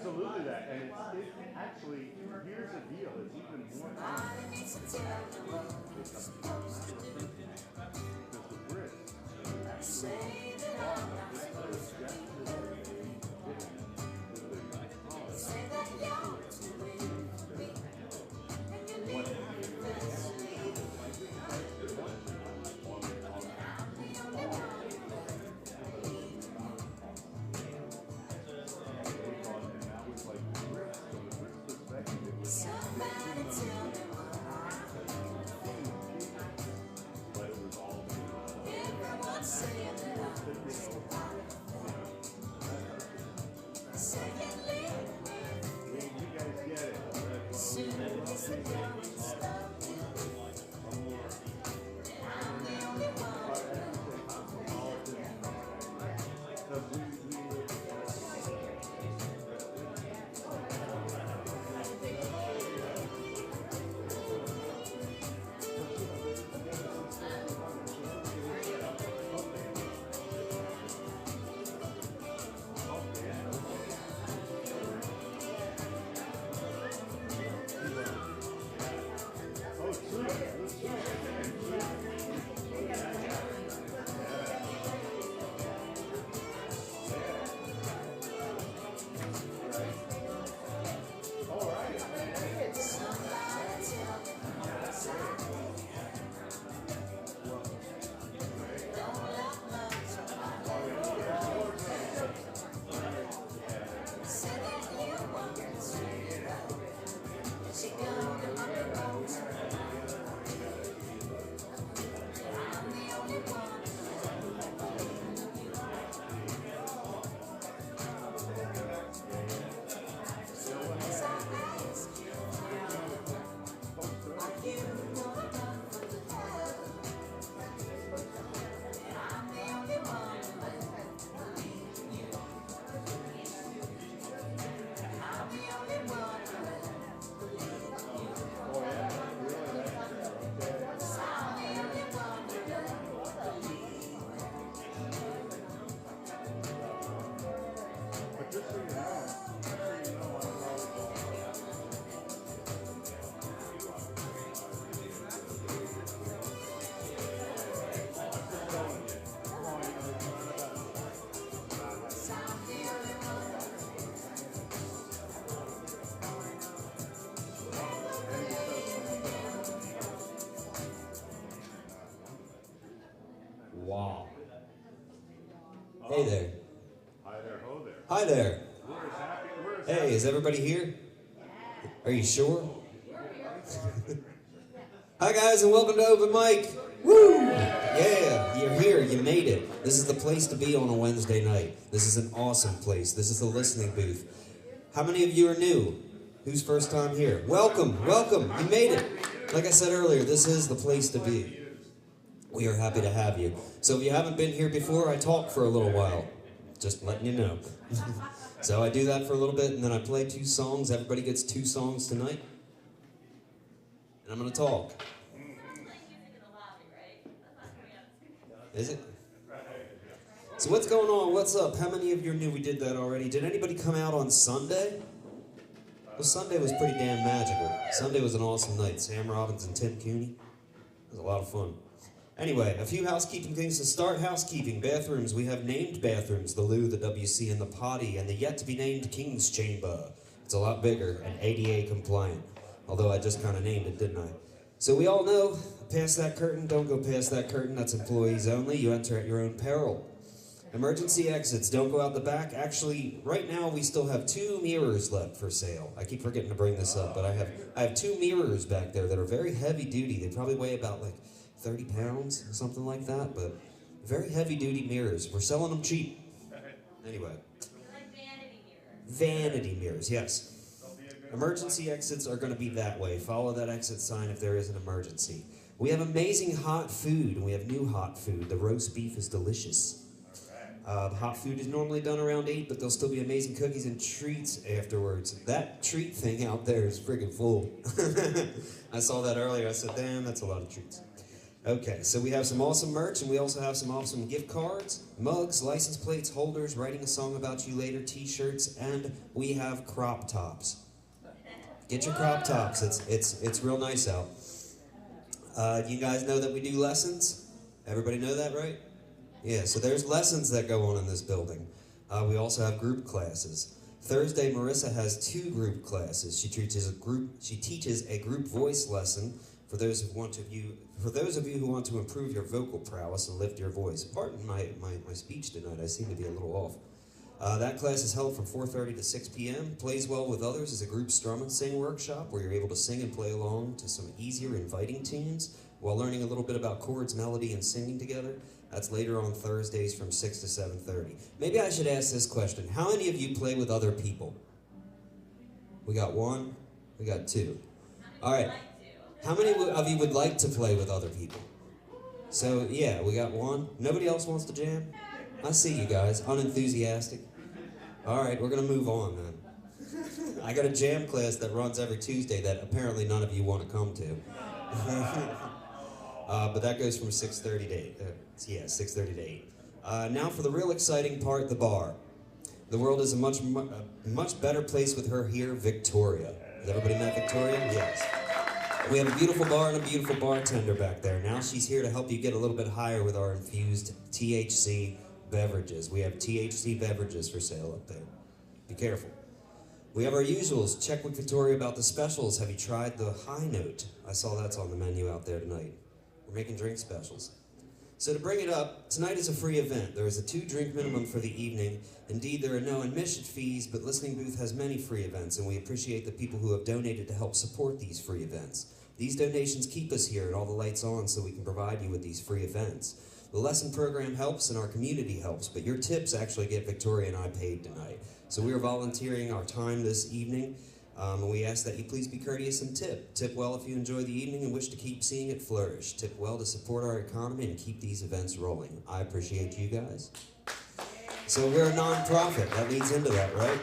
absolutely that. And it's actually, here's the deal, it's even more common. Because the Brits actually Wow. Hey there. Hi there, ho there. Hi there. We're as happy. Hey, is everybody here? Are you sure? Hi guys, and welcome to Open Mic. Woo! Yeah, you're here, you made it. This is the place to be on a Wednesday night. This is an awesome place. This is the listening booth. How many of you are new? Who's first time here? Welcome, welcome, you made it. Like I said earlier, this is the place to be. We are happy to have you. So if you haven't been here before, I talk for a little while. Just letting you know. So I do that for a little bit, and then I play 2 songs. Everybody gets 2 songs tonight. And I'm going to talk. Is it? So what's going on? What's up? How many of you knew we did that already? Did anybody come out on Sunday? Well, Sunday was pretty damn magical. Sunday was an awesome night. Sam Robbins and Tim Cooney. It was a lot of fun. Anyway, a few housekeeping things to start. Housekeeping, bathrooms. We have named bathrooms, the loo, the WC, and the potty, and the yet-to-be-named King's Chamber. It's a lot bigger and ADA compliant, although I just kind of named it, didn't I? So we all know, past that curtain, don't go past that curtain. That's employees only. You enter at your own peril. Emergency exits, don't go out the back. Actually, right now we still have 2 mirrors left for sale. I keep forgetting to bring this up, but I have 2 mirrors back there that are very heavy duty. They probably weigh about like 30 pounds, something like that, but very heavy-duty mirrors. We're selling them cheap. Anyway. Like vanity mirrors. Vanity mirrors, yes. Emergency exits are going to be that way. Follow that exit sign if there is an emergency. We have amazing hot food, and we have new hot food. The roast beef is delicious. Hot food is normally done around 8, but there'll still be amazing cookies and treats afterwards. That treat thing out there is friggin' full. I saw that earlier. I said, damn, that's a lot of treats. Okay, so we have some awesome merch, and we also have some awesome gift cards, mugs, license plates, holders, writing a song about you later, t-shirts, and we have crop tops. Get your crop tops. It's real nice out. You guys know that we do lessons? Everybody know that, right? Yeah, so there's lessons that go on in this building. We also have group classes. Thursday, Marissa has 2 group classes. She teaches a group voice lesson for those of you who want to improve your vocal prowess and lift your voice. Pardon my speech tonight. I seem to be a little off. That class is held from 4:30 to 6 p.m. Plays Well with Others is a group strum and sing workshop where you're able to sing and play along to some easier, inviting tunes while learning a little bit about chords, melody, and singing together. That's later on Thursdays from 6 to 7:30. Maybe I should ask this question. How many of you play with other people? We got 1. We got 2. All right. How many of you would like to play with other people? So, yeah, we got 1. Nobody else wants to jam? I see you guys. Unenthusiastic. All right, we're going to move on then. I got a jam class that runs every Tuesday that apparently none of you want to come to. But that goes from 6:30 to 8. 6:30 to 8. Now for the real exciting part, the bar. The world is a much better place with her here, Victoria. Has everybody met Victoria? Yes. We have a beautiful bar and a beautiful bartender back there. Now she's here to help you get a little bit higher with our infused THC beverages. We have THC beverages for sale up there. Be careful. We have our usuals. Check with Victoria about the specials. Have you tried the high note? I saw that's on the menu out there tonight. We're making drink specials. So to bring it up, tonight is a free event. There is a 2-drink minimum for the evening. Indeed, there are no admission fees, but Listening Booth has many free events, and we appreciate the people who have donated to help support these free events. These donations keep us here and all the lights on so we can provide you with these free events. The lesson program helps and our community helps, but your tips actually get Victoria and I paid tonight. So we are volunteering our time this evening, and we ask that you please be courteous and tip. Tip well if you enjoy the evening and wish to keep seeing it flourish. Tip well to support our economy and keep these events rolling. I appreciate you guys. So we're a non-profit. That leads into that, right?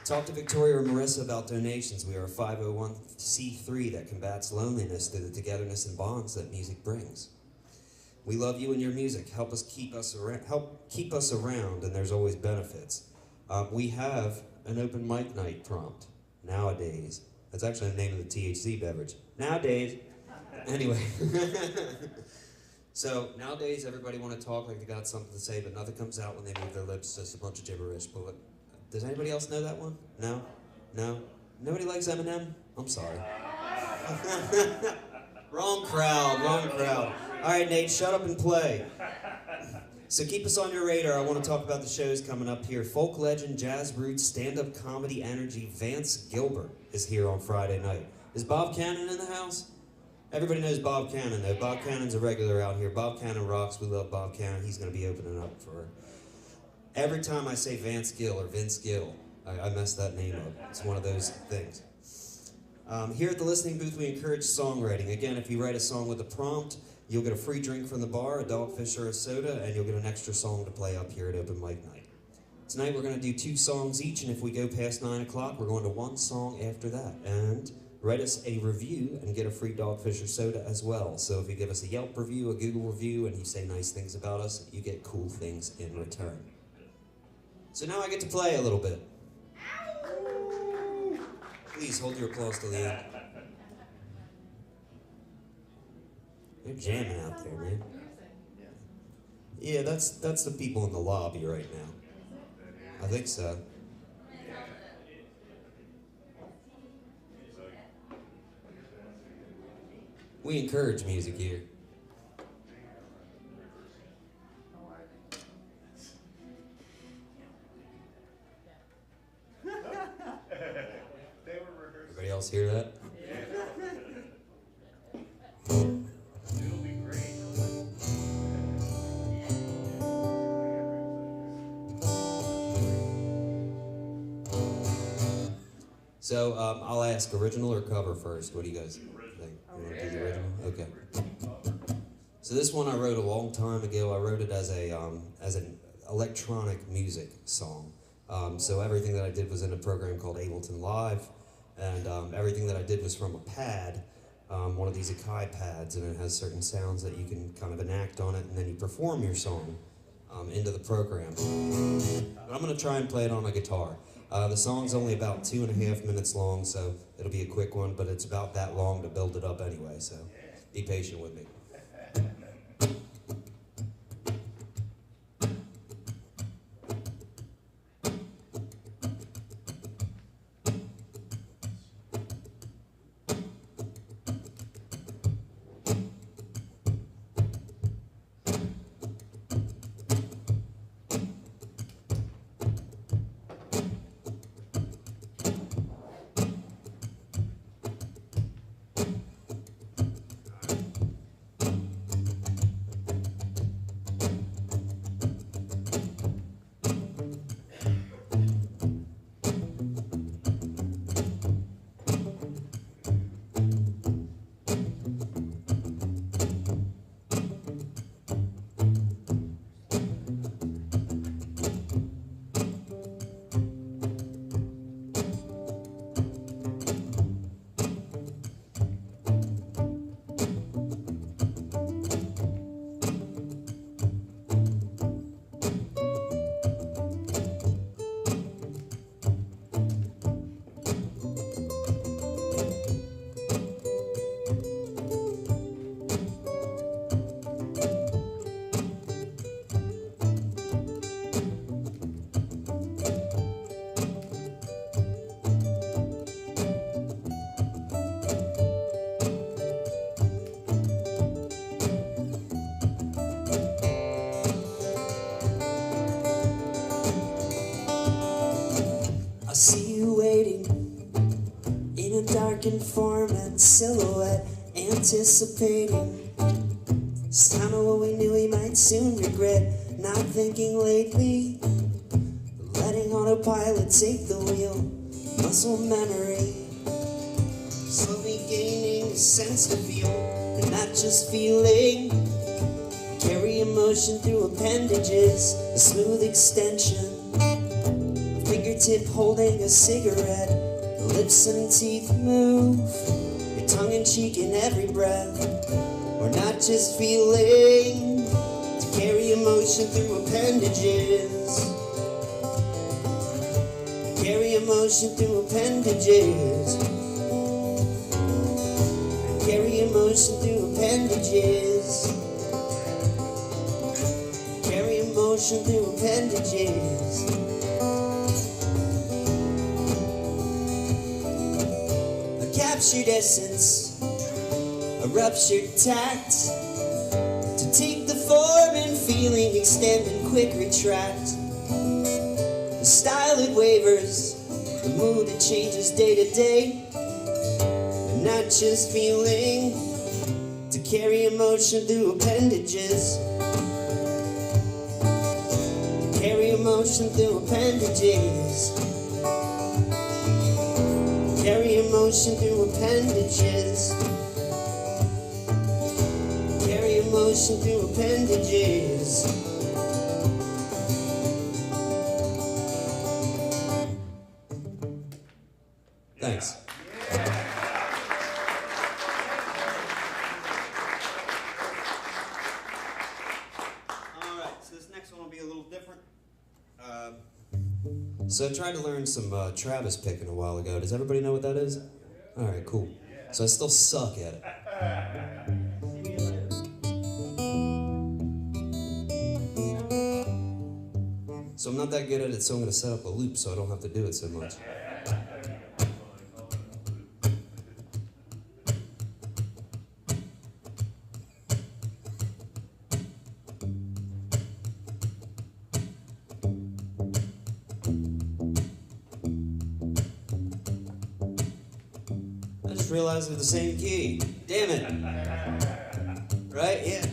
Talk to Victoria or Marissa about donations. We are a 501c3 that combats loneliness through the togetherness and bonds that music brings. We love you and your music. Help keep us around, and there's always benefits. We have an open mic night prompt nowadays. That's actually the name of the THC beverage. Nowadays. Anyway. So nowadays everybody want to talk like they got something to say, but nothing comes out when they move their lips. Just a bunch of gibberish. But does anybody else know that one? No? No? Nobody likes Eminem? I'm sorry. Wrong crowd. All right, Nate, shut up and play. So keep us on your radar. I want to talk about the shows coming up here. Folk legend, jazz roots, stand-up comedy energy, Vance Gilbert is here on Friday night. Is Bob Cannon in the house? Everybody knows Bob Cannon, though. Bob Cannon's a regular out here. Bob Cannon rocks. We love Bob Cannon. He's going to be opening up for... Every time I say Vance Gill or Vince Gill, I mess that name up. It's one of those things. Here at the Listening Booth, we encourage songwriting. Again, if you write a song with a prompt, you'll get a free drink from the bar, a dogfish or a soda, and you'll get an extra song to play up here at Open Mic Night. Tonight we're going to do 2 songs each, and if we go past 9 o'clock, we're going to 1 song after that. And write us a review and get a free dogfish or soda as well. So if you give us a Yelp review, a Google review, and you say nice things about us, you get cool things in return. So now I get to play a little bit. Please hold your applause till the end. They're jamming out there, man. Yeah, that's the people in the lobby right now. I think so. We encourage music here. Everybody else hear that? So I'll ask original or cover first. What do you guys think? You want to do the original? Okay. So this one I wrote a long time ago. I wrote it as an electronic music song. So everything that I did was in a program called Ableton Live, and everything that I did was from a pad. one of these Akai pads, and it has certain sounds that you can kind of enact on it, and then you perform your song into the program. But I'm going to try and play it on a guitar. The song's only about 2.5 minutes long, so it'll be a quick one, but it's about that long to build it up anyway, so be patient with me. I see you waiting in a darkened form and silhouette, anticipating. It's kind of what we knew we might soon regret. Not thinking lately, letting autopilot take the wheel. Muscle memory, slowly gaining a sense to feel, and not just feeling. Carry emotion through appendages, a smooth extension. Fingertip holding a cigarette, lips and teeth move, your tongue in cheek in every breath. We're not just feeling, to carry emotion through appendages. Carry emotion through appendages. Carry emotion through appendages. Carry emotion through appendages. Captured essence, a ruptured tact, to take the form and feeling, extend and quick retract. The style it wavers, the mood it changes day to day, and not just feeling, to carry emotion through appendages. Carry emotion through appendages. Carry emotion through appendages. Carry emotion through appendages. Thanks. Alright, so this next one will be a little different. So I tried to learn some Travis picking a while ago. Does everybody know what that is? Alright, cool. So I still suck at it. So I'm not that good at it, so I'm going to set up a loop so I don't have to do it so much. I just realized they're the same key. Damn it. Right? Yeah.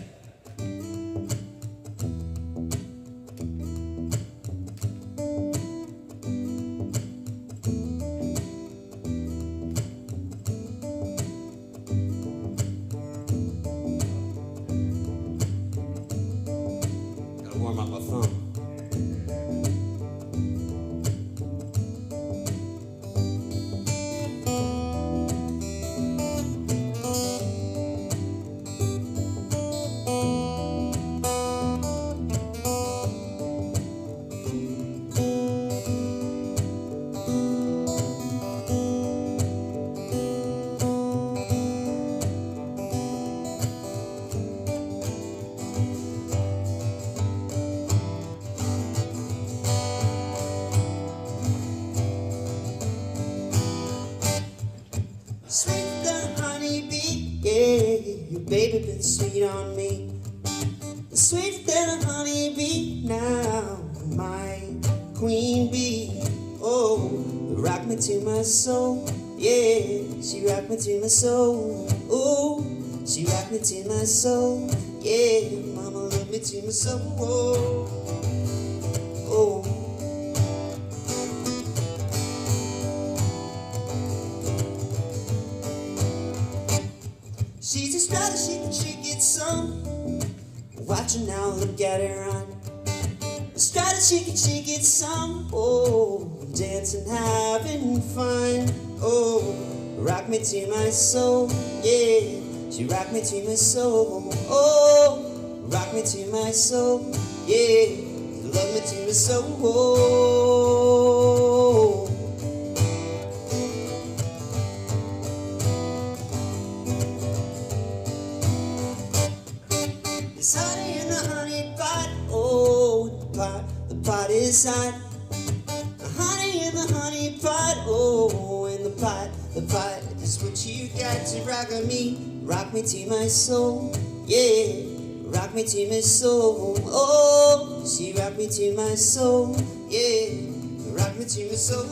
Gotta warm up my phone. Sweeter than a honeybee, yeah. Your baby been sweet on me. Sweeter than a honeybee now, my queen bee. Oh, rock me to my soul, yeah. She rock me to my soul. Oh, she rock me to my soul, yeah. Mama love me to my soul. Oh. She's a strider, she gets some. Watch her now, look at her run. A strider, she gets some. Oh, dancing, having fun. Oh, rock me to my soul, yeah. She rock me to my soul. Oh, rock me to my soul, yeah. Love me to my soul. It's honey in the honey pot, oh, the pot is hot. Honey in the honey pot, oh, in the pot is what you got to rock me to my soul, yeah, rock me to my soul, oh, she rock me to my soul, yeah, rock me to my soul.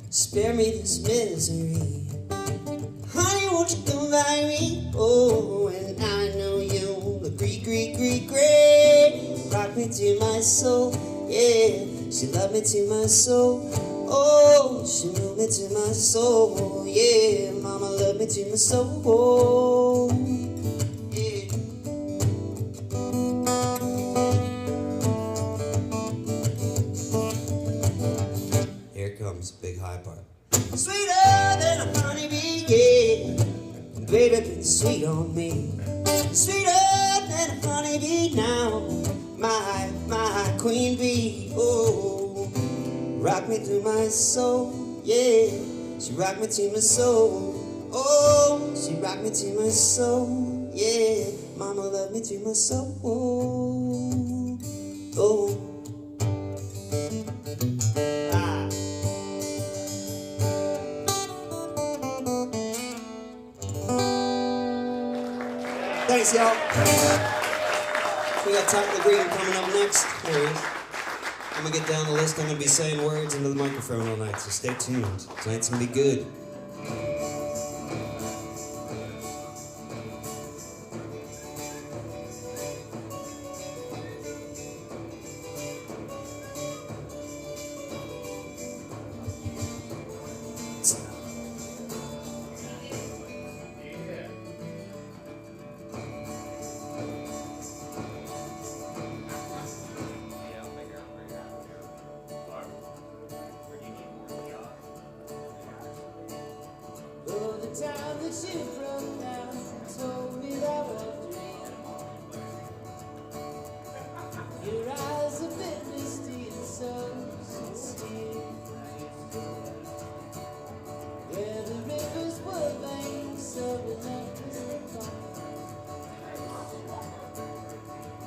Spare me this misery. Honey, won't you come by me? Oh, and I know you'll agree. Rock me to my soul, yeah. She love me to my soul. Oh, she move me to my soul, yeah. Mama love me to my soul. Here comes the big high part. Sweeter than a honeybee, yeah. Baby, been sweet on me. Sweeter than a honeybee now, my queen bee. Oh, rock me to my soul, yeah. She rock me to my soul. Oh, she rock me to my soul, yeah. Mama love me to my soul. Oh. Thanks, y'all. We got Tyler Green coming up next. There he is. I'm gonna get down the list. I'm gonna be saying words into the microphone all night, so stay tuned. Tonight's gonna be good. Time that you broke down and told me that was a dream. Your eyes a bit misty and so sincere. Where the rivers were veins, so relentless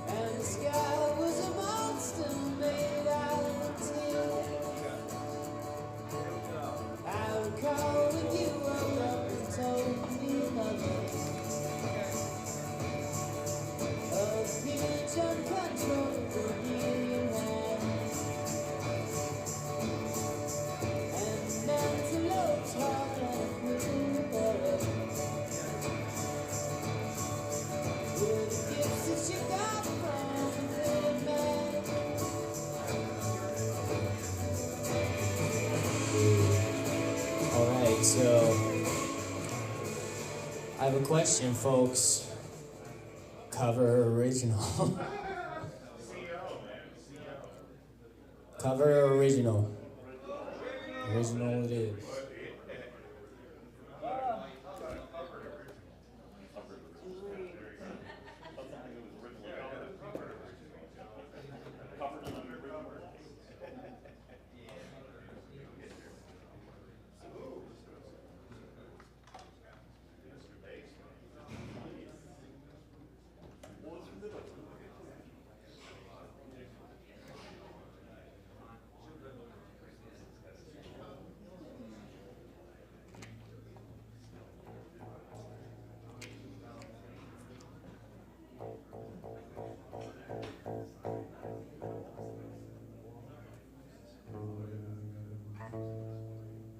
and the sky was a monster made out of tin. I recall when you woke up and told me nothing of huge uncontrollable you had, and mental talk and with the gifts that you got from the man. Alright, so I have a question, folks. Cover or original? Cover or original? Original it is.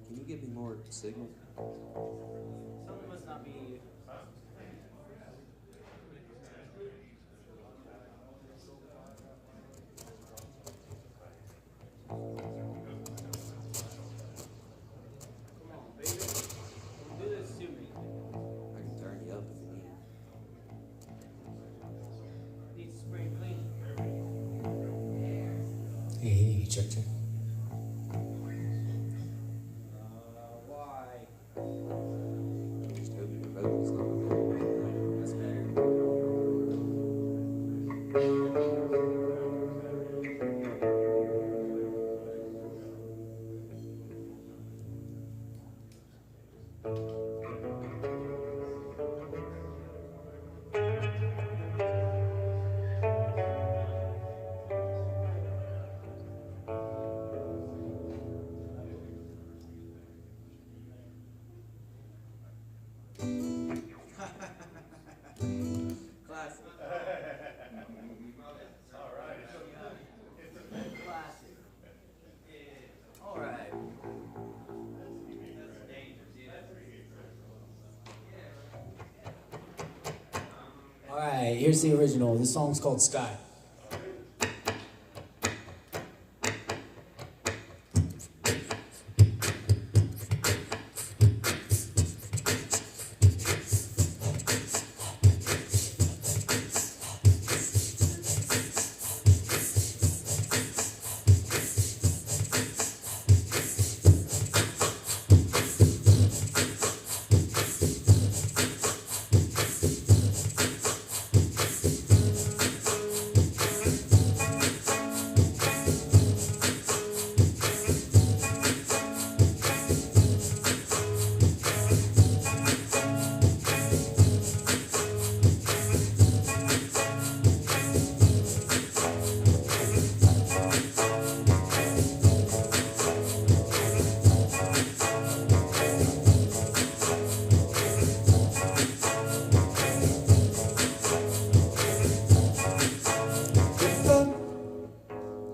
Can you give me more signal? Something must not be. I can turn you up if you need. Hey, check. Just hope your vocals don't. That's better. Classic. Classic. All right. All right, here's the original. This song's called Sky.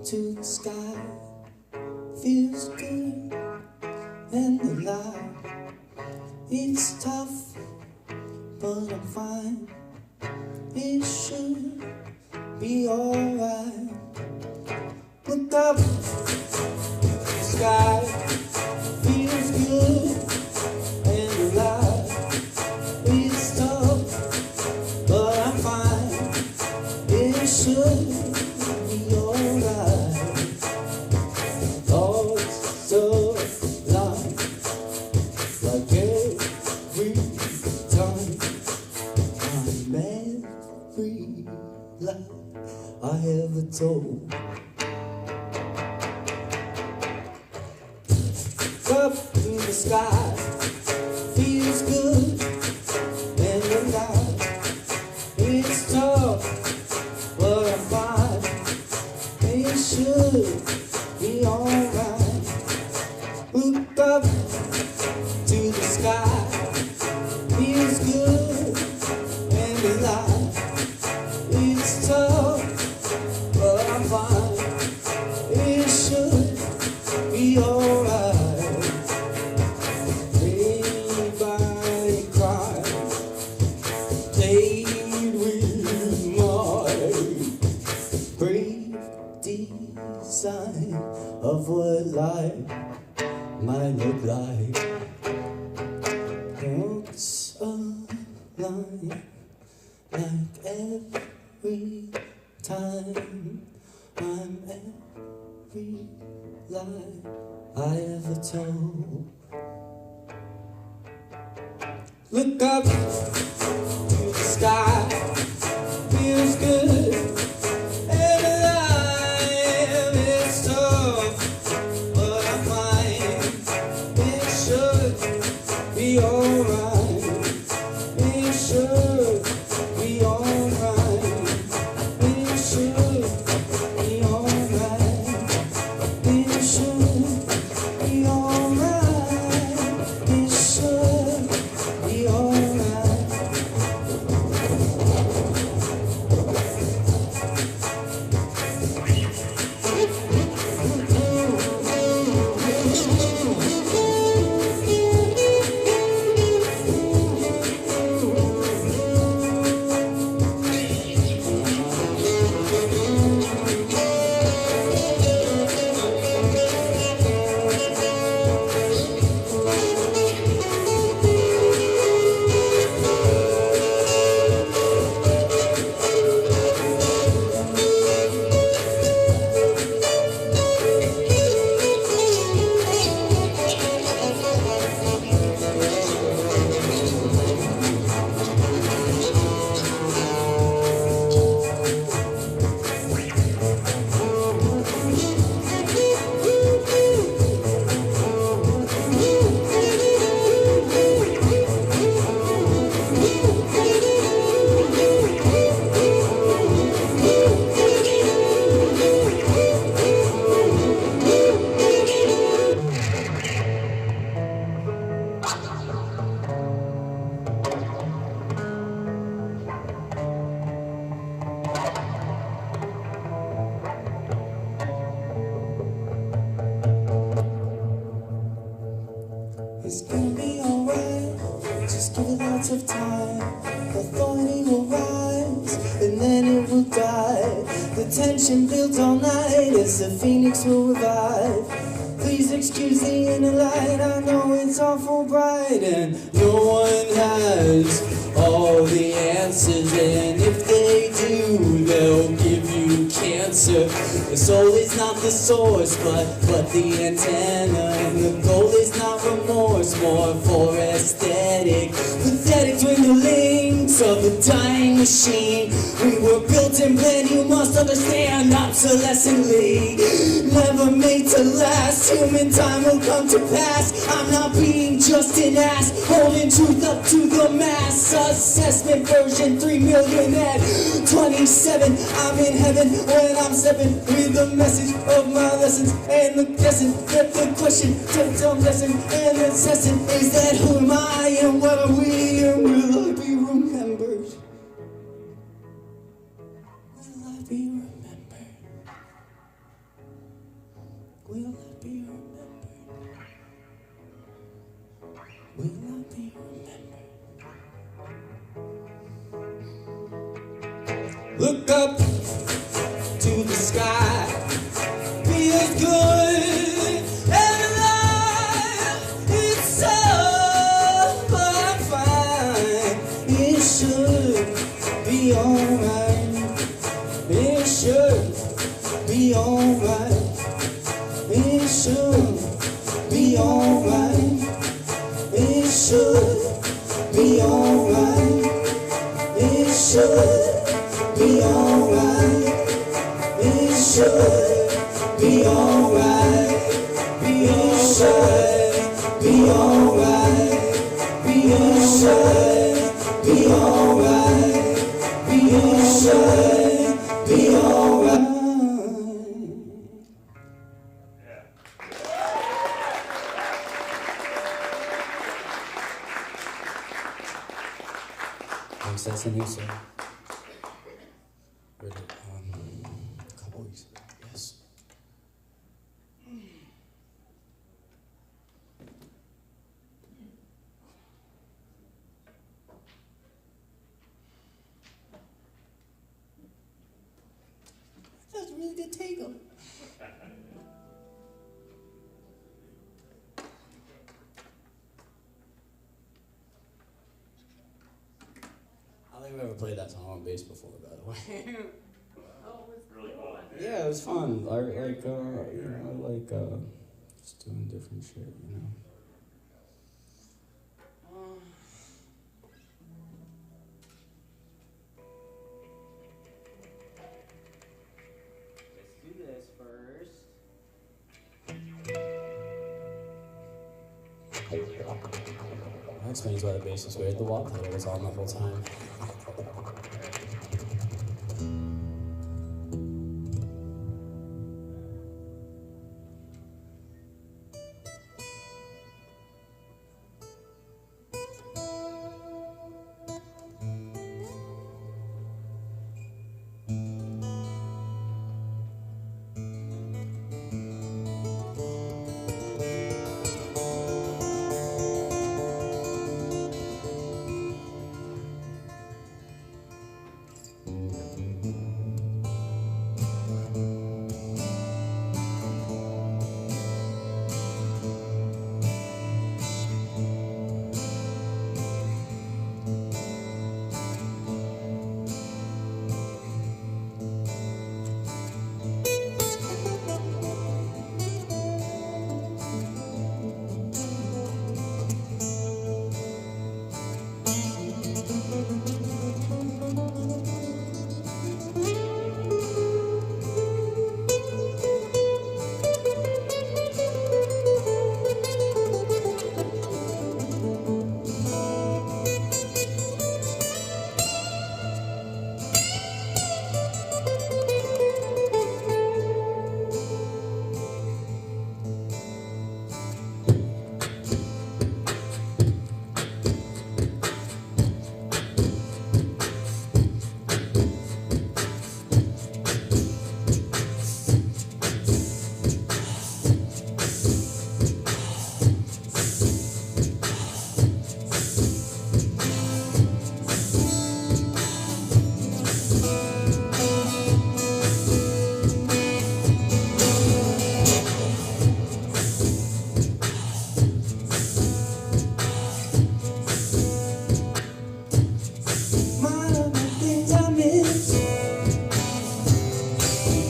To the sky feels good and alive. It's tough, but I'm fine. It should be alright. Look up, the sky feels good and alive. It's tough, but I'm fine. It should be alright. Thoughts of life, like every time I'm every lie I ever told. Up to the sky feels good and alive. It's tough, but I'm fine. It should be alright. Look up to the sky, feels good and alive. It's tough, but I'm fine. It should be alright. Everybody cried, played with my brief design of what life might look like. Looks alive, like every time I'm every lie I ever told. Look up to the sky, feels good, and alive. It's tough, but I find it should be alright. It should be alright. It should be alright. It should be alright. It should be alright. It's gonna be alright, just give it lots of time. Authority will rise, and then it will die. The tension builds all night as the phoenix will revive. Please excuse the inner light, I know it's awful bright. And no one has all the answers, and if they do, they'll give you cancer. The soul is not the source, but the antenna. And the goal is not remorse, more for aesthetic. Pathetic dwindlings of a dying machine. We were built and planned, you must understand, obsolescently. Never made to last, human time will come to pass. I'm not being just an ass, holding truth up to the mass. Assessment version 3 million at 27. I'm in heaven when I'm stepping with the message of my lessons. And the guessing that the question to some lesson and assessing is that who am I and what are we and will I be remembered? Will I be remembered? Will I be remembered? Will I be remembered? Look up to the sky, feels good and alive. It's so fine. It should be alright. It should be alright. It should be alright. It should be alright. It should be alright. It should be alright. It should be alright. It should be alright. It should be alright. Thanks, that's a new song. Heard it, a couple weeks ago. Yes. That's a really good take on it. I don't think we've ever played that song on bass before, by the way. Oh, it was really cool. Yeah, it was fun. I like, I like just doing different shit, you know. Let's do this first. That explains why the bass was weird. The wall pedal was on the whole time.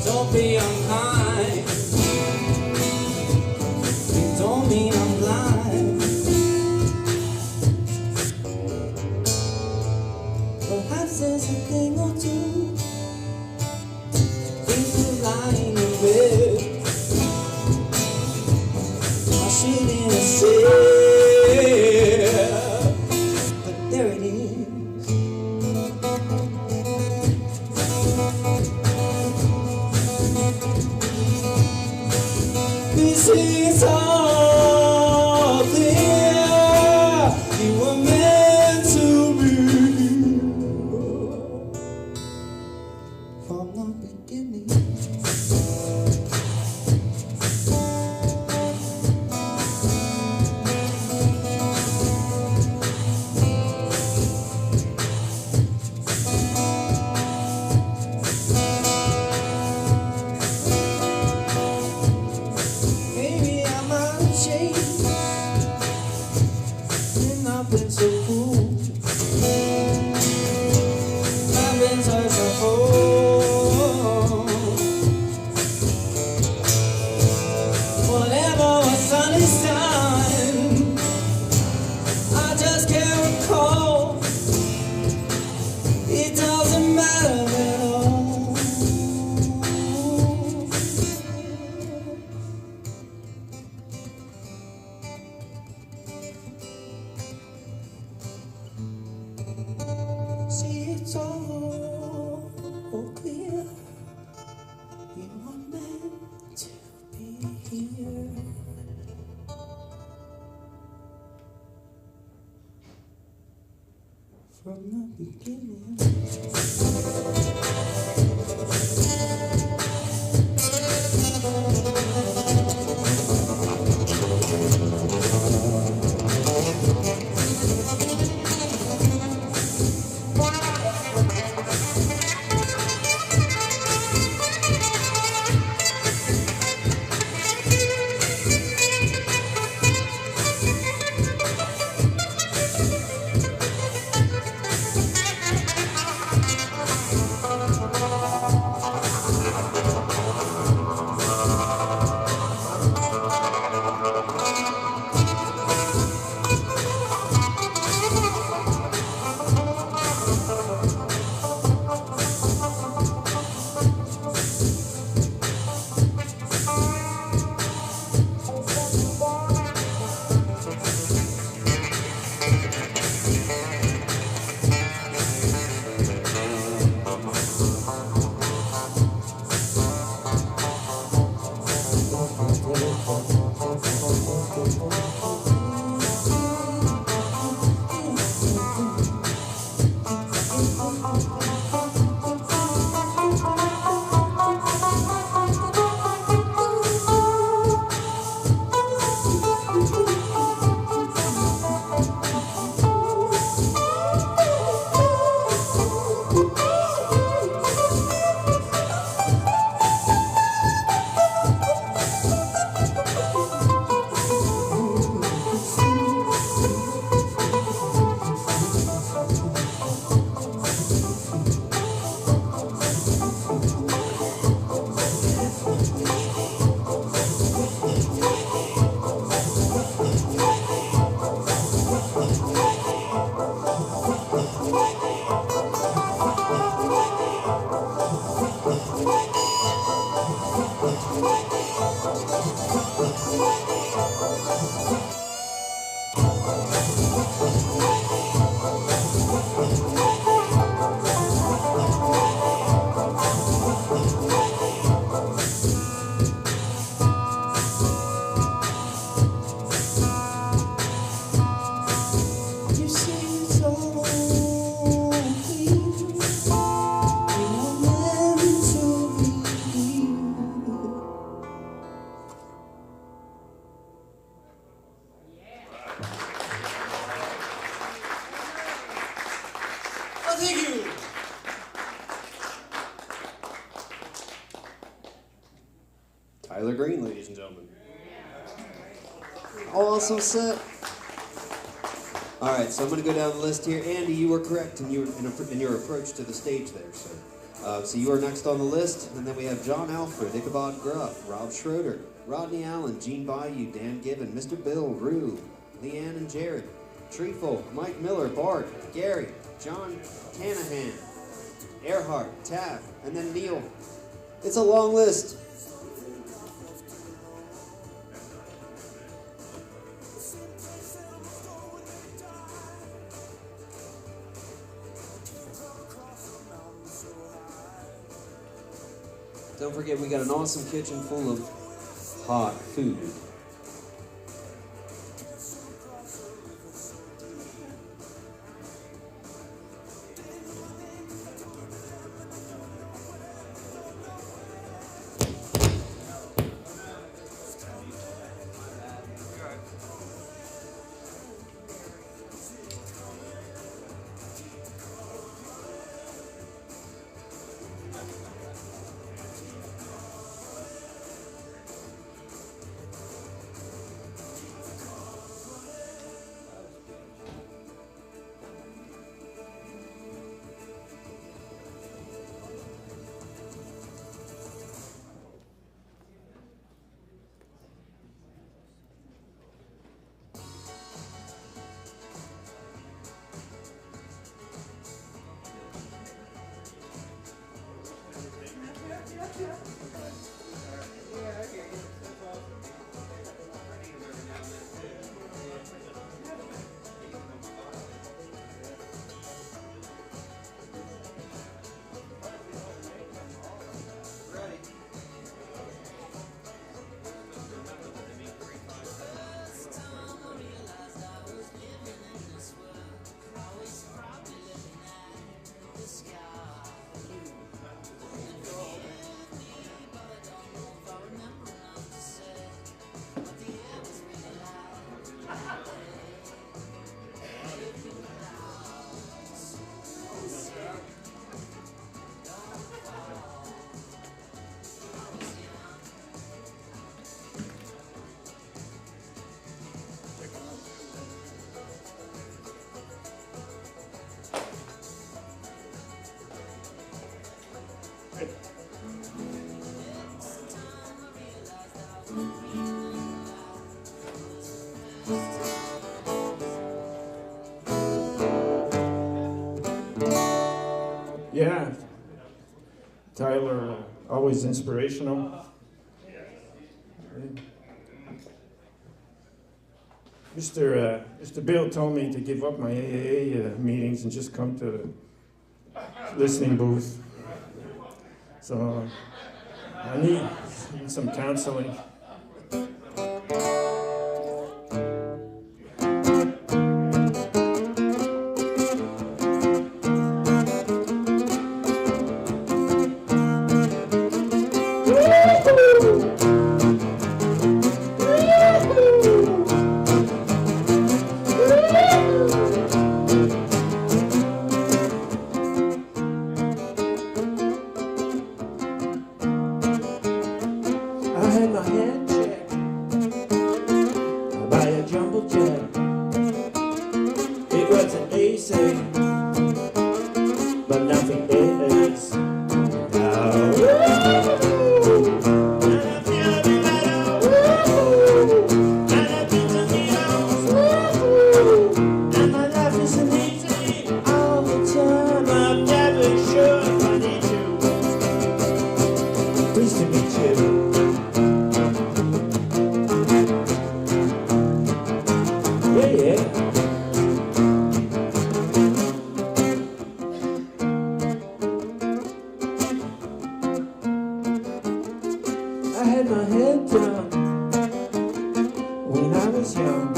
Don't be unkind. It don't mean I'm blind. Perhaps there's a thing or two things we're lying in bed. I shouldn't have said, but there it is. This is all clear. You were meant to be from the beginning. Maybe I might have changed, and I've been so cool. I've been such a fool. Whatever was sun is done, I just can't recall. It doesn't matter at all. See, it's all clear. You were meant to be here from the beginning. You say it's all here, and I'm meant to be here. Oh, thank you. Tyler Green, ladies and gentlemen. Awesome set. All right, so I'm going to go down the list here. Andy, you were correct in your approach to the stage there, sir. So you are next on the list, and then we have John Alfred, Ichabod Gruff, Rob Schroeder, Rodney Allen, Gene Bayou, Dan Gibbon, Mr. Bill, Rue, Leanne and Jared, Treeful, Mike Miller, Bart, Gary, John Canahan, Earhart, Taff, and then Neil. It's a long list. Don't forget, we got an awesome kitchen full of hot food. Yeah, Tyler, always inspirational. Mr. Bill told me to give up my AAA meetings and just come to the listening booth. So I need some counseling. I had my head checked by a jumbo jet. It was an AC, but nothing is. And my life isn't easy all the time. I'm never sure if I need to. Pleased to meet you. was young.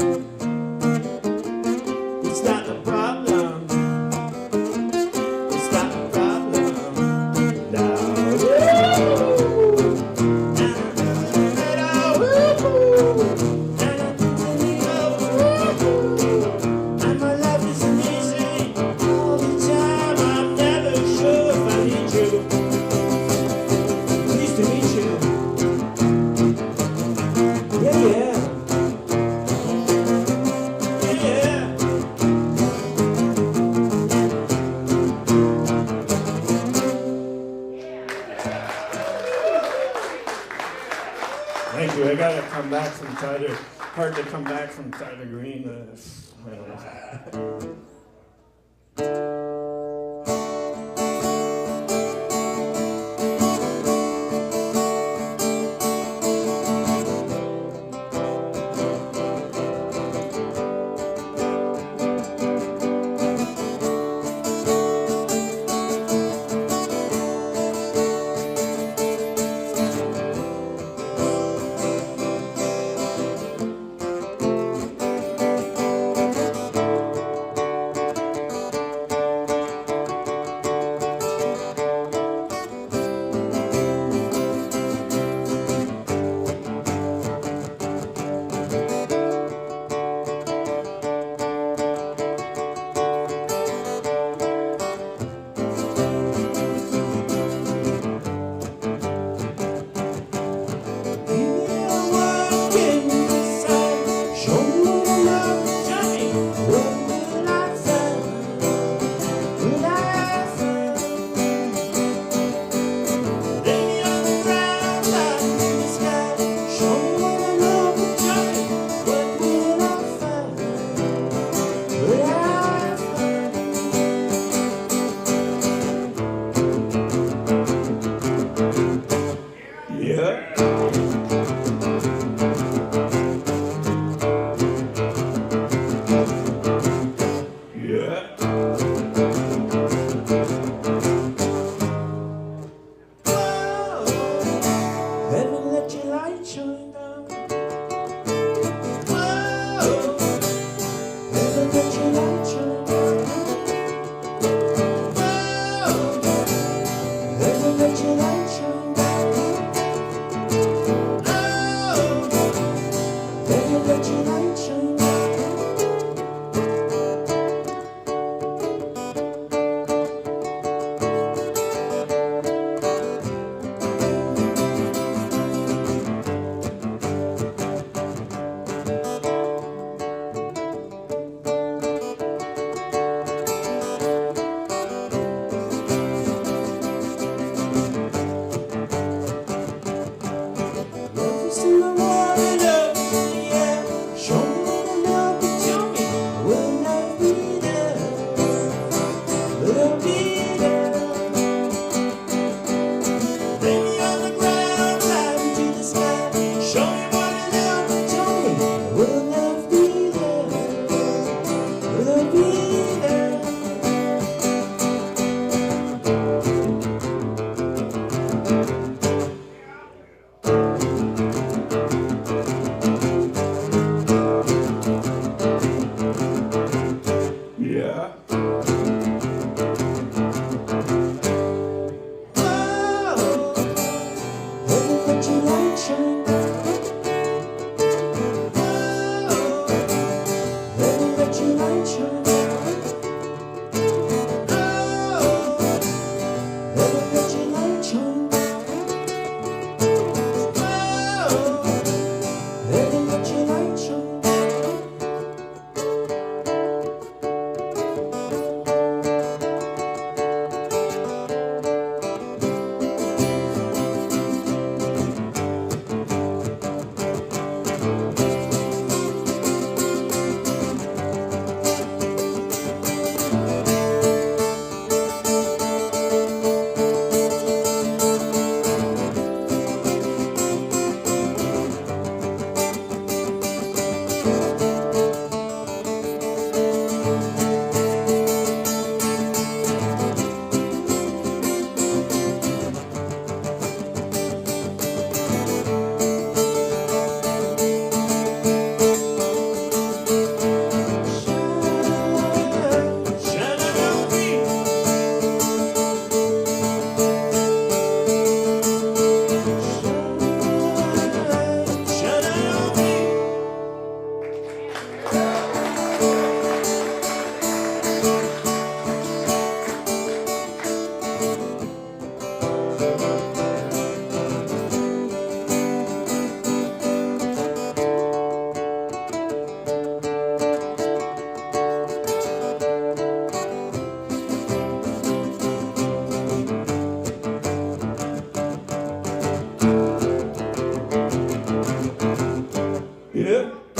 It's not the problem. It's not the problem. Now, and my life isn't easy all the time. I'm never sure if I need you. Pleased to meet you. Yeah, yeah. Yeah, yeah. Thank you. I gotta come back from Tyler. Hard to come back from Tyler Green.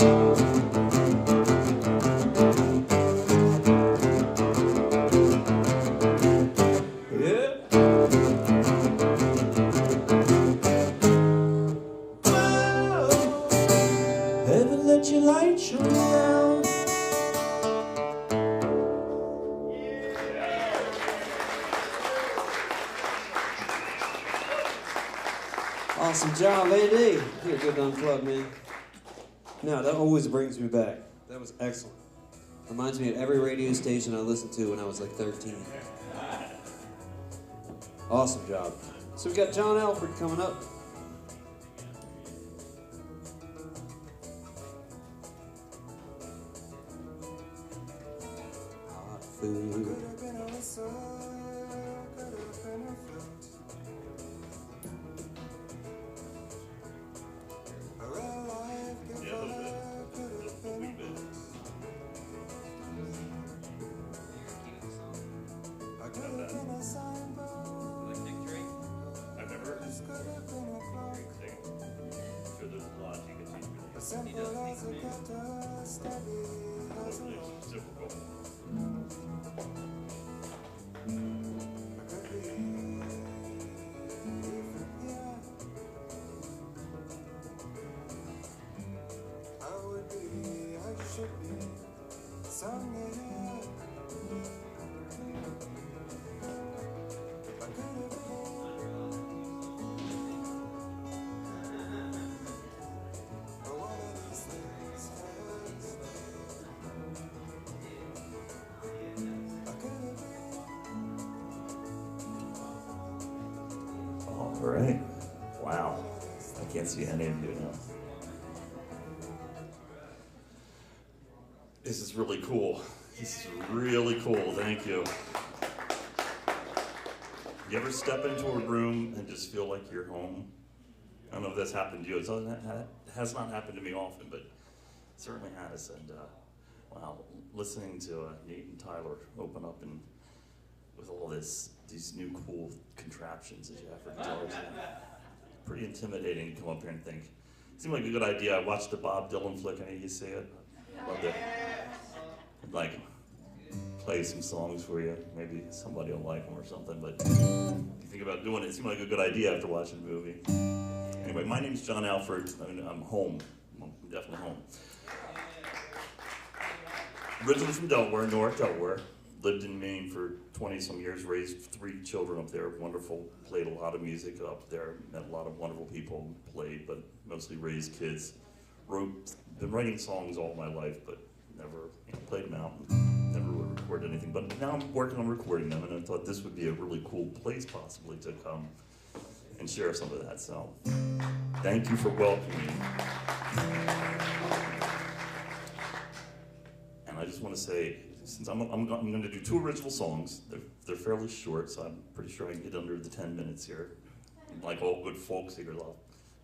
Ever let your light shine down? Awesome job, Andy. You're good to unplug, man. No, that always brings me back. That was excellent. Reminds me of every radio station I listened to when I was like 13. Awesome job. So we got John Alford coming up. Hot food. All right. Wow. I can't see any of you now. This is really cool. This is really cool. Thank you. You ever step into a room and just feel like you're home? I don't know if that's happened to you. It has not happened to me often, but it certainly has. And wow, listening to Nate and Tyler open up and with all these new cool contraptions that you have for guitars, pretty intimidating to come up here and think. It seemed like a good idea. I watched the Bob Dylan flick. Any of you see it? Loved it. Like, play some songs for you. Maybe somebody will like them or something. But if you think about doing it, it seemed like a good idea after watching the movie. Anyway, my name's John Alford. I'm home. I'm definitely home. Originally from Delaware, Newark, Delaware. Lived in Maine for 20-some years, raised 3 children up there, wonderful, played a lot of music up there, met a lot of wonderful people, played, but mostly raised kids. Been writing songs all my life, but never played them out, never really recorded anything. But now I'm working on recording them, and I thought this would be a really cool place possibly to come and share some of that. So thank you for welcoming me. And I just want to say, since I'm going to do 2 original songs, they're fairly short, so I'm pretty sure I can get under the 10 minutes here. Like all good folk singers, I'll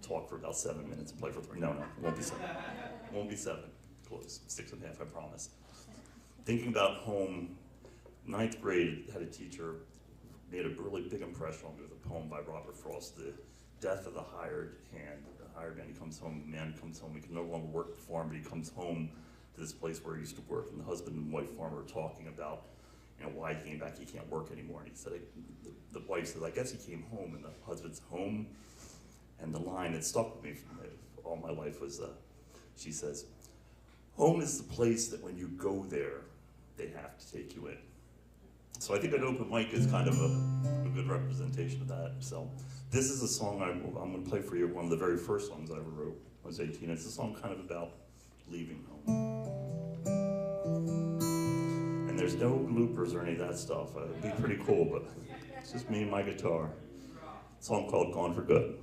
talk for about 7 minutes and play for 3. No, it won't be 7. It won't be 7. Close, 6.5, I promise. Thinking about home, 9th grade, had a teacher made a really big impression on me with a poem by Robert Frost, The Death of the Hired Hand. The hired man, he comes home, the man comes home, he can no longer work for him, but he comes home to this place where he used to work, and the husband and wife farmer were talking about, why he came back, he can't work anymore. And he said, the wife said, I guess he came home, and the husband's home. And the line that stuck with me from all my life was, she says, home is the place that when you go there, they have to take you in. So I think an open mic is kind of a good representation of that. So this is a song I'm going to play for you, one of the very first songs I ever wrote when I was 18. It's a song kind of about leaving home. And there's no bloopers or any of that stuff. It'd be pretty cool, but it's just me and my guitar. A song called Gone for Good.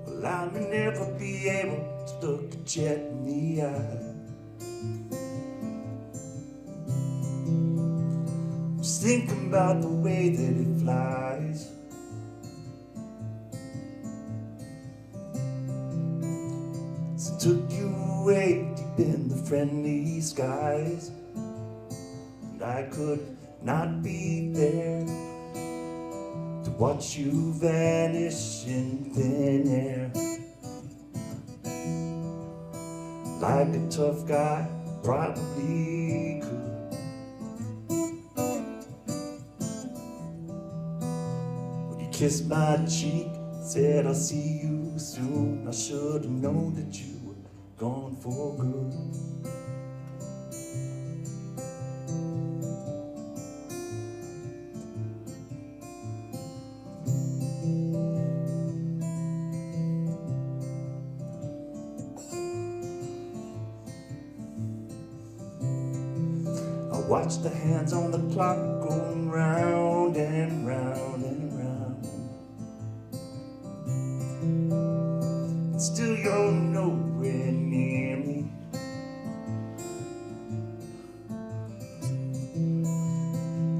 Well, I may never be able to look a jet in the eye. Just thinking about the way that it flies. So took you away deep in the friendly skies, and I could not be there to watch you vanish in thin air. Like a tough guy probably could. When you kissed my cheek, said I'll see you soon, I should have known that you were gone for good. Watch the hands on the clock going round and round and round. Still you're nowhere near me.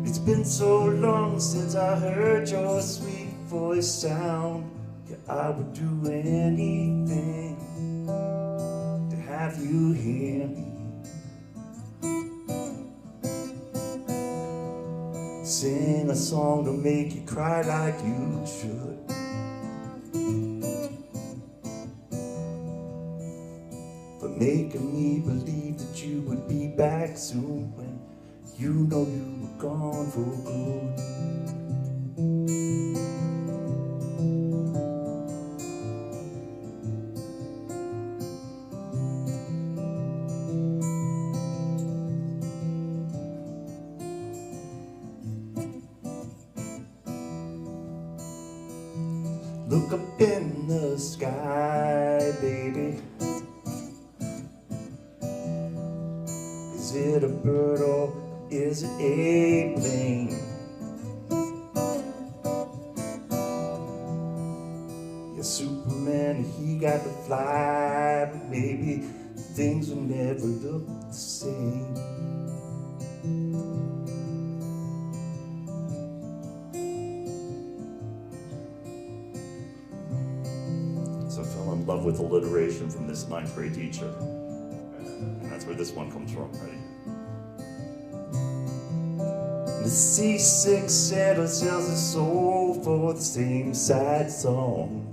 It's been so long since I heard your sweet voice sound. Yeah, I would do anything to have you hear me. Sing a song to make you cry like you should. For making me believe that you would be back soon when you know you were gone for good. Look up in the sky, baby. Is it a bird or is it a plane? You're Superman and he got to fly, but maybe things will never look the same. So I fell in love with alliteration from this 9th grade teacher. And that's where this one comes from, ready? The seasick sailor sells his soul for the same sad song.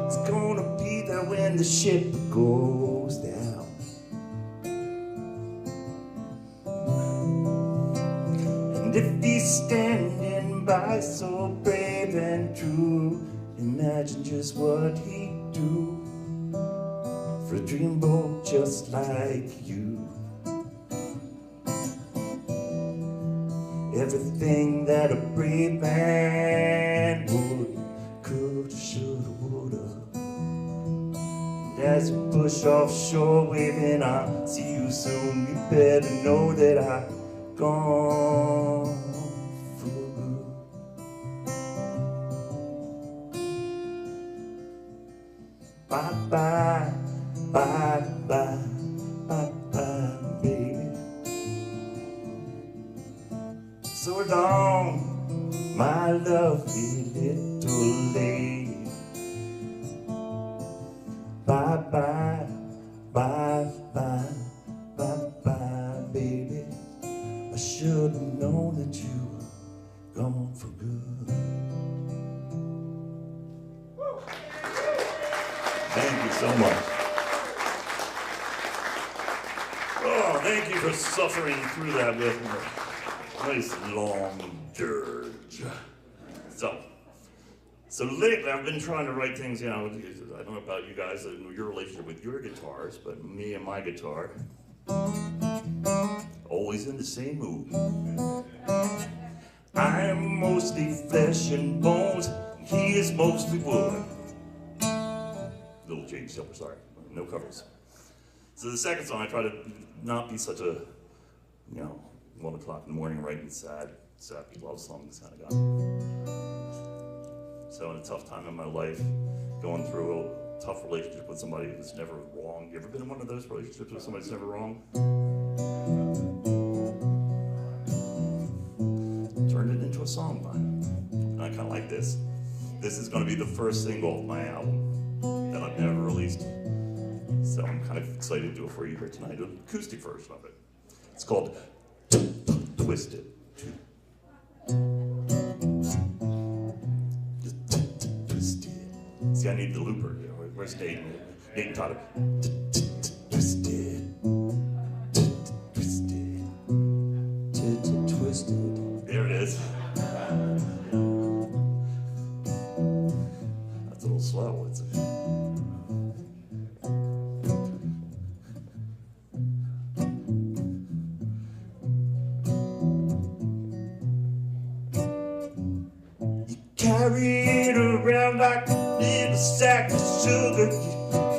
It's gonna be there when the ship goes down. And if he's standing by so brave and true, imagine just what he'd do for a dreamboat just like you. Everything that a brave man would, could, should, woulda. And as you push offshore waving, I'll see you soon. You better know that I'm gone for good. Bye bye, bye bye, bye bye, baby. So long, my lovely little lady. Bye bye, bye bye, bye bye, baby. I should have known that you were gone for good. Thank you so much. Oh, thank you for suffering through that with me. Nice long dirge. So lately I've been trying to write things, you know, I don't know about you guys, your relationship with your guitars, but me and my guitar, always in the same mood. I am mostly flesh and bones, he is mostly wood. Little James Silver, sorry, no covers. So the second song, I try to not be such a, 1 o'clock in the morning writing sad, sappy love songs kind of guy. So in a tough time in my life, going through a tough relationship with somebody who's never wrong. You ever been in one of those relationships with somebody who's never wrong? Turned it into a song line. And I kind of like this. This is going to be the first single of my album that I So I'm kind of excited to do it for you here tonight, an acoustic version of it. It's called Twisted. Twisted. See, I need the looper. Where's Nate? Nate taught it. Twisted. Twisted. Twisted. There it is. That's a little slow. It's Carry it around like a little sack of sugar.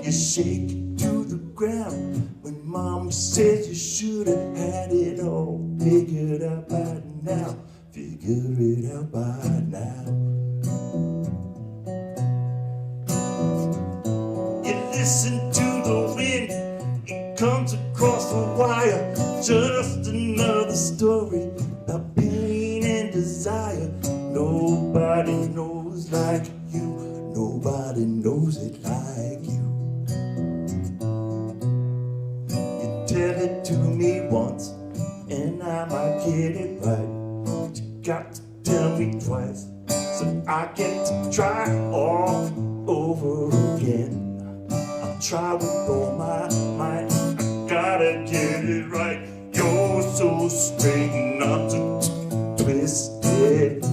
You shake it to the ground when Mama says you should have had it all figured out by now. Figure it out by now. You listen to the wind, it comes across the wire. Just another story about pain and desire. Nobody knows like you. Nobody knows it like you. You tell it to me once, and I might get it right. But you got to tell me twice, so I get to try all over again. I'll try with all my might. I gotta get it right. You're so straight and I'm so twisted.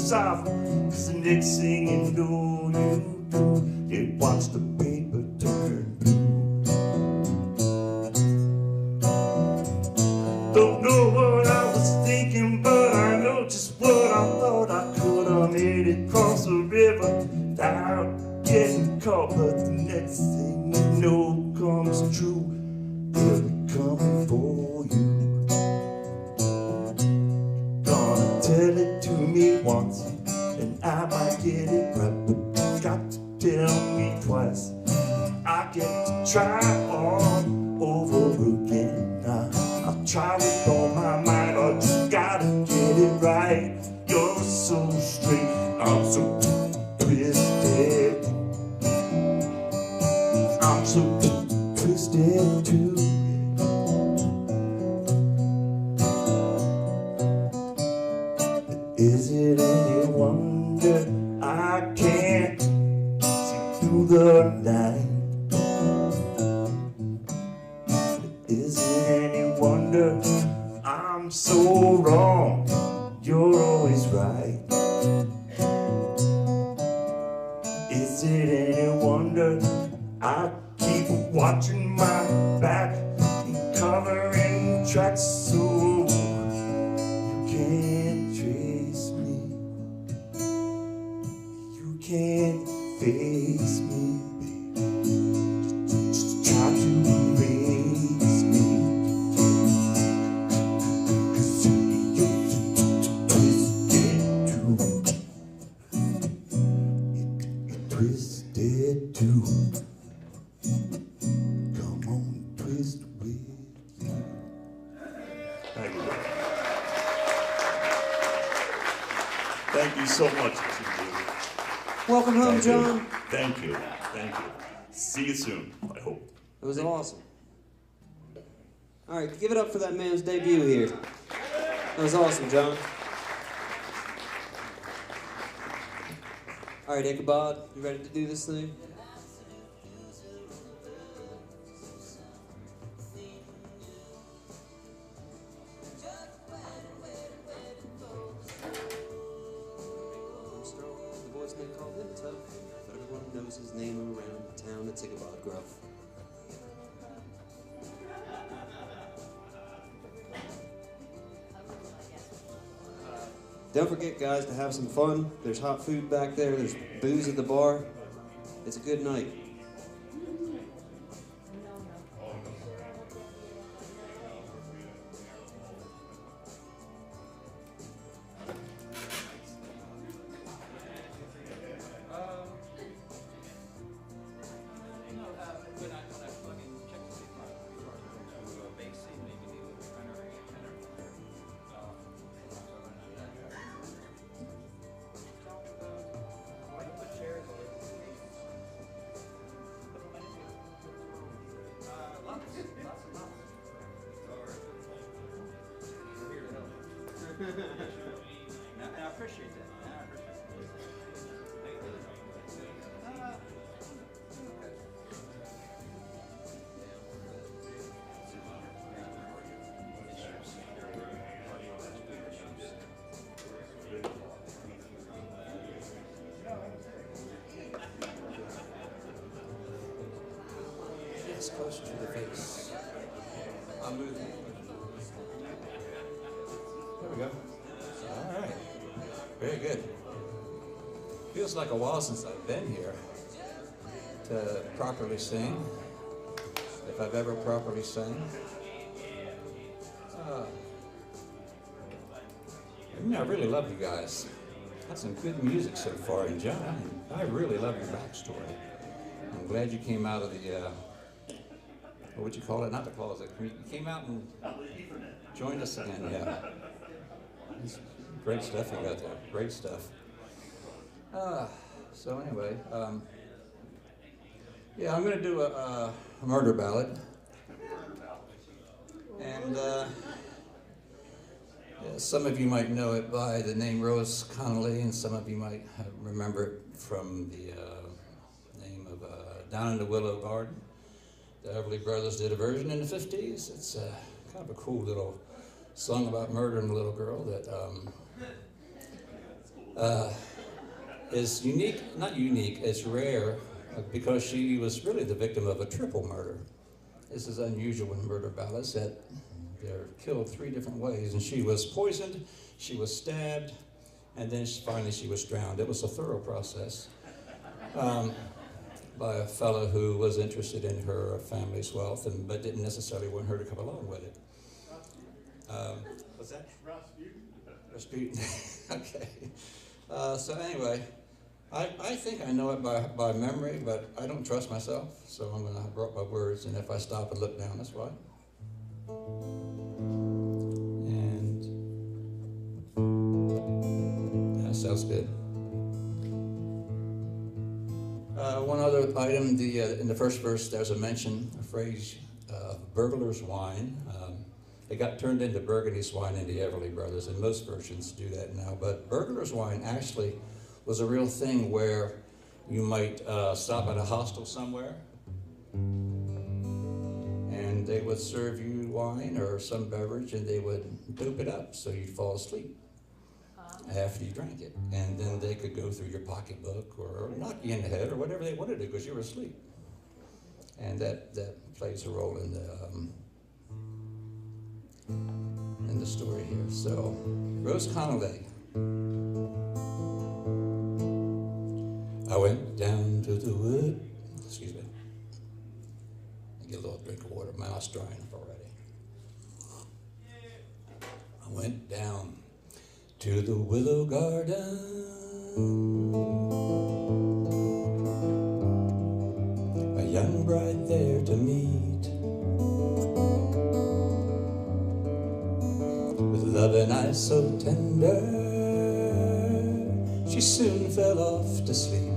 Cause the next thing you know you do, you watch the paper turn blue. Don't know what I was thinking, but I know just what I thought. I could have made it cross the river without getting caught. But the next thing you know comes true, they'll be coming for you. Gonna tell it to me once, and I might get it right, but you got to tell me twice. I get to try all over again. I'll try with all my might, I just gotta get it right. You're so straight, I'm so twisted. I'm so twisted too. Is it any wonder I can't see through the night? Is it any wonder I'm so wrong? You're always right. Is it any wonder I keep watching my back and covering tracks so you can't trace me? You can't face me, baby. Just try to erase me. 'Cause you're twisted too. You're twisted too. Come on, twist with you. Thank you. Thank you so much. Welcome home, Thank you. John. Thank you. Thank you. See you soon, I hope. It was awesome. All right, give it up for that man's debut here. That was awesome, John. All right, Ichabod, you ready to do this thing? The boys may call him tough, but everyone knows his name around town. It's Ichabod Gruff. Don't forget, guys, to have some fun. There's hot food back there. There's booze at the bar. It's a good night. I appreciate that. Yes, closer to the face. I'll move. There we go. All right. Very good. Feels like a while since I've been here to properly sing, if I've ever properly sang. I really love you guys. Got some good music so far, and John, I really love your backstory. I'm glad you came out of the, what would you call it? Not the closet. You came out and joined us again, yeah. It's great stuff you got there, great stuff. So anyway, yeah, I'm gonna do a murder ballad. And yeah, some of you might know it by the name Rose Connolly, and some of you might remember it from the name of Down in the Willow Garden. The Everly Brothers did a version in the 50s. It's kind of a cool little song about murdering a little girl that is unique, not unique, it's rare because she was really the victim of a triple murder. This is unusual in murder ballads that they're killed 3 different ways, and she was poisoned, she was stabbed, and then finally she was drowned. It was a thorough process by a fellow who was interested in her family's wealth, but didn't necessarily want her to come along with it. What's that? Rasputin. Okay. So anyway, I think I know it by memory, but I don't trust myself, so I'm going to brought my words, and if I stop and look down, that's why. And that sounds good. One other item, in the first verse, there's a mention, a phrase, burglar's wine. It got turned into Burgundy's wine in the Everly Brothers, and most versions do that now. But burglar's wine actually was a real thing where you might stop at a hostel somewhere, and they would serve you wine or some beverage, and they would dope it up so you'd fall asleep after you drank it. And then they could go through your pocketbook or knock you in the head or whatever they wanted to because you were asleep. And that plays a role in the story here. So, Rose Connolly. I went down to the wood. Excuse me. I get a little drink of water. My mouth's drying up already. I went down to the willow garden. A young bride there to meet, with loving eyes so tender, she soon fell off to sleep.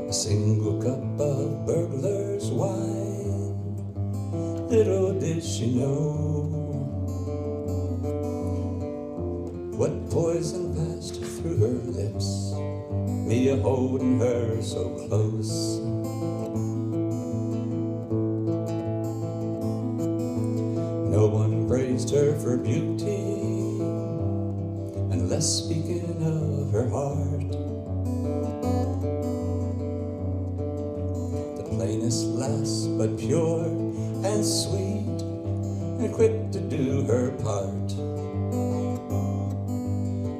A single cup of burglar's wine, little did she know what poison passed through her lips, me a-holding her so close. No one praised her for beauty, unless speaking of her heart. The plainest lass, but pure and sweet, and quick to do her part.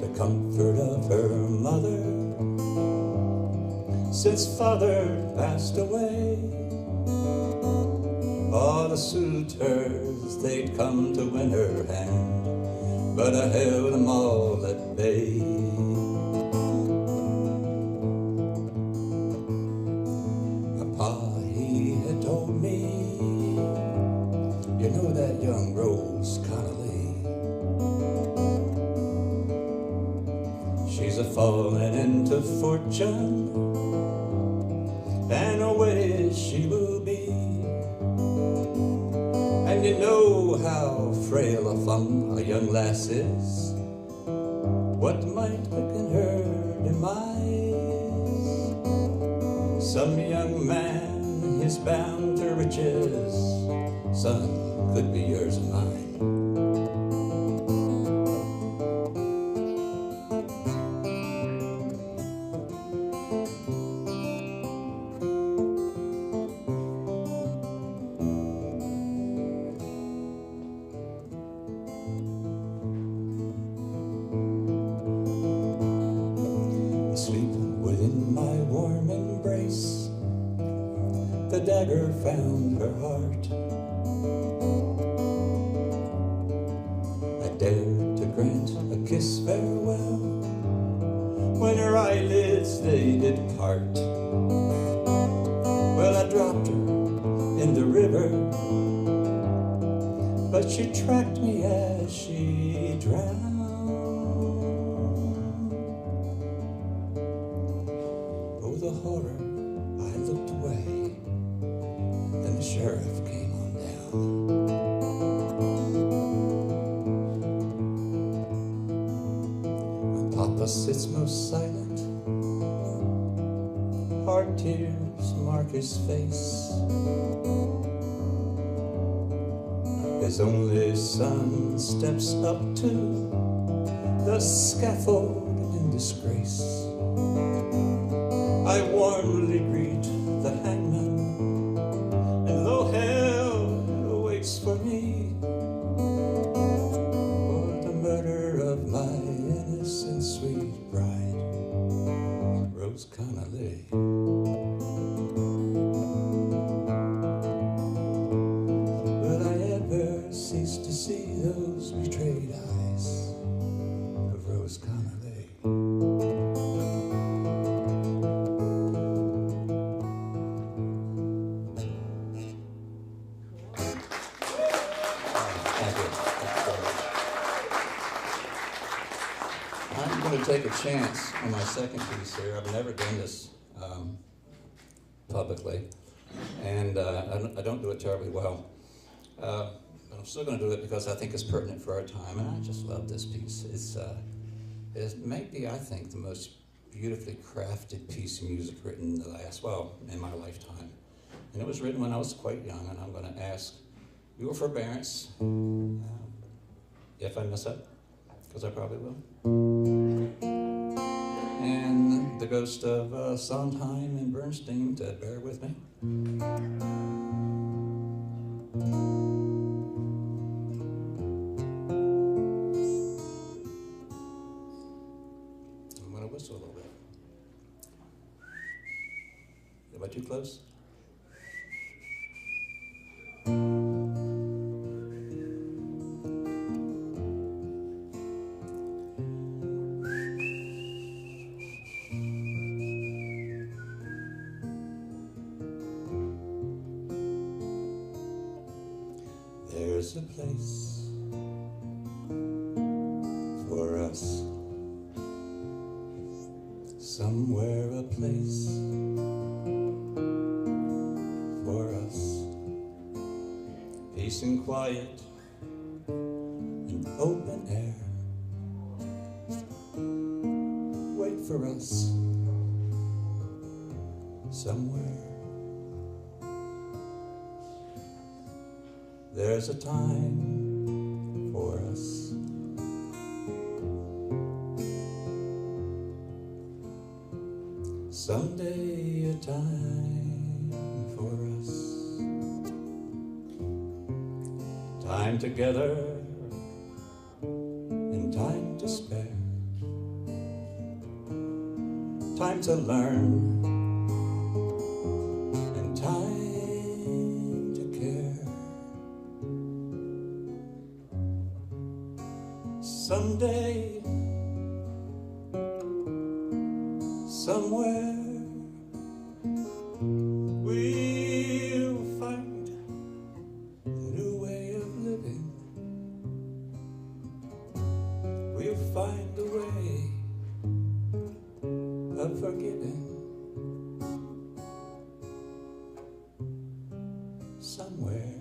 The comfort of her mother, since father passed away. All the suitors, they'd come to win her hand, but I held them all at bay. Papa, he had told me, you know that young Rose Connolly, she's a-falling into fortune, and away she will be. And you know how frail a femme a young lass is, what might quicken her demise? Some young man is bound to riches, son, could be yours and mine. Sleep within my warm embrace, the dagger found her heart. I dared to grant a kiss farewell, when her eyelids they did part. Well, I dropped her in the river, but she tracked me as she drowned. Oh, the horror, I looked away, then the sheriff came on down. When Papa sits most silent, hard tears mark his face. His only son steps up to the scaffold in disgrace. I warmly greet the hangman, and though hell awaits for me, for the murder of my innocent sweet bride, Rose Connolly. Will I ever cease to see those betrayed eyes of Rose Connolly? Thank you. I'm going to take a chance on my second piece here. I've never done this publicly, and I don't do it terribly well. But I'm still going to do it because I think it's pertinent for our time, and I just love this piece. It's maybe, I think, the most beautifully crafted piece of music written in the last, well, in my lifetime. And it was written when I was quite young, and I'm going to ask your forbearance if I mess up, because I probably will. And the ghost of Sondheim and Bernstein to bear with me. I'm going to whistle a little bit. Am I too close? There's a place for us, somewhere a place for us, peace and quiet and open air. Wait for us somewhere. There's a time for us, someday a time for us, time together and time to spare, time to learn and time to care. Someday, somewhere, we'll find a new way of living. We'll find a way of forgiving. Somewhere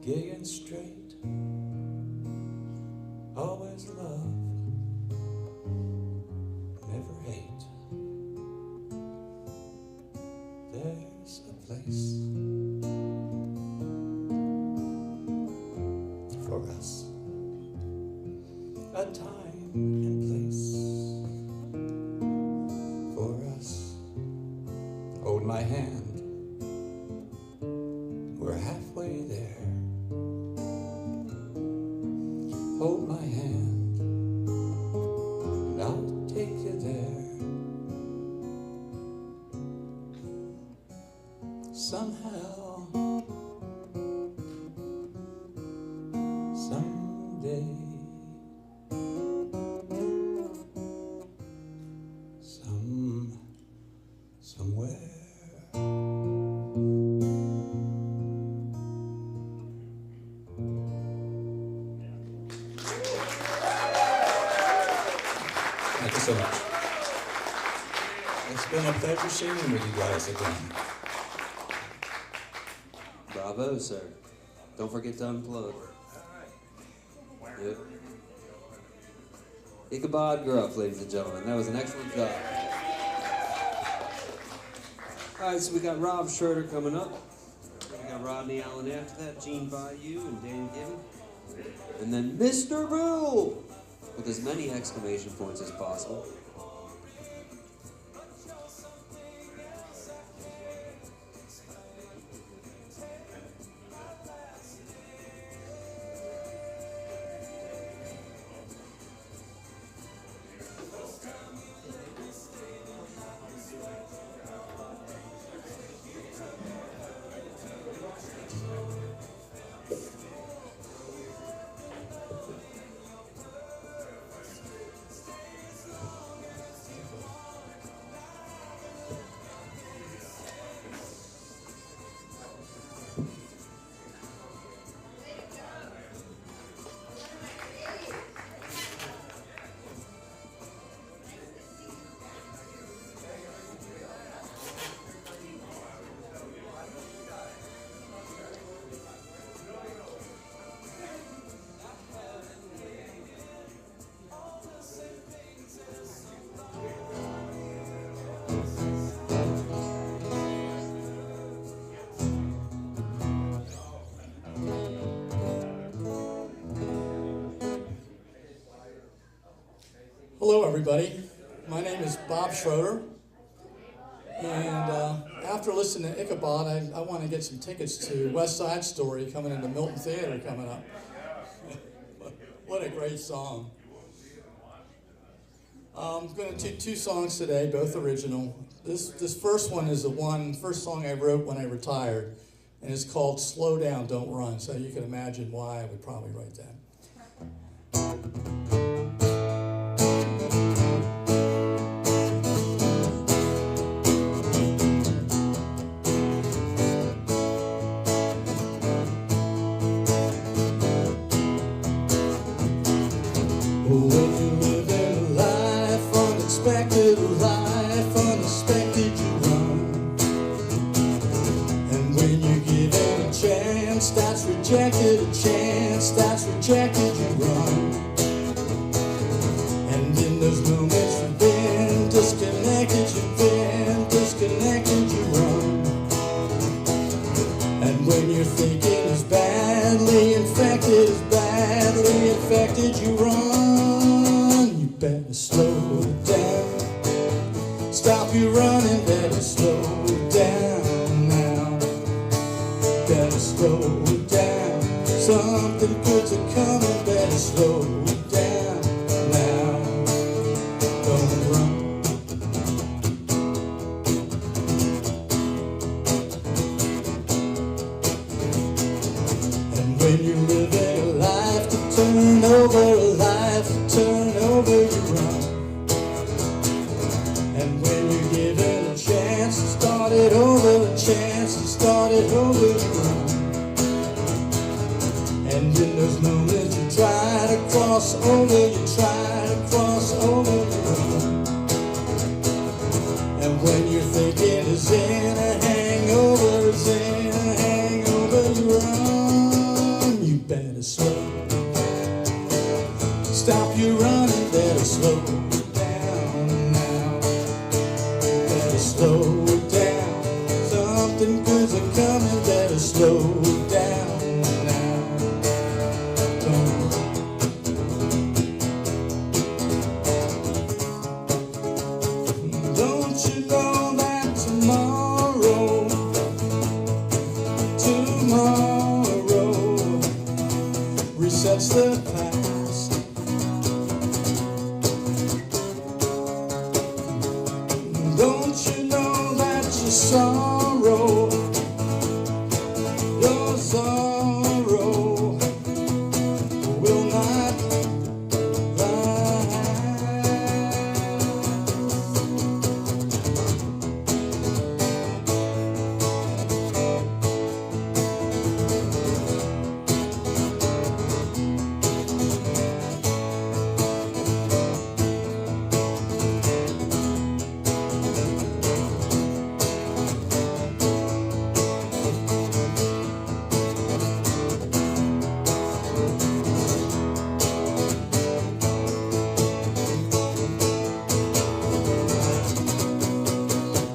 gay and straight, always love, never hate. There's a place for us, a time and place for us. Hold my hand, we're halfway there. Hold my hand, and I'll take you there. Somehow, someday, somewhere. Thank you so much. It's been a pleasure singing with you guys again. Bravo, sir. Don't forget to unplug. Yep. Ichabod Gruff, ladies and gentlemen. That was an excellent job. Alright, so we got Rob Schroeder coming up. We got Rodney Allen after that, Gene Bayou and Dan Gibbon. And then Mr. Bill! With as many exclamation points as possible. Hello, everybody. My name is Bob Schroeder, and after listening to Ichabod, I want to get some tickets to West Side Story coming into Milton Theater coming up. What a great song. I'm going to do two songs today, both original. This first one is the first song I wrote when I retired, and it's called Slow Down, Don't Run, so you can imagine why I would probably write that. Rejected, a chance that's rejected, you run. And in those moments you've been disconnected, you run. And when you're thinking is badly infected, you run. You better slow down. Stop your running, better slow down now. Better slow down. Something good's a-coming, better slow down now. Don't run. And when you're living a life to turn over, you run. And when you're given a chance to start it over, you run. And in those moments you try to cross over, you run. And when you're thinking is in a hangover, you run. something good's a coming, better slow down now. Don't you know that tomorrow resets the past? Don't you know that your sorrow will not last?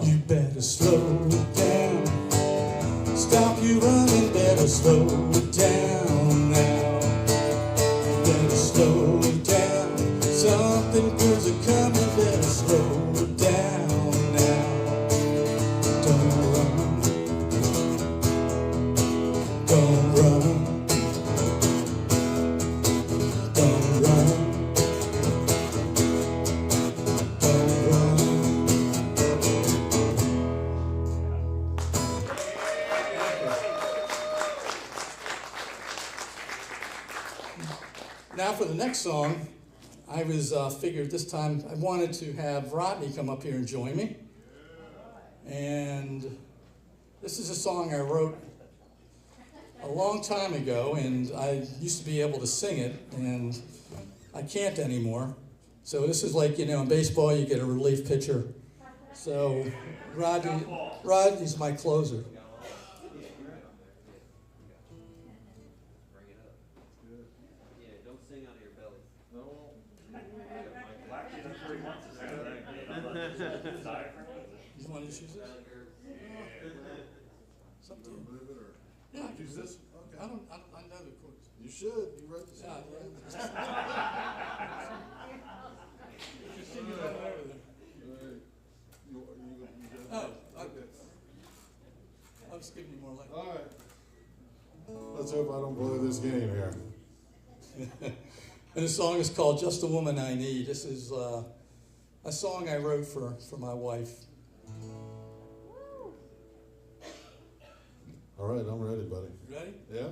You better slow down. Stop you running, better slow down now. Better slow down. Something good's a coming, better slow down now. Don't run. Don't run. Don't run. Don't run. Now for the next song, I was figured this time I wanted to have Rodney come up here and join me. And this is a song I wrote a long time ago, and I used to be able to sing it, and I can't anymore. So this is like, in baseball you get a relief pitcher. So Rodney's my closer. You want to just use this? It's up to you. Yeah, use this. Okay. I know the chords. You should. You wrote this. Yeah. You can sing it right over there. Oh, okay. I'll just give you more light. All right. Let's hope I don't blow this game here. And the song is called Just a Woman I Need. This is a song I wrote for my wife. All right, I'm ready, buddy. Ready? Yeah?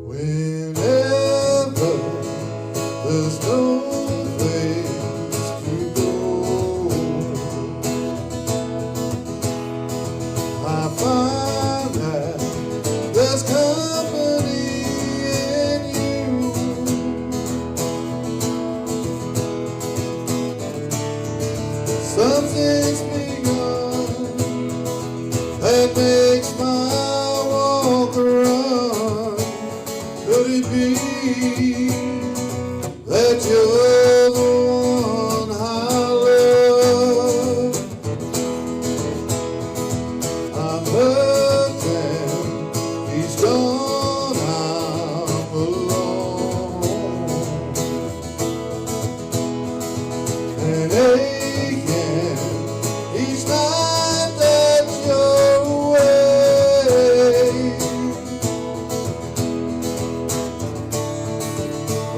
Whenever there's no place to go, I find that there's company in you. Something's begun that makes my walk run. Could it be that you're the one I love? I'm hurting, he's gone, I'm alone, and aching each night that you're away.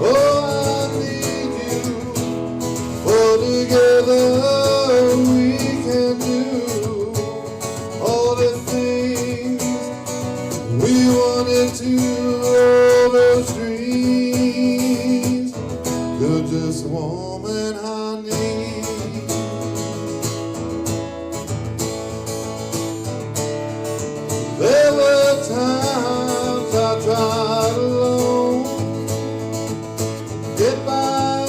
Oh, I need you, for together we can do all the things we wanted to, all those dreams. You're just a woman I need. There were times I tried alone, get by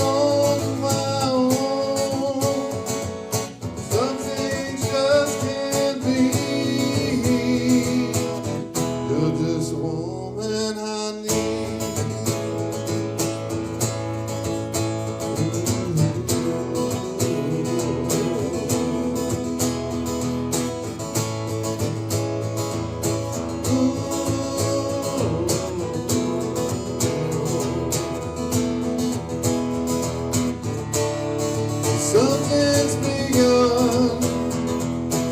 Something's begun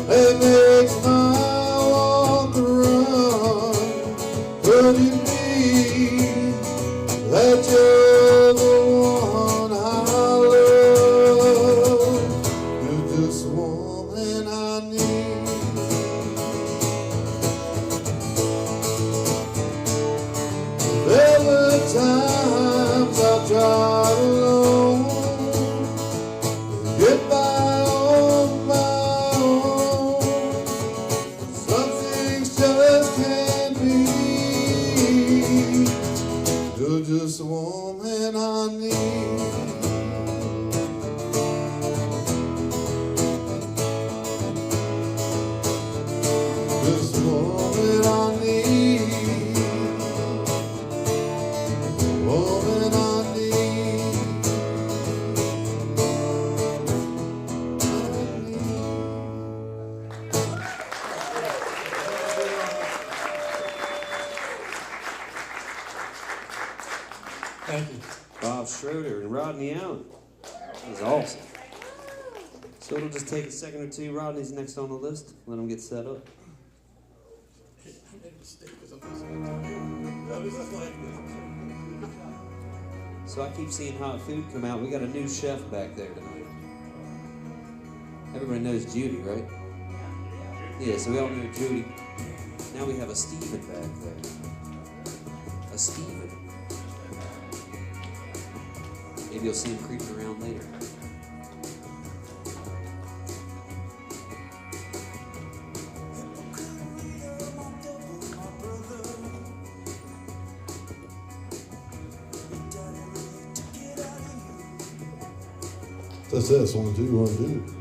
that makes my walk run. Could it be that you're the one I love? You're just the woman I need. There were times I tried alone to get by on my own. Some things just can't be. You're just the woman I need. Just the woman I need. Woman I need. Thank you. Bob Schroeder and Rodney Allen. That was awesome. So it'll just take a second or two. Rodney's next on the list. Let him get set up. So I keep seeing hot food come out. We got a new chef back there tonight. Everybody knows Judy, right? Yeah, so we all know Judy. Now we have a Steven back there. A Steven. Maybe you'll see him creeping around later. That's this, 1, 2, 1, 2.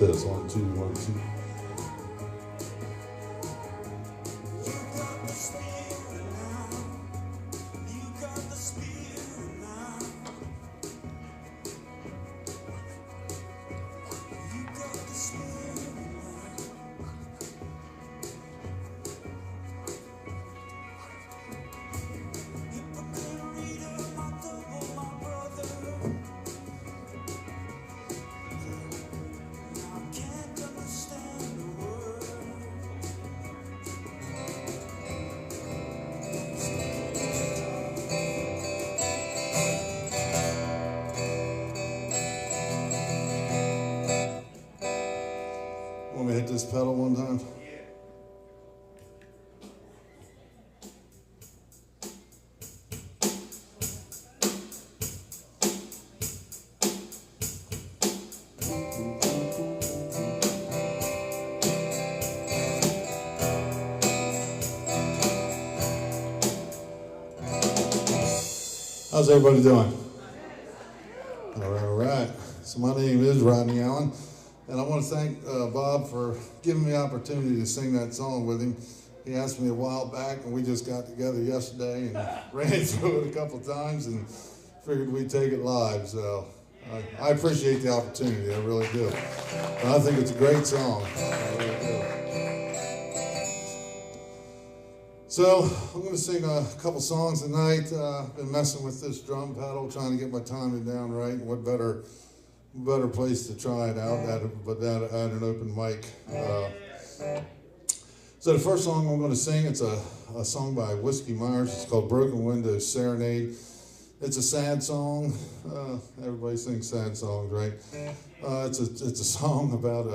Test, 1, 2, 1, 2. Want me to hit this pedal one time? How's everybody doing? All right. So my name is Rodney Allen, and I want to thank Bob for giving me the opportunity to sing that song with him. He asked me a while back, and we just got together yesterday and ran through it a couple times and figured we'd take it live. So I appreciate the opportunity, I really do. And I think it's a great song. I really do. So I'm going to sing a couple songs tonight. I've been messing with this drum pedal, trying to get my timing down right. What better place to try it out at an open mic. So the first song I'm going to sing, it's a song by Whiskey Myers. It's called Broken Windows Serenade. It's a sad song. Everybody sings sad songs, right? It's a song about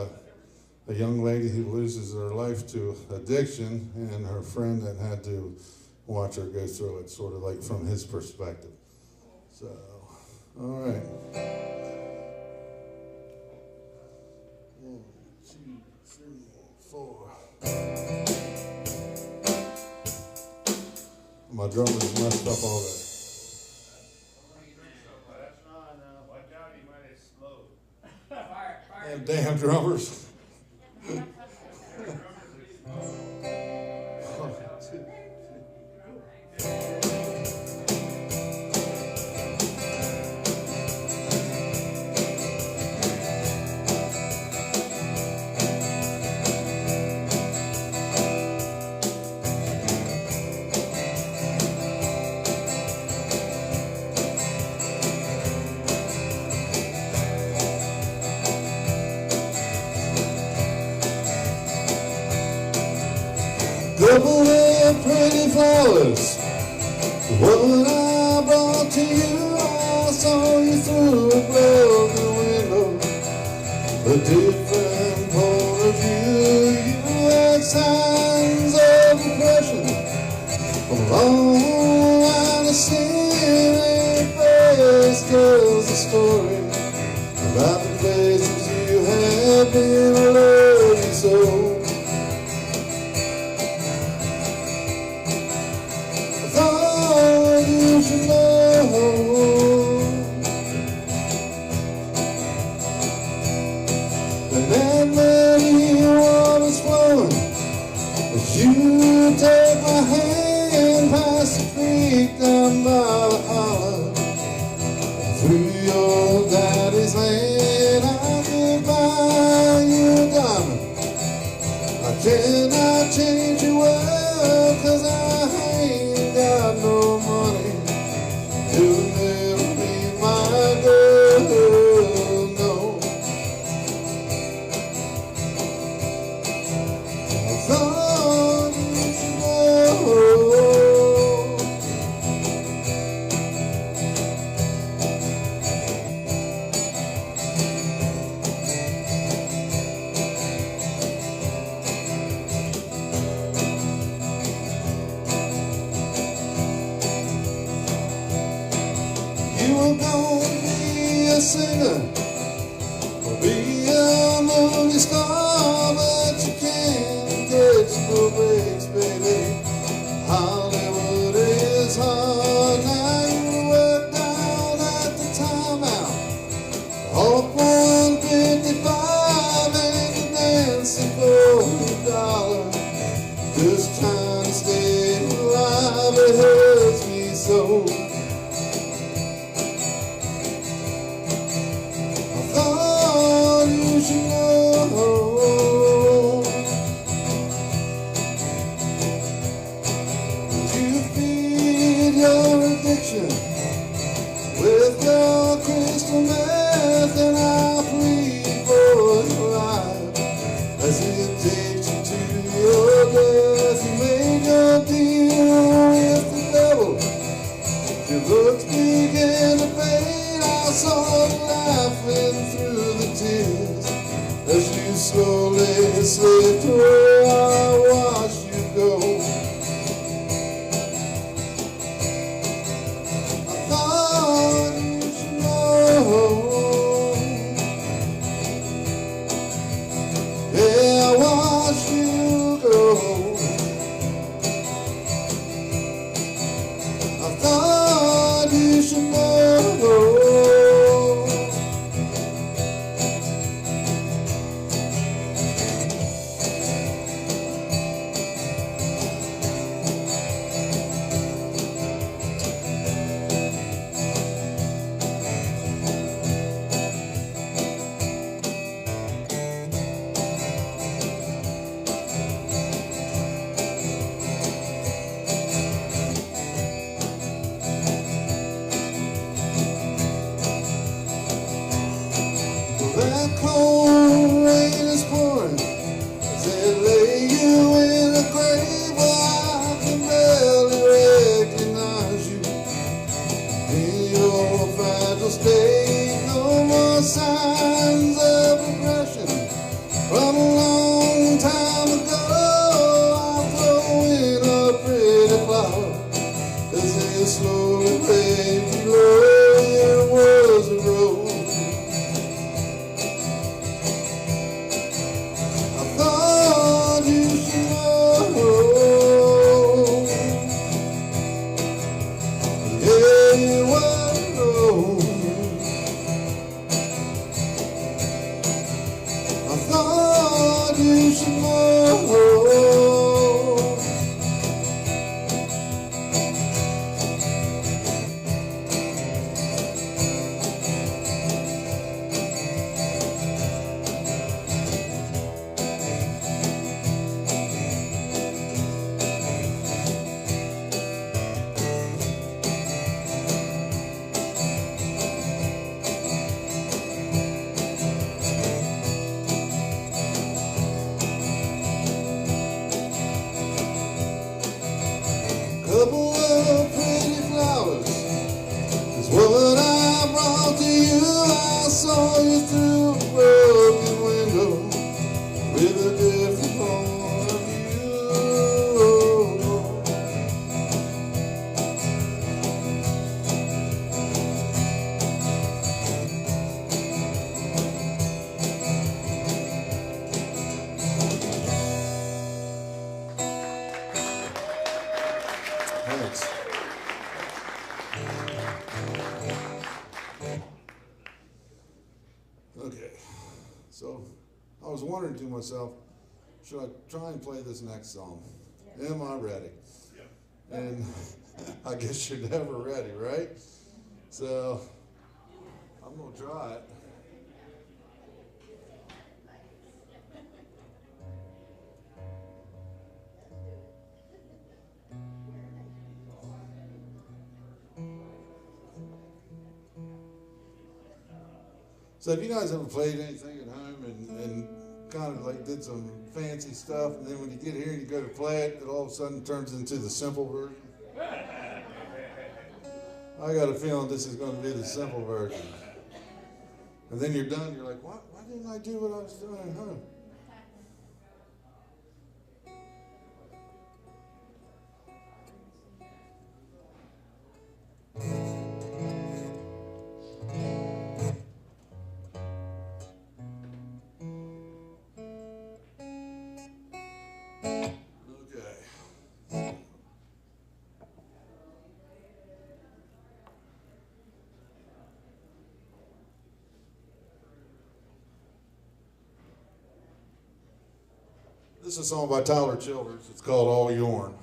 a young lady who loses her life to addiction and her friend that had to watch her go through it, sort of like from his perspective. So, all right. 1, 2, 3, 4. My drummer's messed up already. Damn drummers. Couple of pretty flowers, the one I brought to you. I saw you through a broken window, a different point of view. You had signs of depression, a long line of sin. Every face tells a story about the places you have been. I love you so. You take my hand past the creek down by the hollow, through your daddy's land. I could buy you a diamond. I cannot change your world, 'cause I ain't got no money. You'll never be my girl, no. I thought you should know. You were gonna be a singer or be a movie star, but you can't catch no breaks, baby. Hollywood is hard. Now you work down at the timeout off 155 and you're dancing for $1, just trying to stay alive. It hurts me so. You should know. You feed your addiction with your crystal meth, and I plead for your life as it takes you to your death. You made your deal with the devil. Your looks began to fade. I saw it laughing through the tears as you slowly slipped away. I watched you go. I thought you should know. Yeah, I watched you go. I thought you should know. couple of pretty flowers is what I brought to you. I saw you through a broken window with a different point of view. Thanks. Okay, so I was wondering to myself, should I try and play this next song? Am I ready? And I guess you're never ready, right? So I'm gonna try it. So have you guys ever played anything at home and kind of like did some fancy stuff, and then when you get here and you go to play it, it all of a sudden turns into the simple version? I got a feeling this is going to be the simple version. And then you're done, you're like, why didn't I do what I was doing at home? This is a song by Tyler Childers. It's called All Yourn.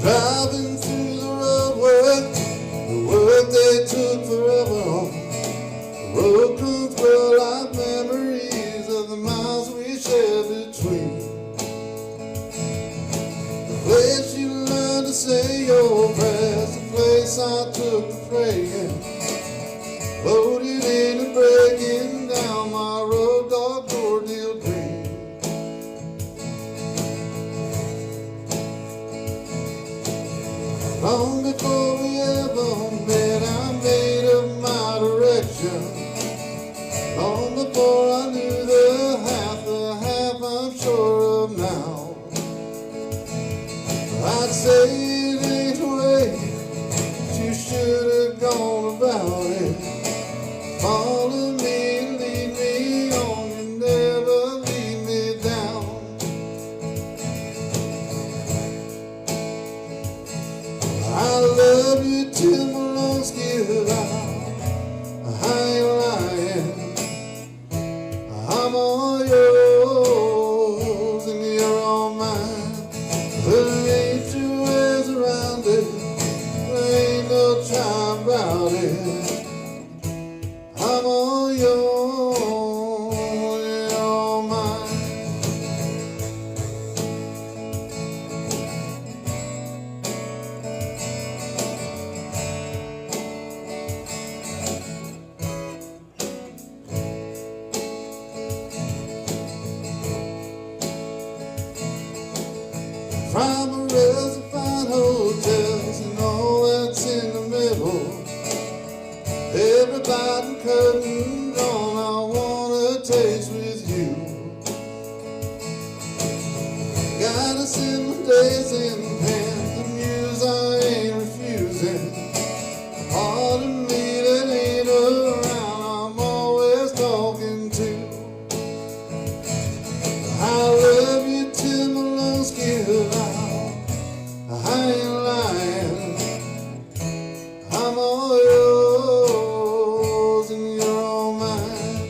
Driving through the roadway, the work they took forever on. The road comes well like memories of the miles we shared between. The place you learned to say your prayers, the place I took to pray in. Loaded in and breaking down my road dog ordeal dream. Long before we ever met, I made up my direction. Long before I knew the half I'm sure of now. I'd say it ain't the way you should have gone about it. Follow me and lead me on, and never leave me down. I love you till my lungs give out. I ain't lying. I'm all yours and you're all mine. There ain't two ways around it. There ain't no trying about it. I'm all yours and you're all mine. Primaries and fine hotels and all that's in the middle. Everybody curtain drawn, I wanna taste with you. Gotta send my days in hand, the news I ain't refusing. Part of me that ain't around, I'm always talking to. I love you till my lungs give out. I ain't lying. I'm all yours and you're all mine.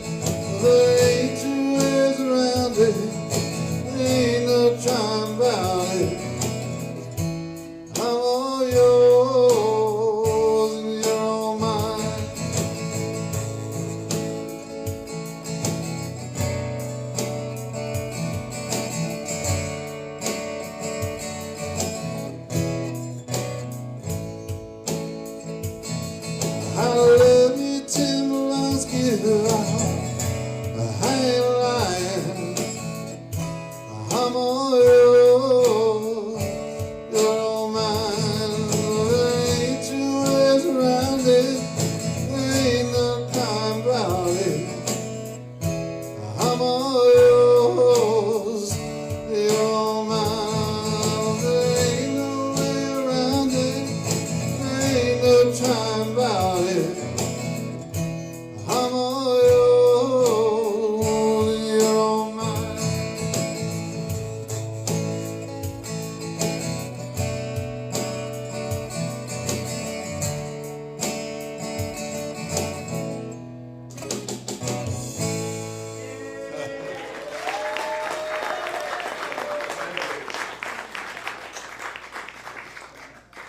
There ain't two ways around it. There ain't no trying about it. I'm all yours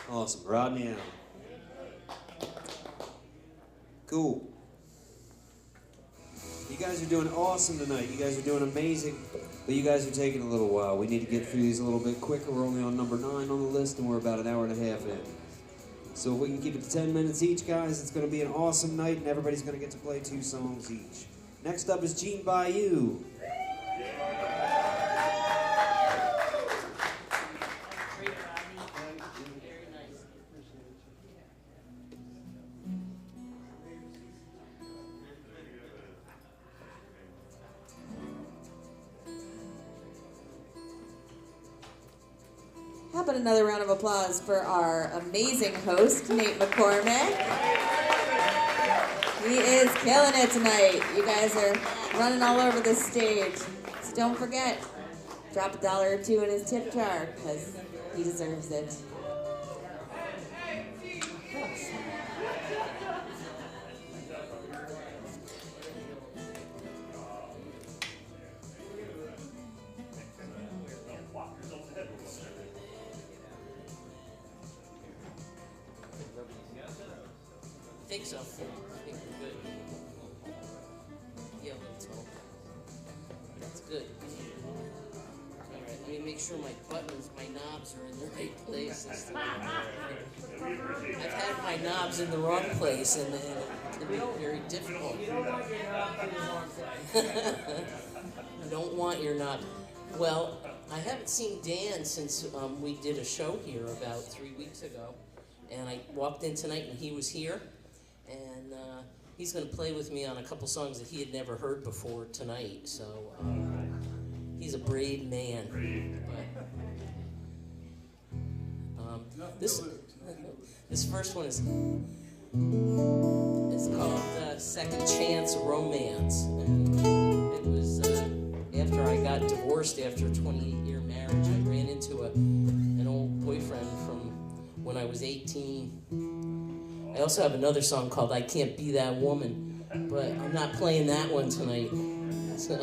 Awesome. Rodney Allen. Cool. You guys are doing awesome tonight. You guys are doing amazing. But you guys are taking a little while. We need to get through these a little bit quicker. We're only on number 9 on the list, and we're about an hour and a half in. So if we can keep it to 10 minutes each, guys, it's going to be an awesome night, and everybody's going to get to play 2 songs each. Next up is Gene Bayou. How about another round of applause for our amazing host, Nate McCormick. He is killing it tonight. You guys are running all over the stage. So don't forget, drop $1 or 2 in his tip jar, because he deserves it. I think so. I think we're good. Yeah, let's go. That's good. Alright, let me make sure my buttons, my knobs are in the right places. I've had my knobs in the wrong place and it's been very difficult. You don't want your knob. Well, I haven't seen Dan since we did a show here about 3 weeks ago. And I walked in tonight and he was here. And he's going to play with me on a couple songs that he had never heard before tonight. So he's a brave man. But, this first one is called Second Chance Romance. And it was after I got divorced after a 28-year marriage. I ran into an old boyfriend from when I was 18. I also have another song called I Can't Be That Woman, but I'm not playing that one tonight. So.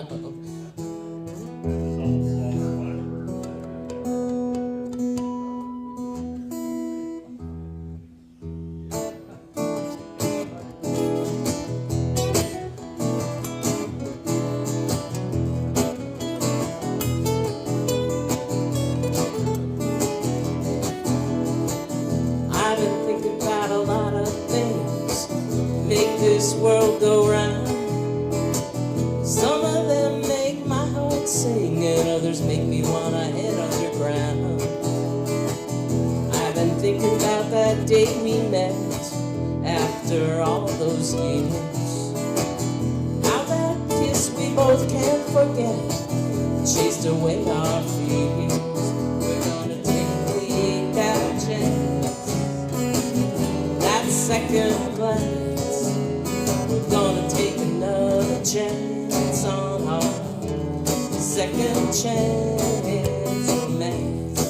This world go round. Some of them make my heart sing, and others make me wanna head underground. I've been thinking about that day we met after all those years. How that kiss we both can't forget chased away our fears. We're gonna take that chance, that second glance. We're gonna take another chance on our second chance romance.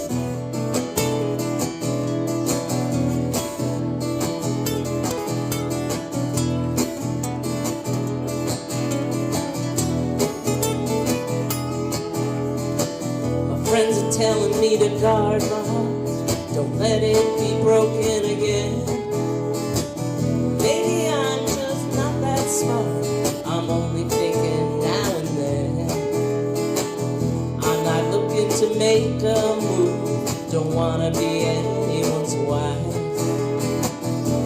My friends are telling me to guard my heart, don't let it be broken again. Maybe I'm just not that smart, I'm only thinking now and then. I'm not looking to make a move, don't wanna be anyone's wife.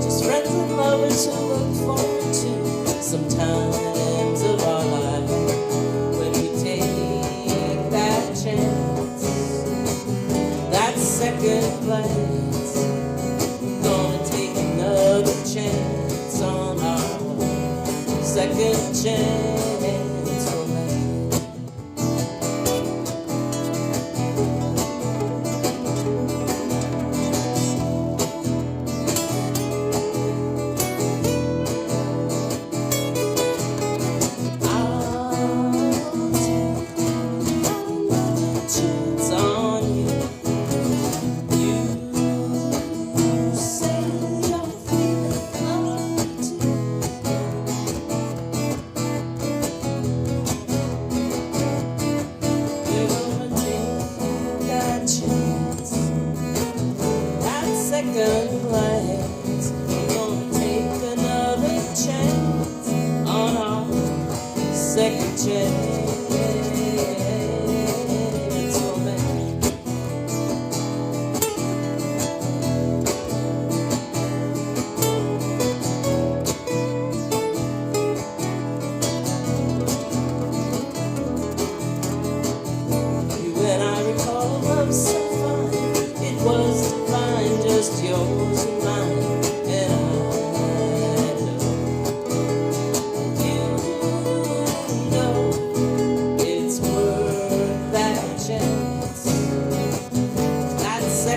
Just friends and lovers who look forward to some times of our life when we take that chance, that second glance. We're gonna take another chance on our second chance romance.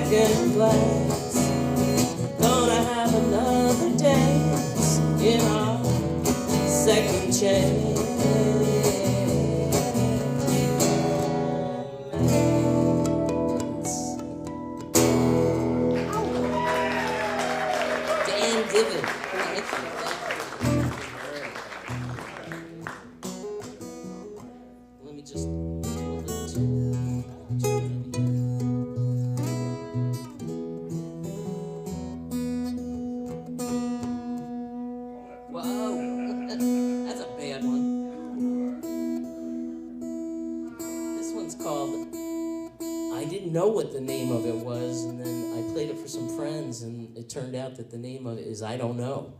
second glass. Gonna have another dance in our second chance. Dan Gibbon. Thank you. Let me just hold it to Whoa, that's a bad one. This one's called I Didn't Know What the Name of It Was, and then I played it for some friends, and it turned out that the name of it is I Don't Know.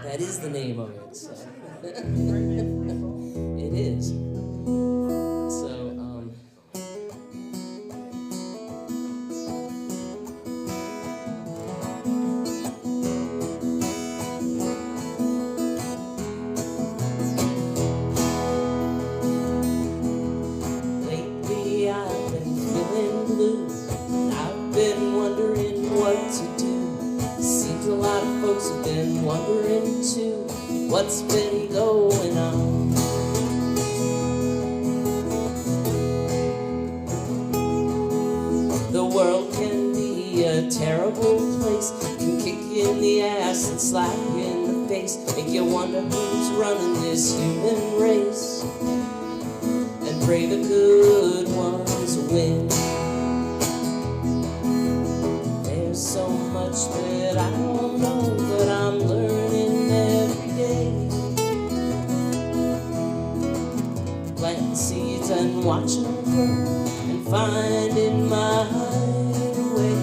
That is the name of it, so. It is. So, lately I've been feeling blue. I've been wondering what to do. Seems a lot of folks have been wondering too. What's been going on? The world can be a terrible place. Can kick you in the ass and slap you in the face. Make you wonder who's running this human race. And pray the good ones win. There's so much that I don't know, but I'm learning every day. Planting seeds and watching them grow and finding my way.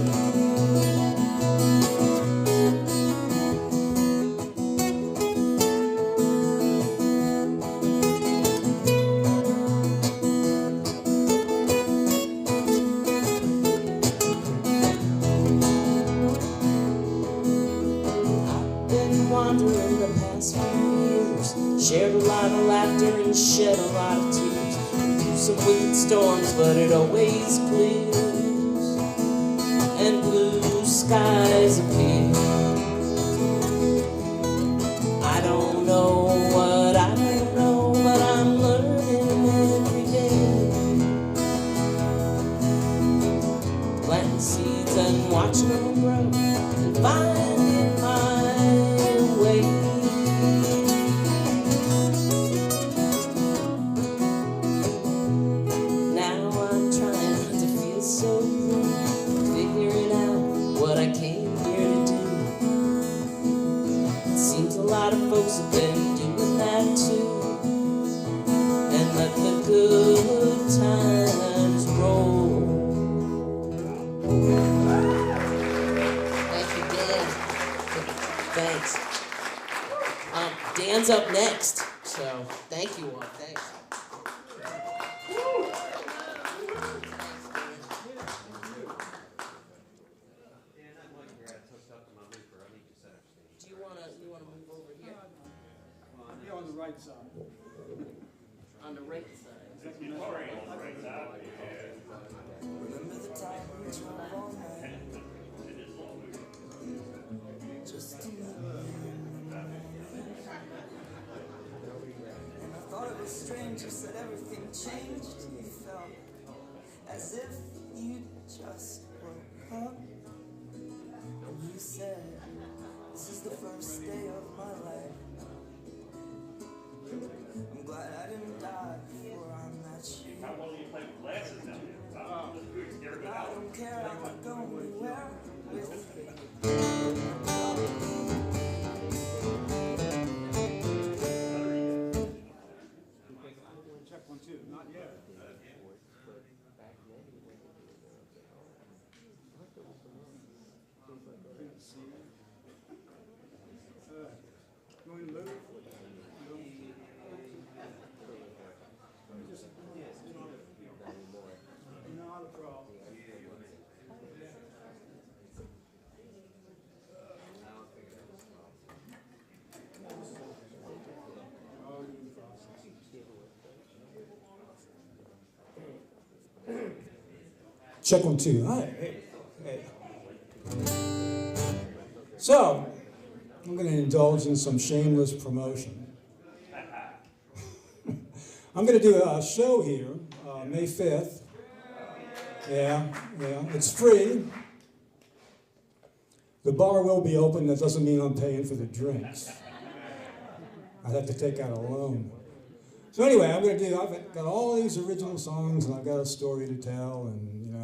Wandering the past few years, shared a lot of laughter and shed a lot of tears. Through some wicked storms, but it always clears, and blue skies appear. I don't know what I don't know, but I'm learning every day. Planting seeds and watching them grow and finding my way. Now I'm trying not to feel so blue, figuring out what I came here to do. It seems a lot of folks have been doing that too. And let the good times roll. Thank you, Dan. Thanks. Dan's up next, so thank you all. Thanks. Do you wanna move over here? You're on the right side. On the right side. Remember the time we drove all night just to meet you. And I thought it was strange, you said everything changed. You felt as if you just woke up. And you said, this is the first day of my life. I'm glad I didn't die before I met you. How well do you play with glasses now? I don't care, I'm not going anywhere with you. Check 1, 2. Not yet. Going to move? Not a problem. Check 1, 2. All right. Hey. Okay. So, I'm going to indulge in some shameless promotion. I'm going to do a show here, May 5th. Yeah, it's free. The bar will be open. That doesn't mean I'm paying for the drinks. I'd have to take out a loan. So anyway, I've got all these original songs, and I've got a story to tell, and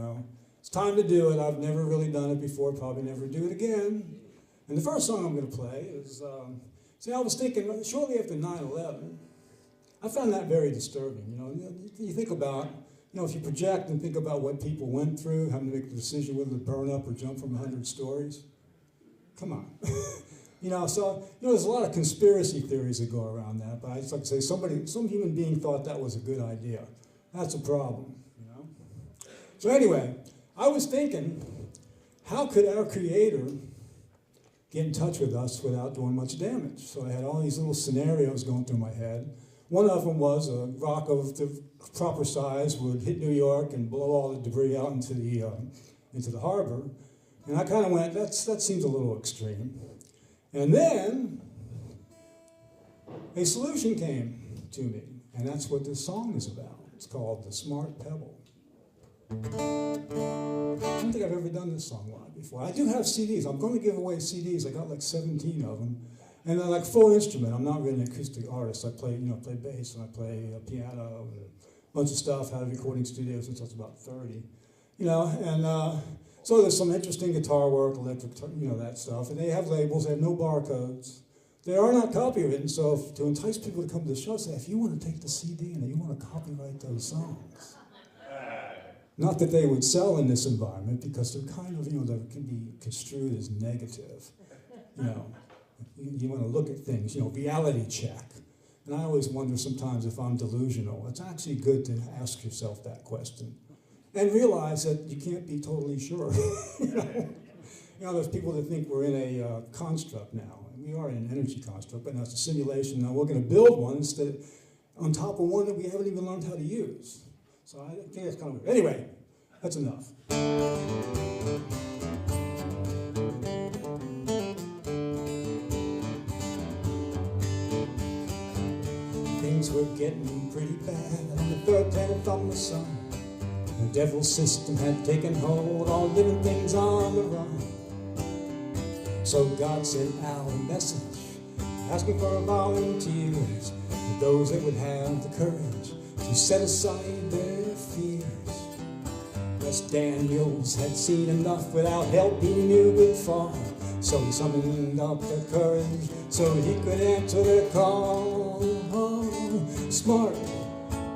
it's time to do it. I've never really done it before, probably never do it again. And the first song I'm going to play is, I was thinking, shortly after 9/11, I found that very disturbing. You think about, if you project and think about what people went through, having to make the decision whether to burn up or jump from 100 stories. Come on. There's a lot of conspiracy theories that go around that, but I just like to say some human being thought that was a good idea. That's a problem, So anyway, I was thinking, how could our Creator get in touch with us without doing much damage? So I had all these little scenarios going through my head. One of them was a rock of the proper size would hit New York and blow all the debris out into the harbor. And I kind of went, that seems a little extreme. And then a solution came to me, and that's what this song is about. It's called The Smart Pebble. I don't think I've ever done this song live before. I do have CDs. I'm going to give away CDs. I got like 17 of them. And they're like full instrument. I'm not really an acoustic artist. I play bass and I play piano and a bunch of stuff. I had a recording studio since I was about 30. So there's some interesting guitar work, electric, that stuff. And they have labels. They have no barcodes. They are not copywritten. So to entice people to come to the show, say, if you want to take the CD and you want to copyright those songs. Not that they would sell in this environment, because they're kind of, they can be construed as negative. You want to look at things, reality check. And I always wonder sometimes if I'm delusional. It's actually good to ask yourself that question. And realize that you can't be totally sure. There's people that think we're in a construct now. And we are in an energy construct, but now it's a simulation. Now we're going to build one instead on top of one that we haven't even learned how to use. So I think that's kind of weird. Anyway, that's enough. Things were getting pretty bad on the third planet from the sun. The devil's system had taken hold, all living things on the run. So God sent out a message asking for volunteers, those that would have the courage to set aside their fears. Wes Daniels had seen enough without help he knew would fall. So he summoned up the courage so he could answer their call. Smart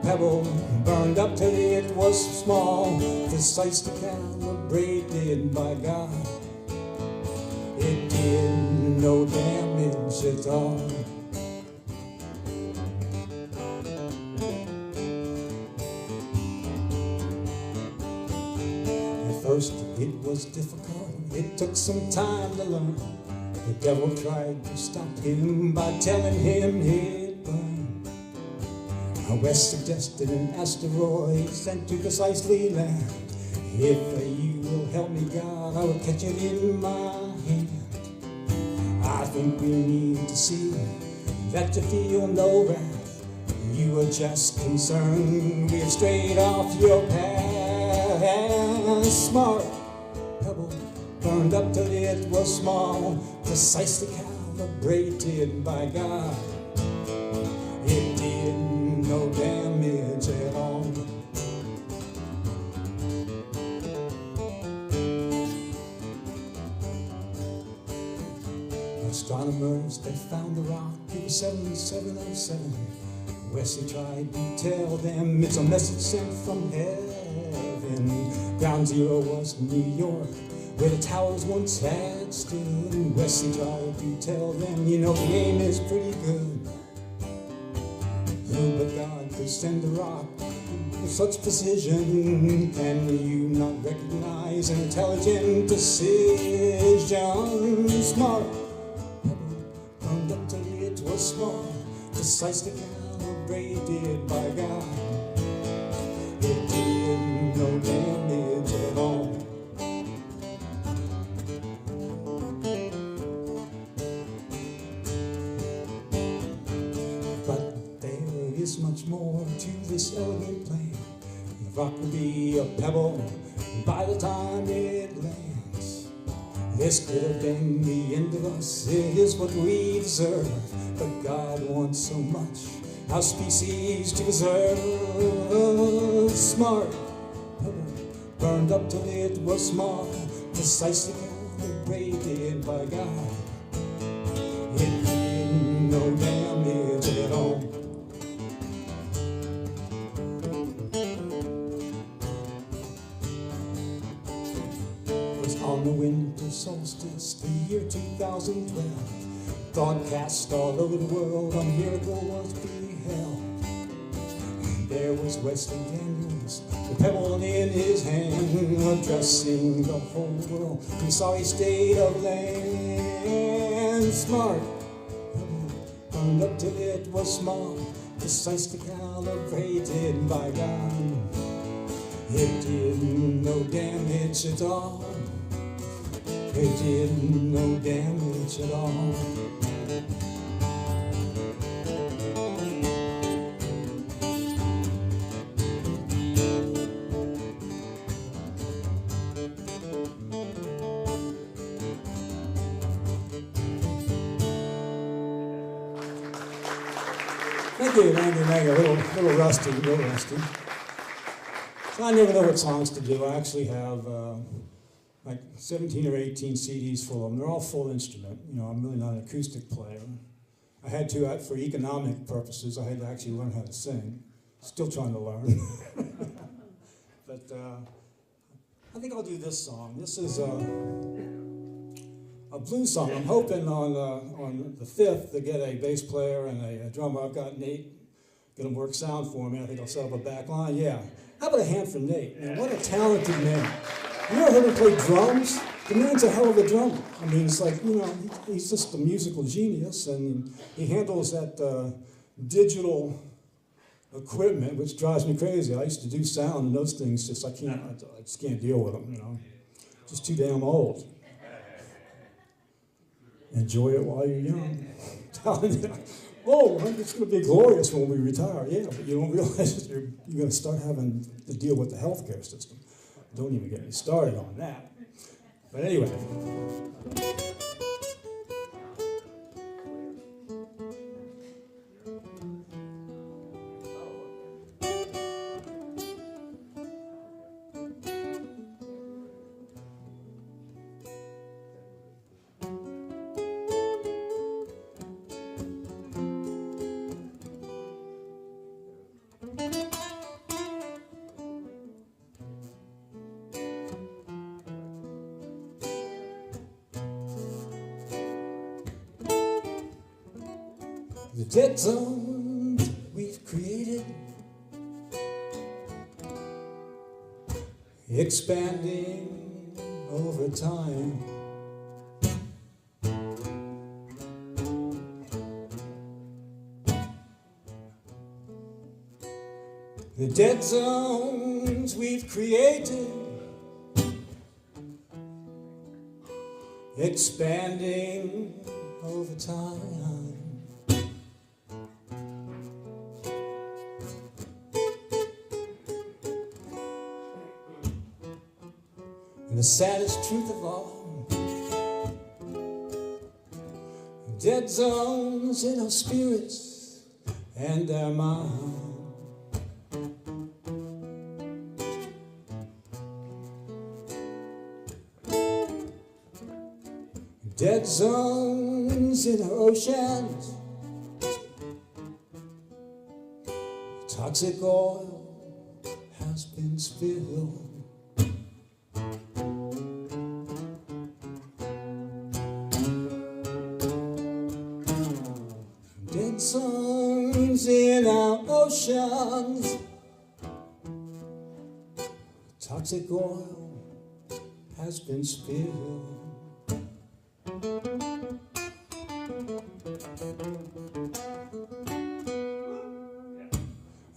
pebble burned up till it was small, precisely calibrated by God. It did no damage at all. At first it was difficult, it took some time to learn. The devil tried to stop him by telling him he'd burn. Wes suggested an asteroid sent to precisely land. If you will help me, God, I will catch it in my hand. I think we need to see that you feel no wrath. You are just concerned we're straight off your path. Smart pebble burned up till it was small, precisely calibrated by God. It did no damage at all. Astronomers, they found the rock, it was 7707. Wesley tried to tell them it's a message sent from heaven. Ground zero was New York, where the towers once had stood. Wesley tried to tell them, the aim is pretty good. But God could send a rock with such precision. Can you not recognize an intelligent decision? Smart pebble burned up till it was small, precisely calibrated by God. It did no damage at all. this elegant plane. The rock will be a pebble by the time it lands. This could have been the end of us, it is what we deserve. But God wants so much our species to preserve. Smart pebble burned up till it was small, precisely calibrated by God. It did no damage at all. On the winter solstice, the year 2012, broadcast all over the world, a miracle was beheld. There was Wesley Daniels, the pebble in his hand, addressing the whole world in sorry state of land. Smart pebble burned up till it was small, precisely calibrated by God. It did no damage at all. It did no damage at all. Thank you, Randy Meg. A little rusty, So I never know what songs to do. I actually have like 17 or 18 CDs full of them. They're all full instrument. You know, I'm really not an acoustic player. I had to, for economic purposes, I had to actually learn how to sing. Still trying to learn. But I think I'll do this song. This is a blues song. I'm hoping on the 5th to get a bass player and a drummer. I've got Nate going to work sound for me. I think I'll set up a back line. Yeah. How about a hand for Nate? Man, what a talented man. You ever heard him play drums? The man's a hell of a drummer. I mean, it's like, you know, he's just a musical genius, and he handles that digital equipment, which drives me crazy. I used to do sound, and those things just, I just can't deal with them, you know. Just too damn old. Enjoy it while you're young. Oh, it's going to be glorious when we retire. Yeah, but you don't realize that you're going to start having to deal with the healthcare system. Don't even get me started on that. But anyway. The dead zones we've created, expanding over time. The dead zones we've created, expanding over time. And the saddest truth of all, dead zones in our spirits and our mind. Dead zones in our oceans, toxic oil has been spilled. Dead zones in our oceans, toxic oil has been spilled.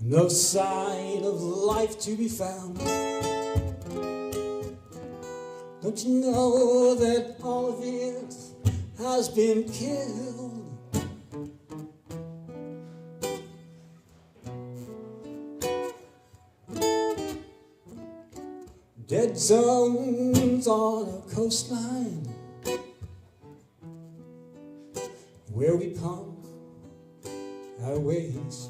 No sign of life to be found. Don't you know that all of it has been killed? zones on a coastline where we pump our waste.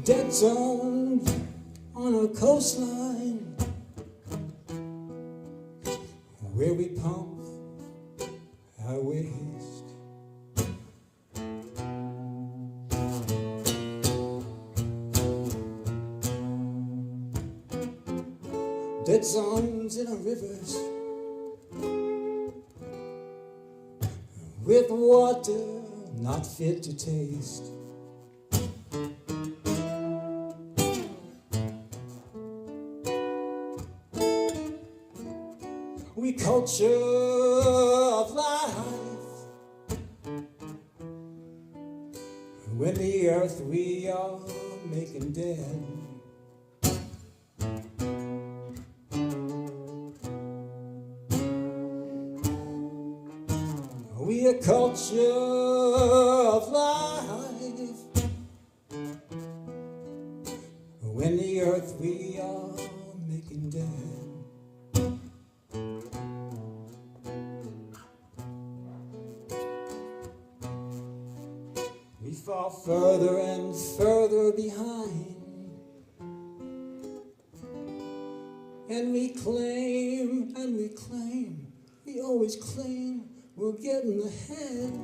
Dead zones on a coastline where we pump our waste. Dead zones in our rivers with water not fit to taste. We culture of life when the earth we are making dead. We a culture of life when the earth we are making dead. We fall further and further behind, and we claim, we always claim we're getting ahead.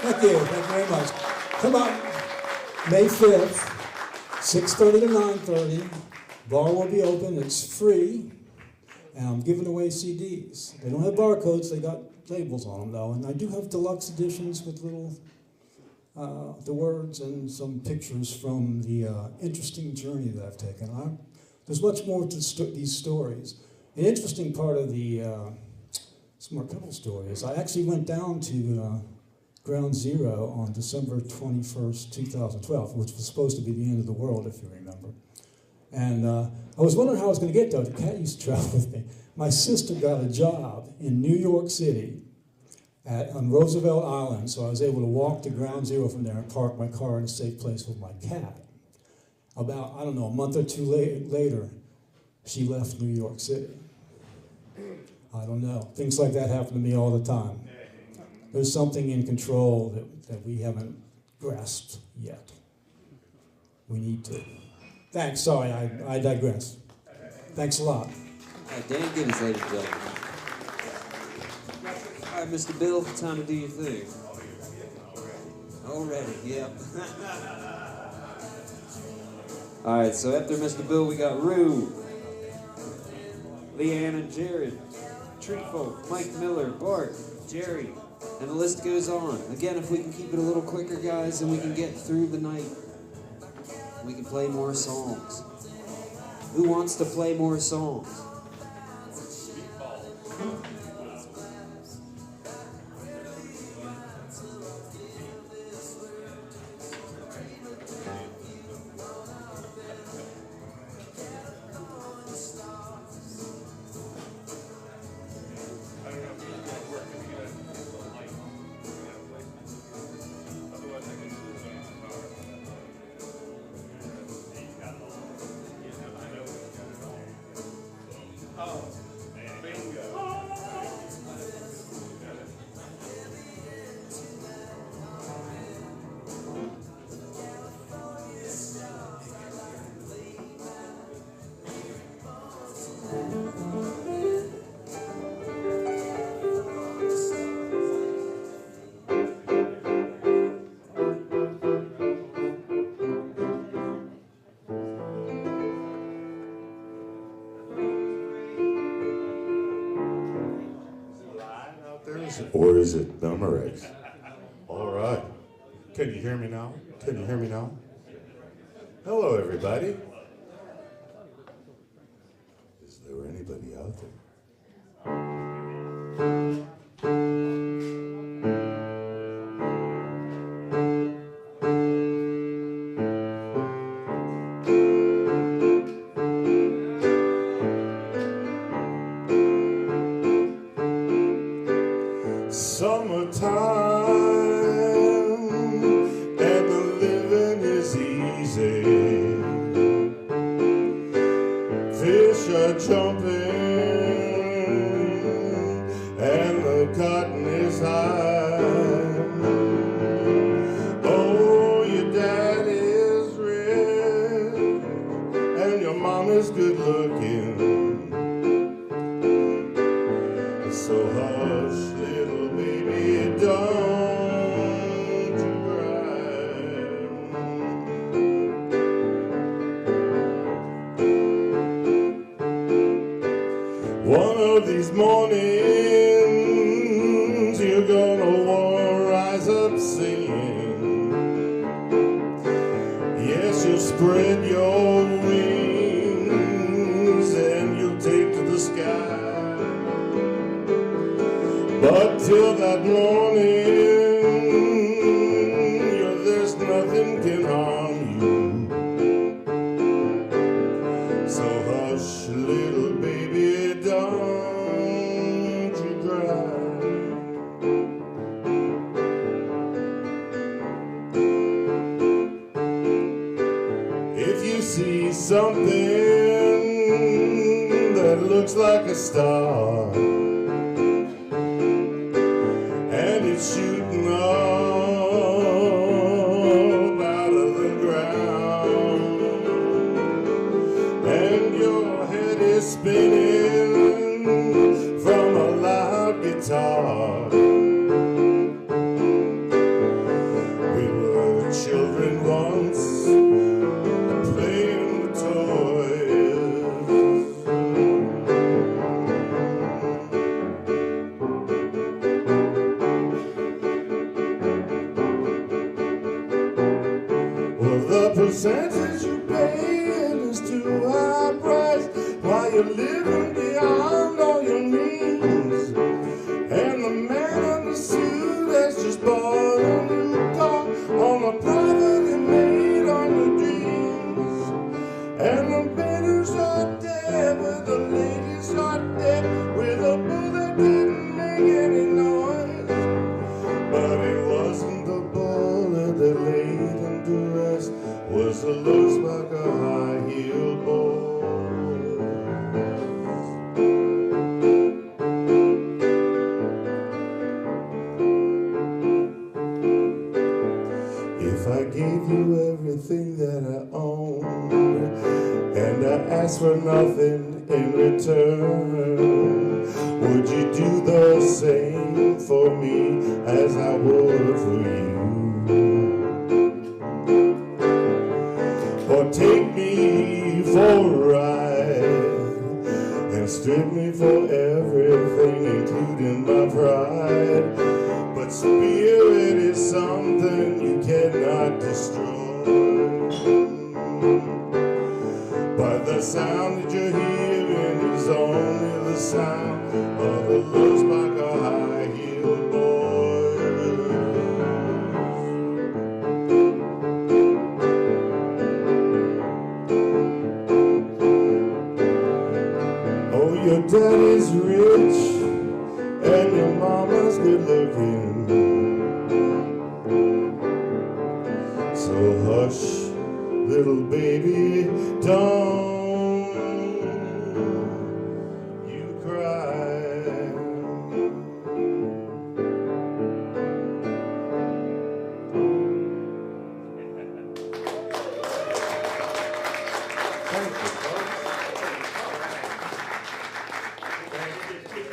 Thank you very much. Come on, May 5th, 6:30 to 9:30. Bar will be open, it's free, and I'm giving away CDs. They don't have barcodes, they got labels on them though, and I do have deluxe editions with little, the words and some pictures from the interesting journey that I've taken. There's much more to these stories. An interesting part of the Smart Couple story is I actually went down to Ground Zero on December 21st, 2012, which was supposed to be the end of the world, if you remember. And I was wondering how I was going to get there. The cat used to travel with me. My sister got a job in New York City on Roosevelt Island, so I was able to walk to Ground Zero from there and park my car in a safe place with my cat. About, I don't know, a month or two later, she left New York City. I don't know. Things like that happen to me all the time. There's something in control that we haven't grasped yet. We need to. Thanks, sorry, I digress. Thanks a lot. All right, Dan Gibbons, ladies and gentlemen. All right, Mr. Bill, time to do your thing. Already, yep. All right, so after Mr. Bill, we got Rue, Leanne and Jared, Treefolk, Mike Miller, Bart, Jerry, and the list goes on. Again, if we can keep it a little quicker, guys, and we can get through the night, we can play more songs. Who wants to play more songs? Or is it Memorex? All right. Can you hear me now? Can you hear me now? Hello, everybody. Is there anybody out there? spread your wings and you'll take to the sky. But till that morning, there's nothing can harm you. So hush, little baby, don't you cry. If you see something that looks like a star and it's shooting up out of the ground and your head is spinning from a loud guitar. We were children once, playing with toys. Well, the percentage you pay is too high price while you're living beyond all your means. And the man in the suit has just bought a new car on the profit he made on your dreams. And the bidders are dead, but the ladies are dead with a bull that didn't make any noise. But it wasn't the bullet that laid him to rest, was the looks like a high-heeled boy. If I gave you everything that I own and I asked for nothing in return, would you do the same for me as I would for you? Or take me for a ride and strip me for everything, including my pride. But spirit is something you cannot destroy. But the sound that you're hearing is only the sound of the love's like a high-heeled boy. Oh, your daddy's rich and your mama's good looking. So hush, little baby, don't you cry. Thank you,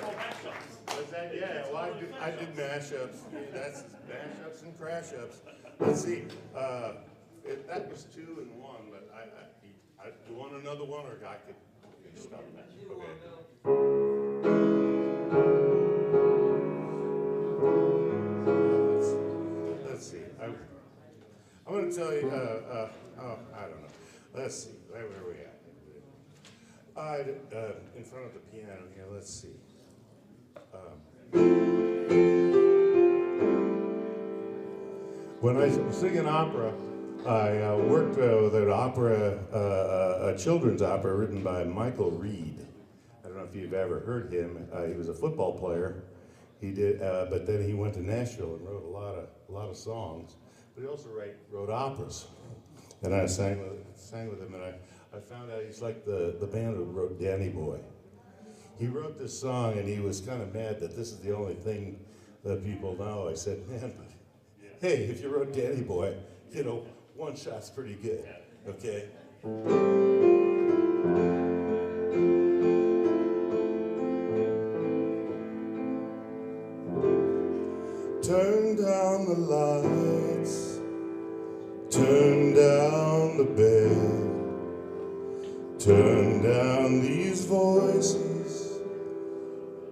folks. Was that, yeah, well, I did mashups. That's mashups and crash-ups. Let's see. That was 2 and 1, but I do you want another one, or I could stop that? Okay. Let's see. I'm going to tell you. I don't know. Let's see. Where are we at? In front of the piano here. Let's see. When I was singing opera, I worked with an opera, a children's opera written by Michael Reed. I don't know if you've ever heard him. He was a football player. He did, but then he went to Nashville and wrote a lot of songs. But he also wrote operas. And I sang with him, and I found out he's like the band who wrote Danny Boy. He wrote this song, and he was kind of mad that this is the only thing that people know. I said, man, but hey, if you wrote Danny Boy, you know, one shot's pretty good, okay? Turn down the lights, turn down the bed, turn down these voices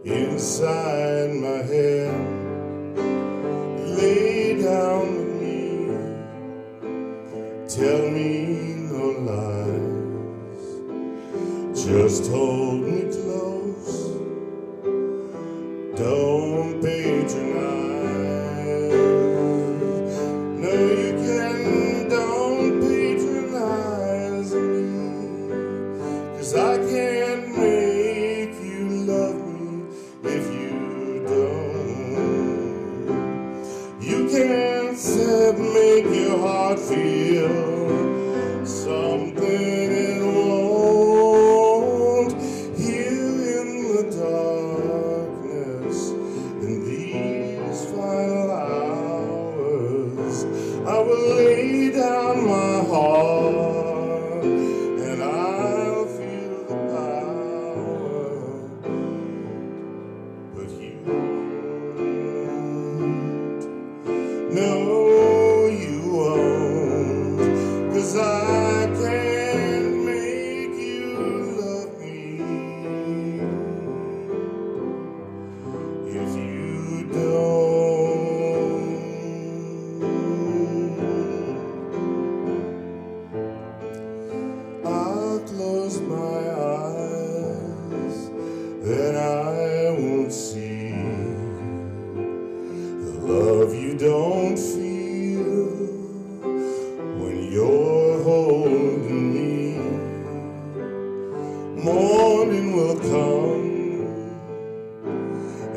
inside my head. Lay down with me, tell me no no lies. Just hold me close. Don't patronize. No, you can. Don't patronize me. 'Cause I can't make you love me if you don't. You can't make your heart feel something it won't. Here in the darkness, in these final hours, I will lay down my heart and I'll feel the power. But you won't. No, you won't. 'Cause I can't make you love me if you don't. I'll close my eyes, then I won't see the love you don't feel when you're holding me. Morning will come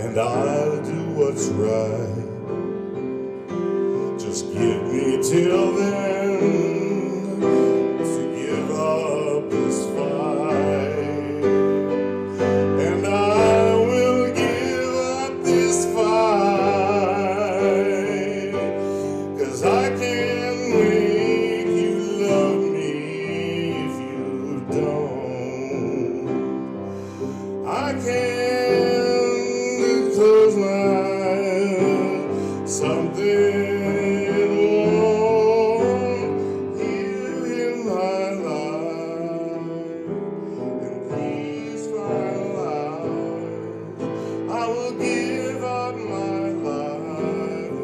and I'll do what's right. Just give me till then to give up this fight. And I will give up this fight. 'Cause I can't make you love me if you don't. I can't close my eyes. Something wrong here in my life. In these final hours, I will give up my life,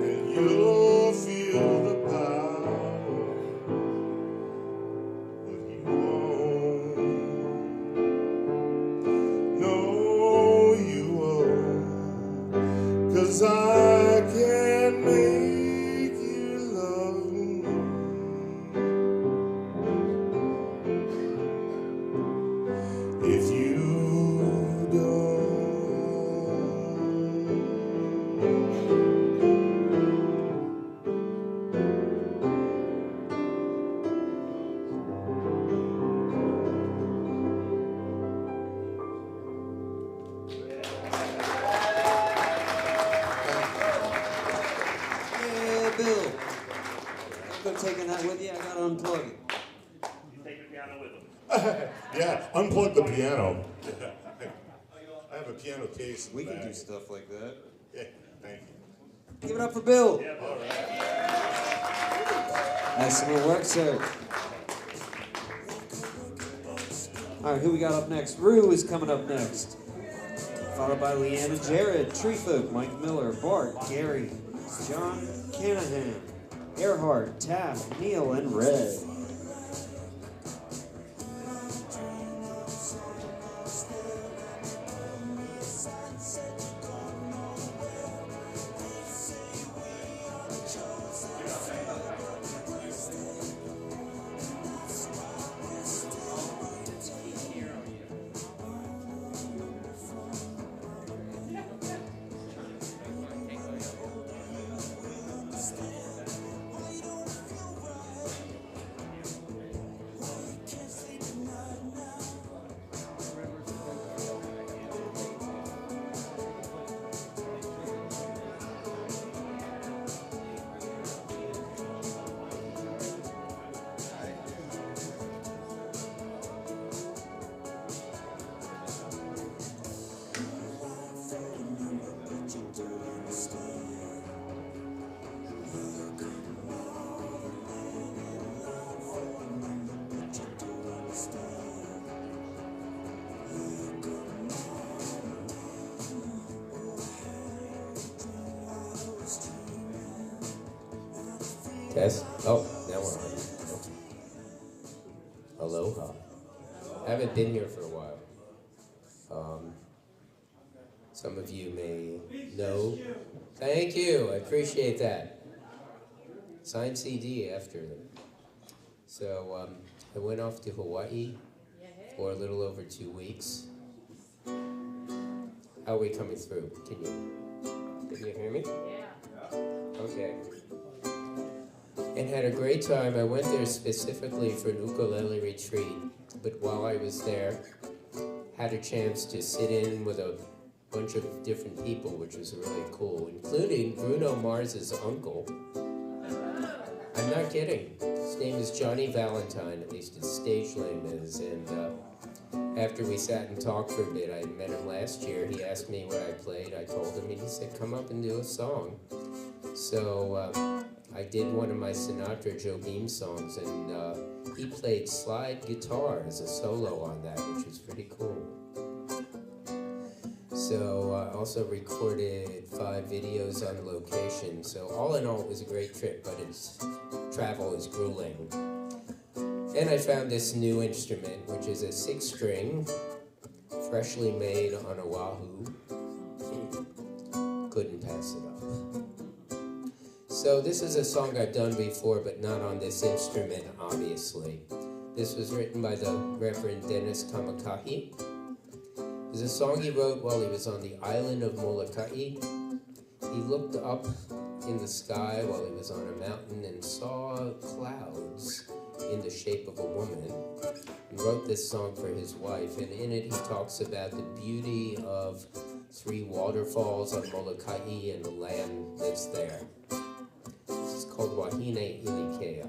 and you'll feel the power. But you won't. No, you won't. 'Cause I can't make you love me if you Yeah, Bill. I'm taking that with you. I gotta unplug it. You take your piano with them. Yeah, unplug the piano. I have a piano case. In We the can back. do stuff like that. Yeah, thank you. Give it up for Bill. All right. Excellent work, sir. All right, who we got up next? Rue is coming up next. Followed by Leanne and Jared, Treefolk, Mike Miller, Bart, Gary, John Canahan, Earhart, Taft, Neil, and Red. Test. Oh, now we're on. Aloha. Haven't been here for a while. Some of you may know. Thank you, I appreciate that. Signed CD after them. So I went off to Hawaii for a little over 2 weeks. How are we coming through? Can you hear me? Yeah. Okay. And had a great time. I went there specifically for an ukulele retreat, but while I was there, had a chance to sit in with a bunch of different people, which was really cool, including Bruno Mars's uncle. I'm not kidding. His name is Johnny Valentine, at least his stage name is, and after we sat and talked for a bit, I met him last year. He asked me what I played. I told him, and he said, come up and do a song. So I did one of my Sinatra Joe Beam songs, and he played slide guitar as a solo on that, which was pretty cool. So I also recorded 5 videos on location. So all in all, it was a great trip, but travel is grueling. And I found this new instrument, which is a 6-string, freshly made on Oahu. Couldn't pass it up. So this is a song I've done before, but not on this instrument, obviously. This was written by the Reverend Dennis Kamakahi. It was a song he wrote while he was on the island of Molokai. He looked up in the sky while he was on a mountain and saw clouds in the shape of a woman, and wrote this song for his wife. And in it he talks about the beauty of 3 waterfalls on Molokai and the land that's there. This is called Wahine Ilikea.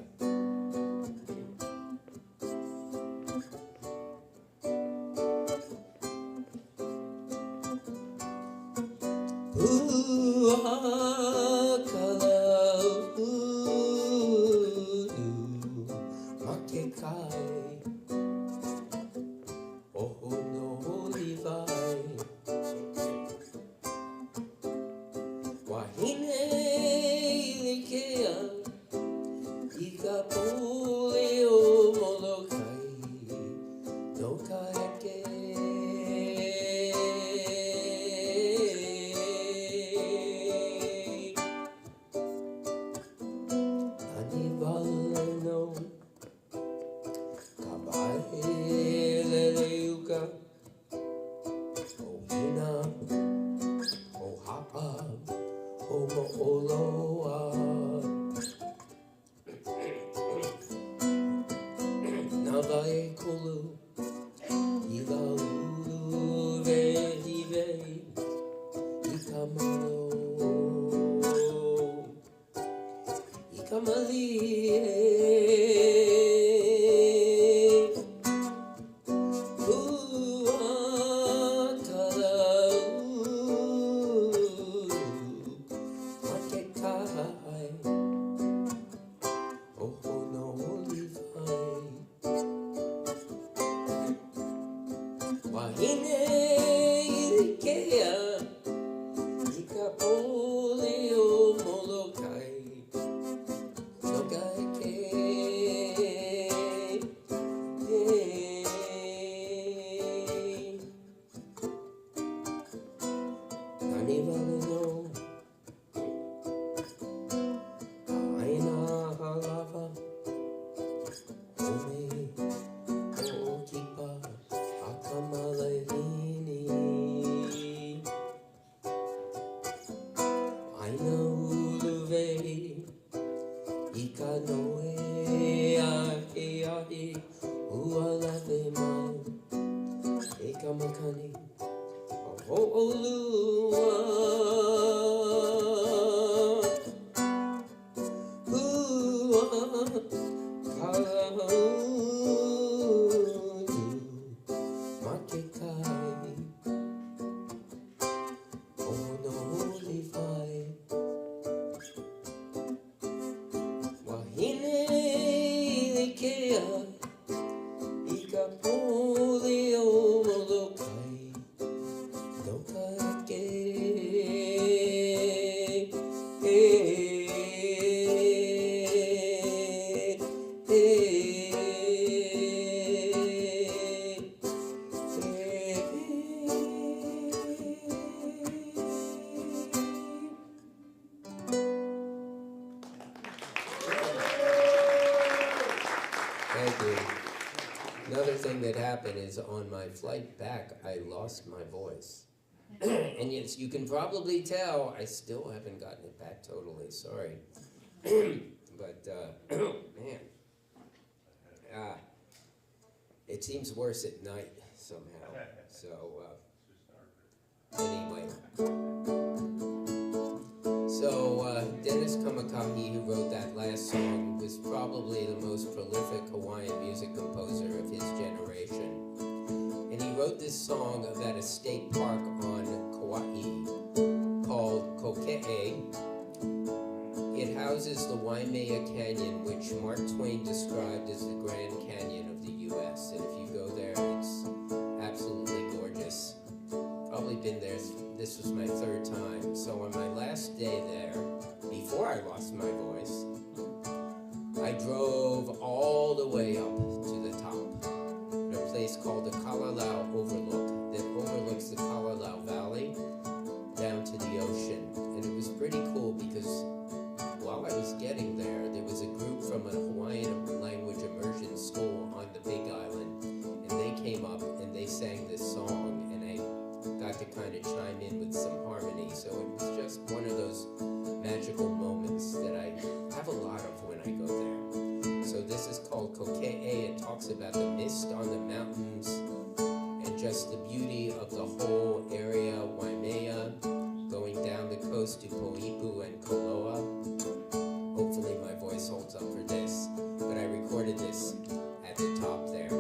Thank you. Another thing that happened is on my flight back, I lost my voice. And yes, you can probably tell I still haven't gotten it back totally, sorry. But, man. It seems worse at night somehow. So, anyway. So, Dennis Kamakahi, who wrote that last song, was probably the most prolific Hawaiian music composer of his generation. And he wrote this song about a state park on Kauai called Koke'e. It houses the Waimea Canyon, which Mark Twain described as the Grand Canyon of the U.S. And if you go there, it's absolutely gorgeous. Probably been there, this was my third time. So on my last day there, before I lost my voice, I drove all the way up to the top in a place called the Kalalau Overlook that overlooks the Kalalau Valley down to the ocean. And it was pretty cool because while I was getting there, there was a group from a Hawaiian language immersion school on the Big Island, and they came up and they sang this song, and I got to kind of chime in with some harmony. So it was just one of those magical moments that I have a lot of when I go there. So this is called Koke'e. It talks about the mist on the mountains and just the beauty of the whole area, Waimea, going down the coast to Poipu and Koloa. Hopefully my voice holds up for this, but I recorded this at the top there.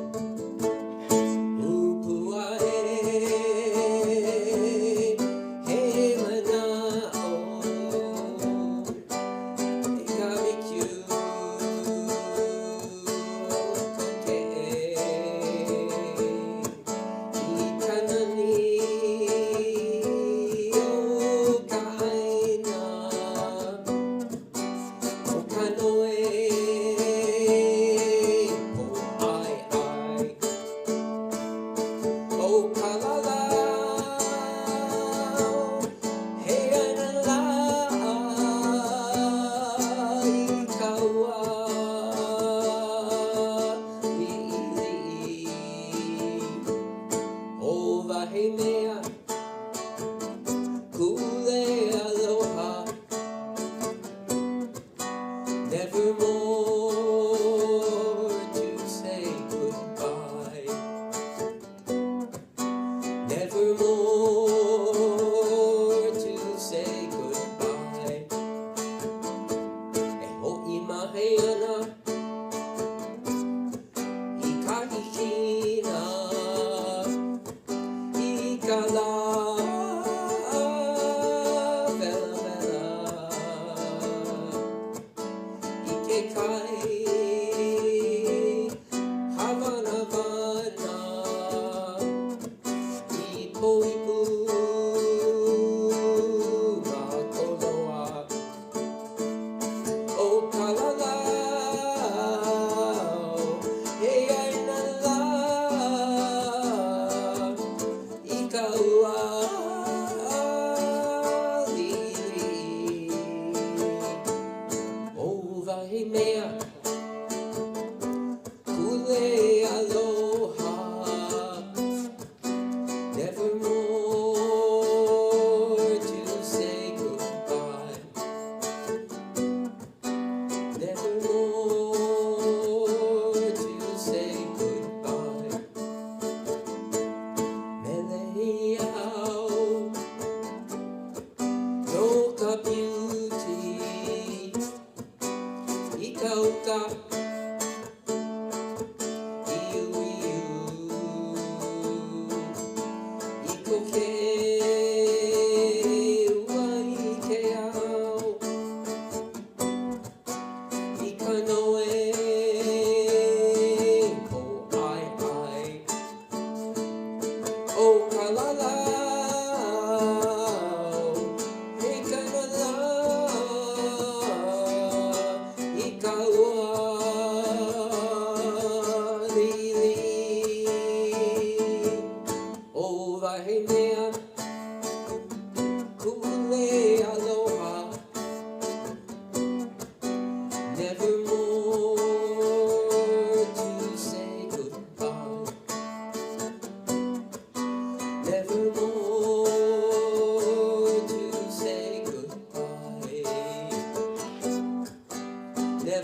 Nevermore.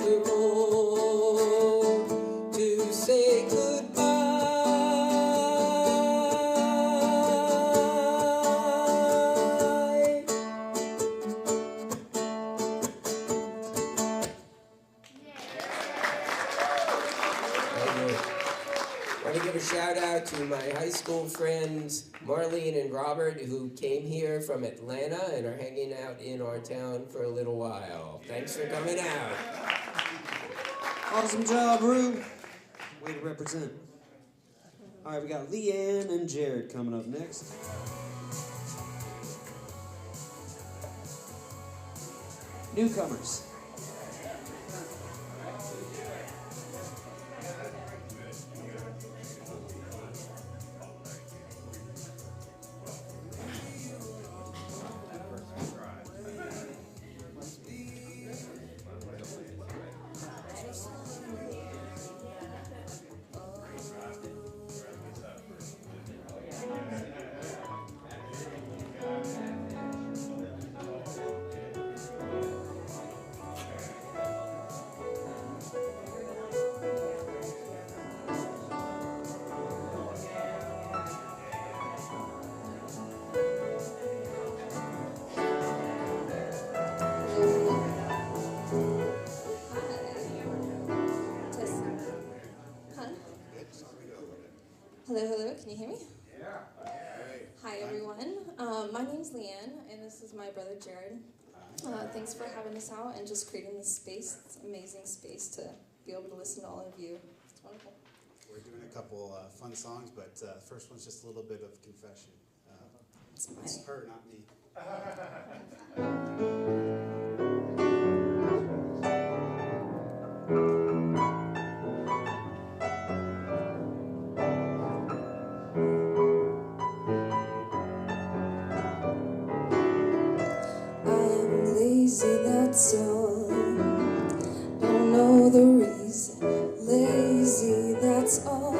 the road to say goodbye. I want to give a shout out to my high school friends Marlene and Robert, who came here from Atlanta and are hanging out in our town for a little while. Thanks for coming out. Awesome job, Rue. Way to represent. All right, we got Leanne and Jared coming up next. Newcomers. Hello, hello, can you hear me? Yeah. Hi, everyone. My name's Leanne, and this is my brother, Jared. Thanks for having us out and just creating this space. It's an amazing space to be able to listen to all of you. It's wonderful. We're doing a couple fun songs, but the first one's just a little bit of confession. It's her, not me. Lazy, that's all. Don't know the reason. Lazy, that's all.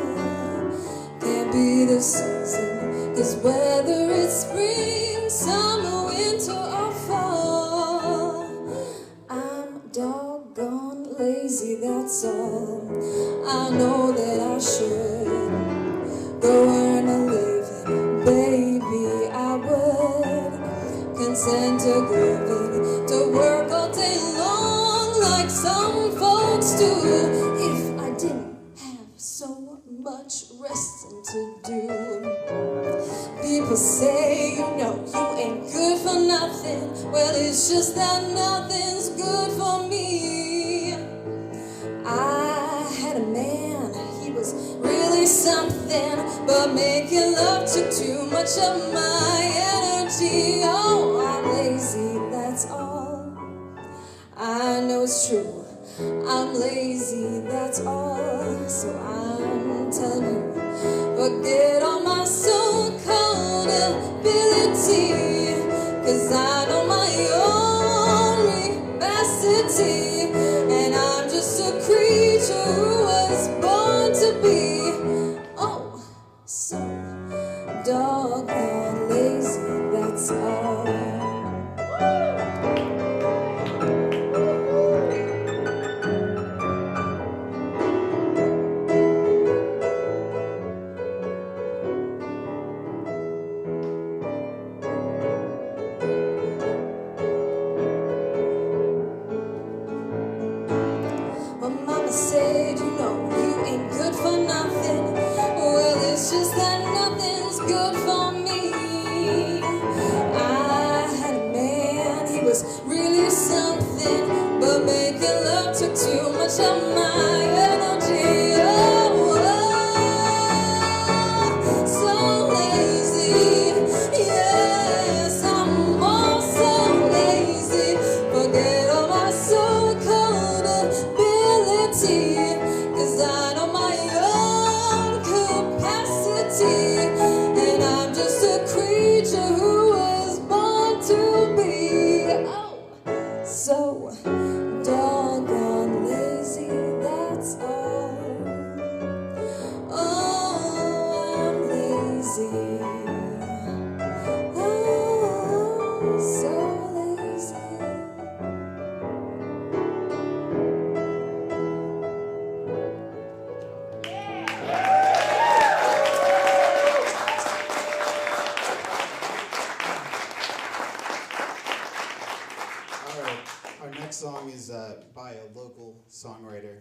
Can't be the season. 'Cause whether it's spring, summer, winter, or fall, I'm doggone lazy, that's all. I know that I should go earn a living. Baby, I would consent to giving, to work all day long like some folks do. If I didn't have so much resting to do. People say, you know, you ain't good for nothing. Well, it's just that nothing's good for me. I had a man, he was really something, but making love took too much of my energy. Oh, I'm lazy, that's all. I know it's true, I'm lazy, that's all. So I'm telling you, forget all my so-called ability, 'cause I know my own capacity, and I'm just a creature who was born to be, oh, so doggone lazy, that's all. My mama said, you know, you ain't good for nothing. Well, it's just that nothing's good for me. I had a man, he was really something, but making love took too much of my energy. Oh, so lazy, yes, I'm all so lazy. Forget all my so-called ability, 'cause I know my own capacity, and I'm just a creature who was born to be, oh, so doggone lazy, that's songwriter,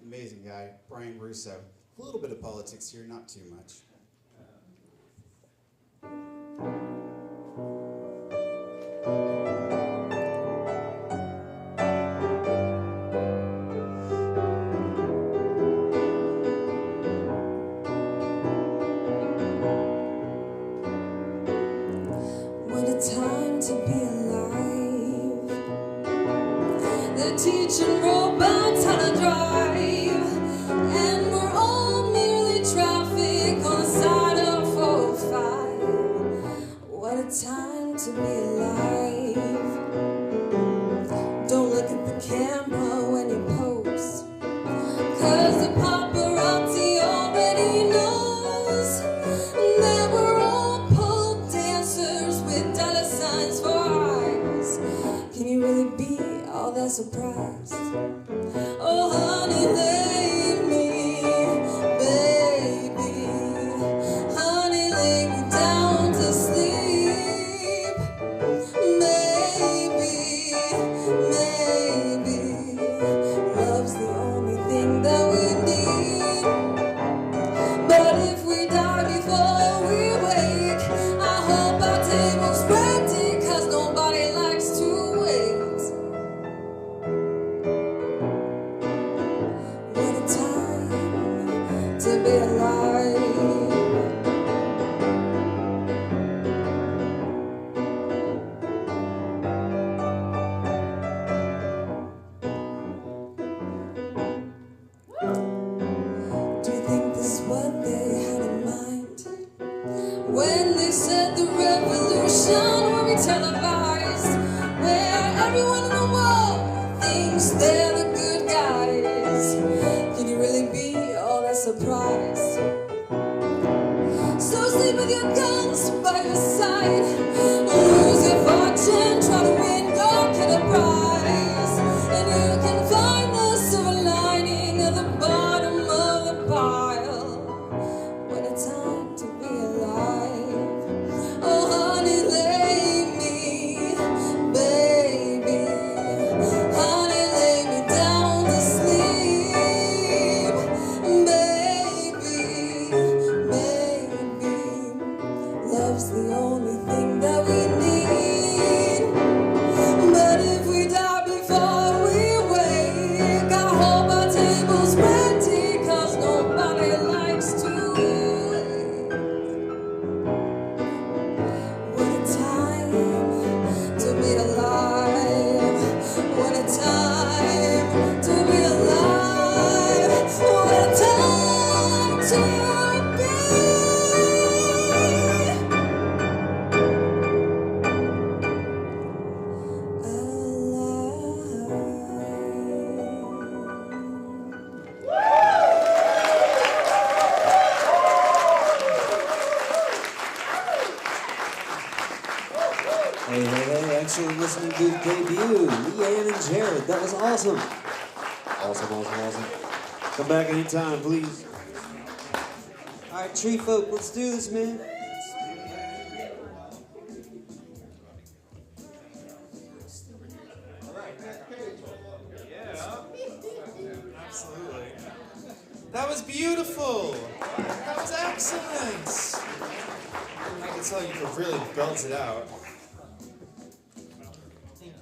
amazing guy, Brian Russo. A little bit of politics here, not too much. What a time to be alive. They're teaching robots how to drive, and we're all merely traffic on the side of 405. What a time to be alive. Don't look at the camera when you pose, 'cause the paparazzi already knows that we're all pole dancers with dollar signs for eyes. Can you really be all that surprised? Oh, honey, lay me, baby. Honey, lay me down to sleep. Maybe, maybe love's the only thing that we need. But if we die before we wake, I hope our table's ready, 'cause nobody likes to wait. What a time to be alive. Do you think this is what they had in mind when they said the revolution will be televised, where everyone in the world thinks they're the good guys? Can you really be all that surprised? So sleep with your guns by your side, lose your fortune, try to win your killer prize, and you can find the silver lining at the bottom of the pile. What a time to be alive. Oh, honey, lay me, baby. Honey, lay me down to sleep. Baby, baby, love's the only thing that we need. But if we die before we wake, I hope our table's ready, 'cause nobody likes to wait. What a time to be alive. What a time to be alive. What a time to be Hey, hey, hey, excellent listening booth debut, Leanne and Jared. That was awesome. Awesome, awesome, awesome. Come back anytime, please. All right, tree folk, let's do this, man. Absolutely. That was beautiful. That was excellent. I can tell you could really belt it out. Thank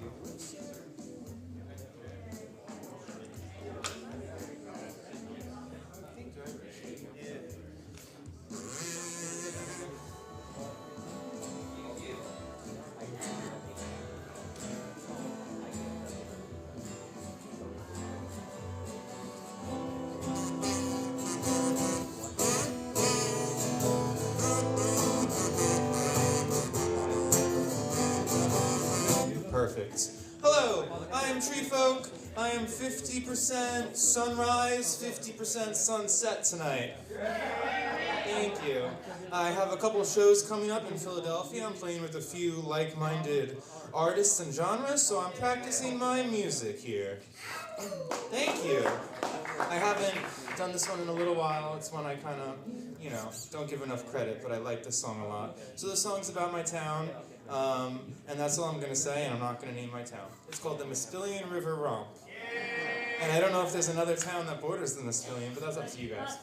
you. Perfect. Hello, I am Tree Folk. I am 50% sunrise, 50% sunset tonight. Thank you. I have a couple of shows coming up in Philadelphia. I'm playing with a few like-minded artists and genres, so I'm practicing my music here. Thank you. I haven't done this one in a little while. It's one I kind of, don't give enough credit, but I like this song a lot. So the song's about my town, and that's all I'm going to say, and I'm not going to name my town. It's called the Maspilian River Romp. And I don't know if there's another town that borders the Civilian, but that's up to you guys.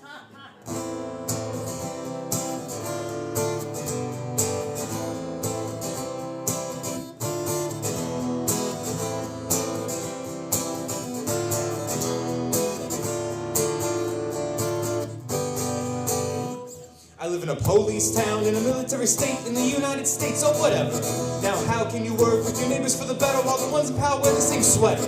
I live in a police town in a military state in the United States, so whatever. Now how can you work with your neighbors for the better while the ones in power wear the same sweater?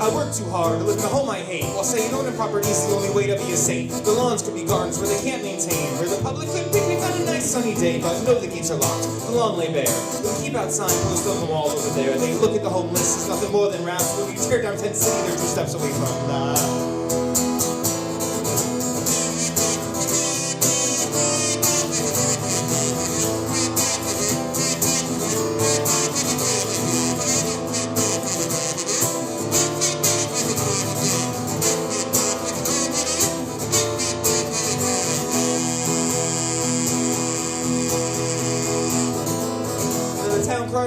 I work too hard to live in a home I hate, while saying owning property is the only way to be a saint. The lawns could be gardens where they can't maintain, where the public could picnic on a nice sunny day, but no, the gates are locked, the lawn lay bare. They keep out signposts on the wall over there. They look at the homeless as nothing more than rats. When you tear down Tent City, they're 2 steps away from that.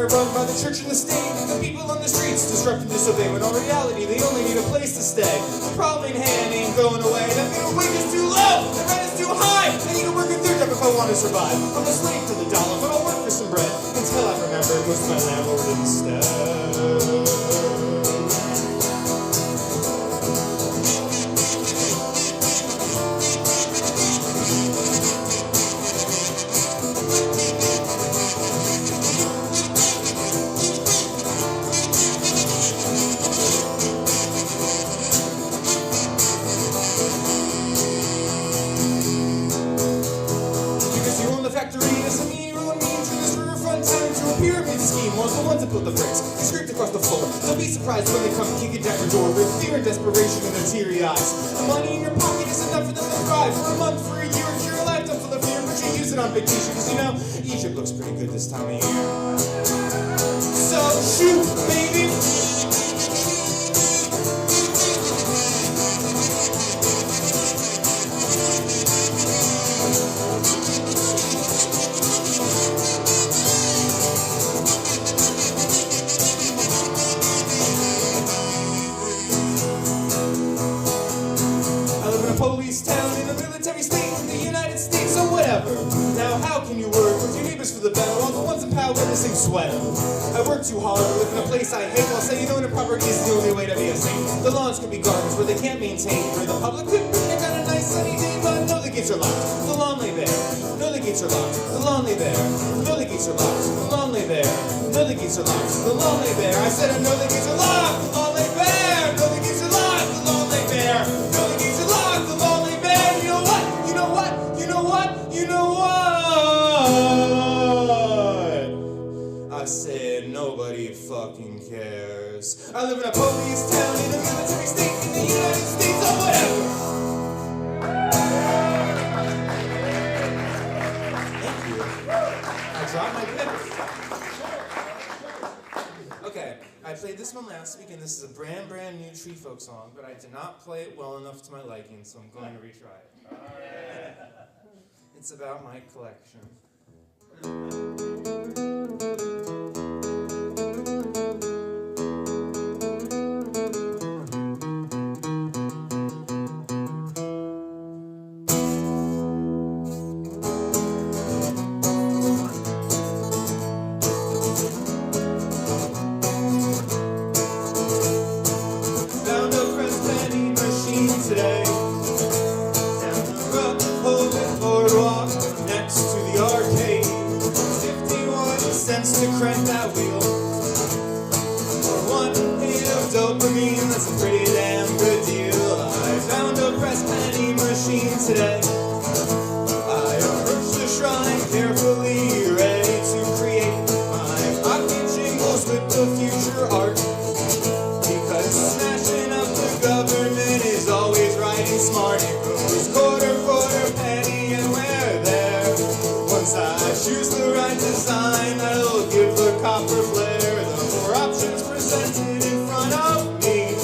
Run by the church and the state, and the people on the streets disrupt and disobey, when in reality they only need a place to stay. The problem in hand ain't going away. That minimum wage is too low, the rent is too high. I need to work a 3rd job if I want to survive. I'm a slave to the dollar, but I'll work for some bread until I remember it goes to my landlord instead. The ones that built the bricks, they scraped across the floor. Don't be surprised when they come kicking down your door with fear and desperation in their teary eyes. The money in your pocket is enough for them to thrive for a month, for a year, cure a lifetime full of fear, but you use it on vacation, because you know, Egypt looks pretty good this time of year. So shoot, baby! Police town in a military state in the United States, so whatever. Now how can you work with your neighbors for the better while the ones in power wear the same sweater? I work too hard to live in a place I hate, while saying owning property is the only way to be a saint. The lawns could be gardens where they can't maintain, where the public could picnic on a nice sunny day, but no, the gates are locked, the lawn lay bare. No, the gates are locked, the lawn lay bare. No, the gates are locked, the lawn lay bare. No, the gates are locked, the lawn lay bare. I said I know the gates are locked, the lawn lay bare. No, the gates are locked, the lawn lay bare. No, the gates are locked, the lawn lay bare. You know what? You know what? You know what? You know what? I said nobody fucking cares. I live in a police town in a military state in the United States, or whatever. Thank you. I dropped my pen. Okay, I played this one last week, and this is a brand new Tree Folk song, but I did not play it well enough to my liking, so I'm going to retry it. It's about my collection. Today, down the road, boardwalk, next to the arcade. 51 cents to crank that wheel. For 1 hit of dopamine, that's a pretty damn good deal. I found a press penny machine today. I approached the shrine carefully, ready to create my pocket jingles with the future art. Because smashing up the government is always right and smart. It goes quarter, penny, and we're there. Once I choose the right design, that'll give the copper flare. The 4 options presented in front of me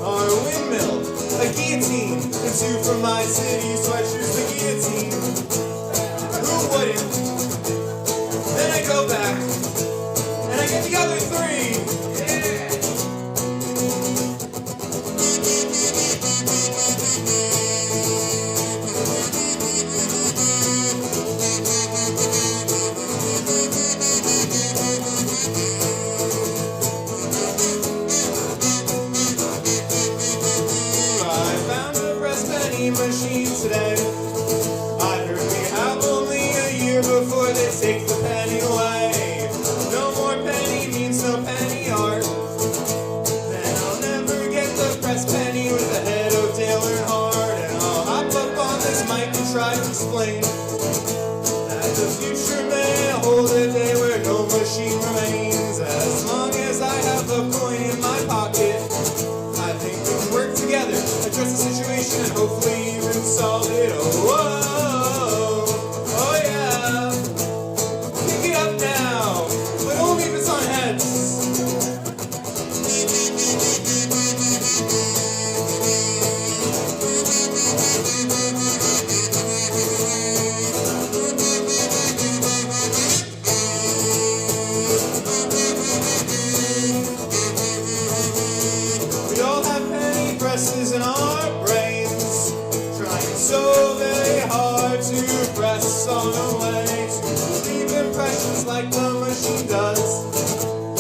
are a windmill, a guillotine, and 2 from my city, so I choose the guillotine. Who wouldn't? Then I go back, and I get the other 3. Yeah. penny machine today. I heard we have only a year before they take the penny away. No more penny means no penny art. Then I'll never get the press penny with the head of Dale Earnhardt. And I'll hop up on this mic and try to explain that the future may hold a day where no machine remains. As long as I have a coin in my pocket, I think we can work together, address the situation, and hopefully even solve it. Oh, whoa, oh yeah. Pick it up now, but only if it's on heads. We all have penny presses in our brains, trying so very hard to press on a way to leave impressions like the machine does.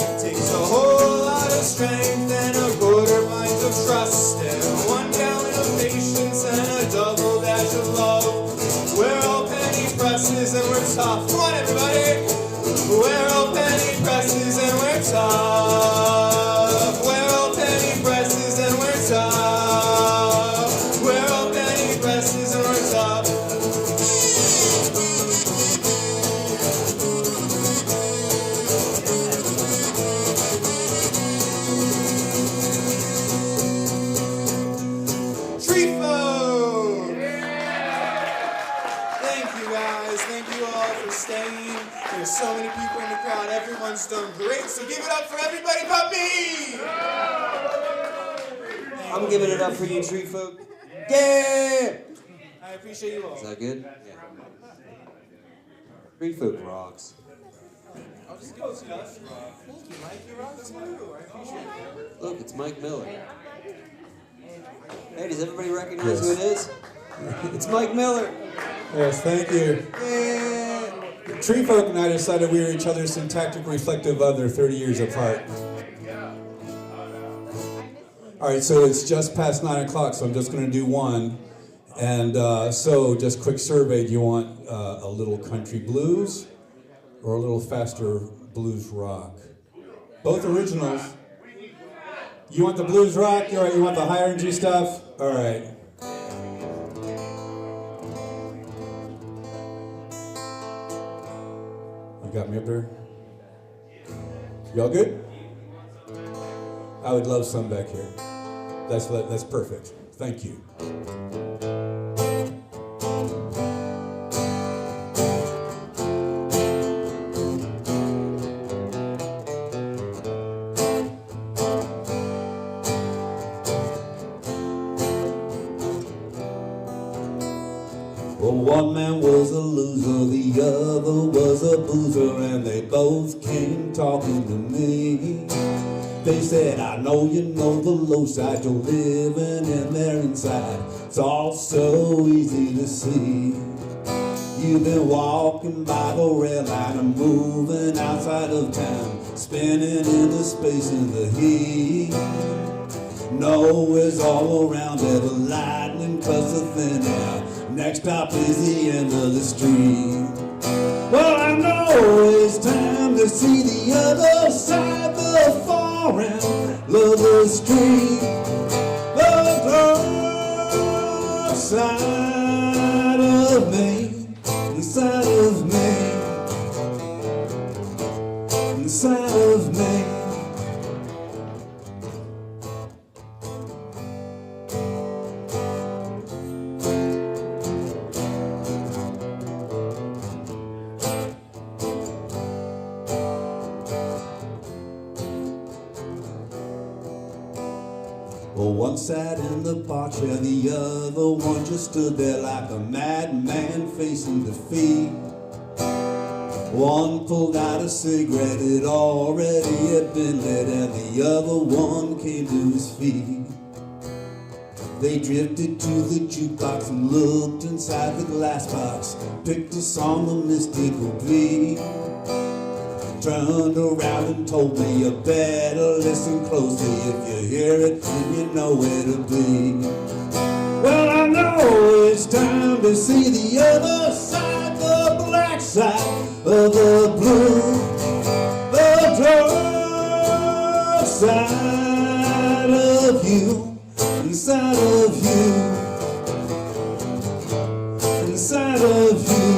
It takes a whole lot of strength and a quarter pint of trust and 1 gallon of patience and a double dash of love. We're all penny presses and we're tough. Come on, everybody! We're all penny presses and we're tough. We're all penny presses and we're tough. We're all penny presses and we're tough. Tree folk! Thank you guys. Thank you all for staying. There's so many people in the crowd. Everyone's done great. So give it up for everybody but me! I'm giving it up for you, tree folk. Yeah! I appreciate you all. Is that good? Yeah. Tree folk rocks. I'll just go with Josh. Thank you, Mike. You rock too. I appreciate it. Look, it's Mike Miller. Hey, does everybody recognize who it is? It's Mike Miller. Yes, thank you. Tree folk and I decided we were each other's syntactic reflective other 30 years apart. All right, so it's just past 9 o'clock, so I'm just going to do one. And so just quick survey, do you want a little country blues or a little faster blues rock? Both originals. You want the blues rock? All right, you want the higher energy stuff? All right. You got me up there? Y'all good? I would love some back here. That's perfect. Thank you. Well, one man was a loser, the other was a boozer, and they both came talking to me. They said, I know you know the low side, you're living in there inside. It's all so easy to see. You've been walking by the rail line and moving outside of town, spinning into space in the heat. Nowhere's all around there, the lightning cuts the thin air. Next stop is the end of the street. Well, I know it's time to see the other side, the far end of the street. The dark side of me, the side of me, the side of me. Well, one sat in the bar chair, the other one just stood there like a madman facing defeat. One pulled out a cigarette, it already had been lit, and the other one came to his feet. They drifted to the jukebox and looked inside the glass box, picked a song of mystical beat. Turned around and told me you better listen closely. If you hear it, then you know where to be. Well, I know to see the other side, the black side of the blue, the dark side of you, inside of you, inside of you.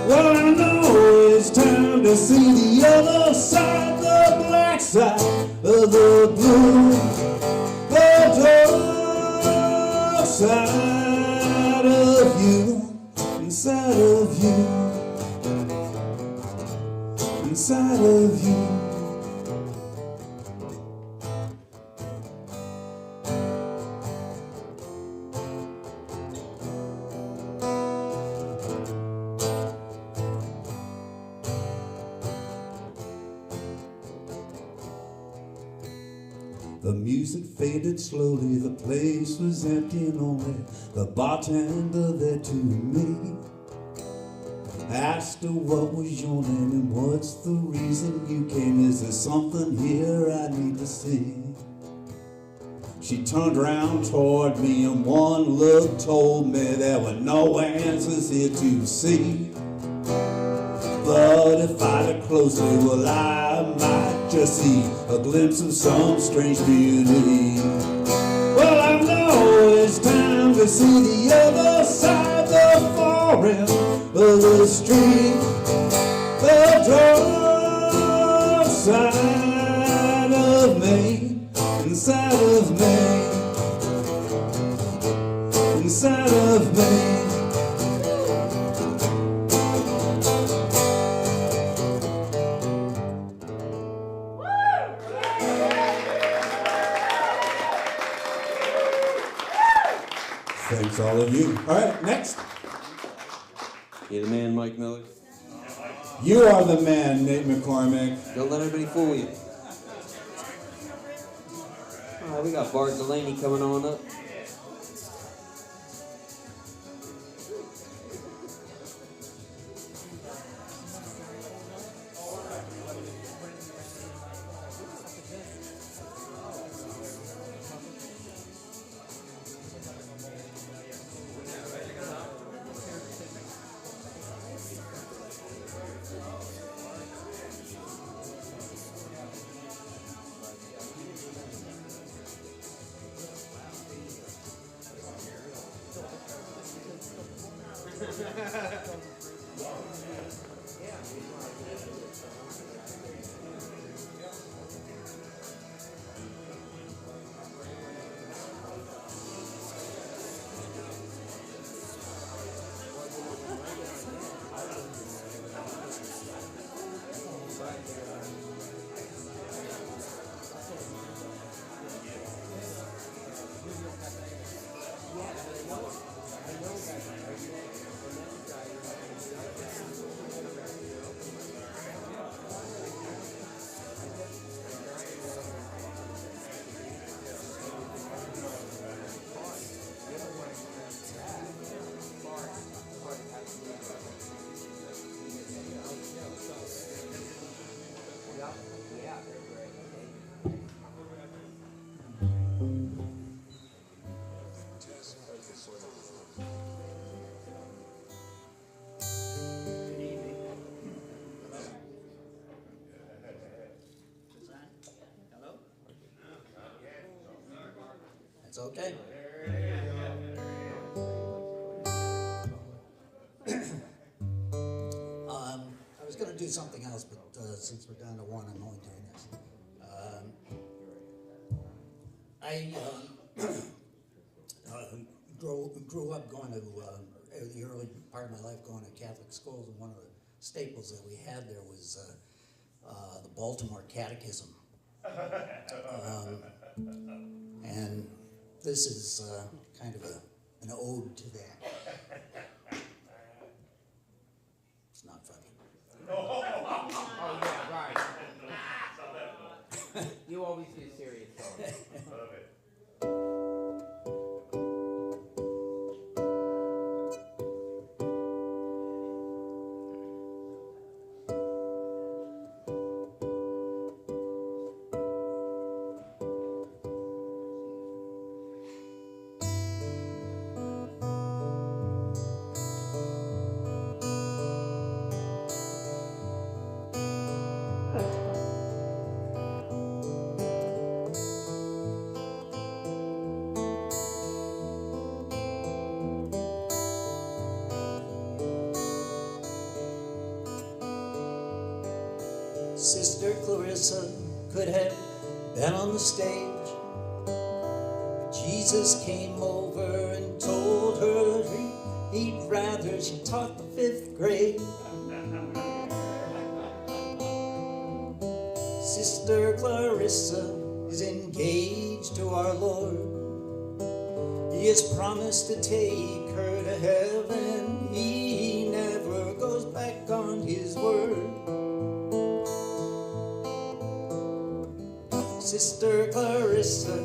Well, I know it's time to see the other side, the black side of the blue, the dark side of you, inside of you, inside of you. The music faded slowly, the place was empty and only the bartender there to me. I asked her what was your name and what's the reason you came. Is there something here I need to see? She turned around toward me and one look told me there were no answers here to see. But if I look closely, well, I might just see a glimpse of some strange beauty. Well, I know it's time to see the other side, the far end of the street, the dark side of me, inside of me, inside of me. Thanks, all of you. All right, next. You the man, Mike Miller? You are the man, Nate McCormick. Don't let anybody fool you. All right, we got Bart Delaney coming on up. It's okay. I was going to do something else, but since we're down to one, I'm only doing this. I grew up going to, the early part of my life going to Catholic schools, and one of the staples that we had there was the Baltimore Catechism. And this is kind of an ode to that. It's not funny. Oh, yeah, right. You always do serious songs. Sister Clarissa could have been on the stage. Jesus came over and told her he'd rather she taught the 5th grade. Sister Clarissa is engaged to our Lord. He has promised to take her to heaven. He never goes back on his word. Sister Clarissa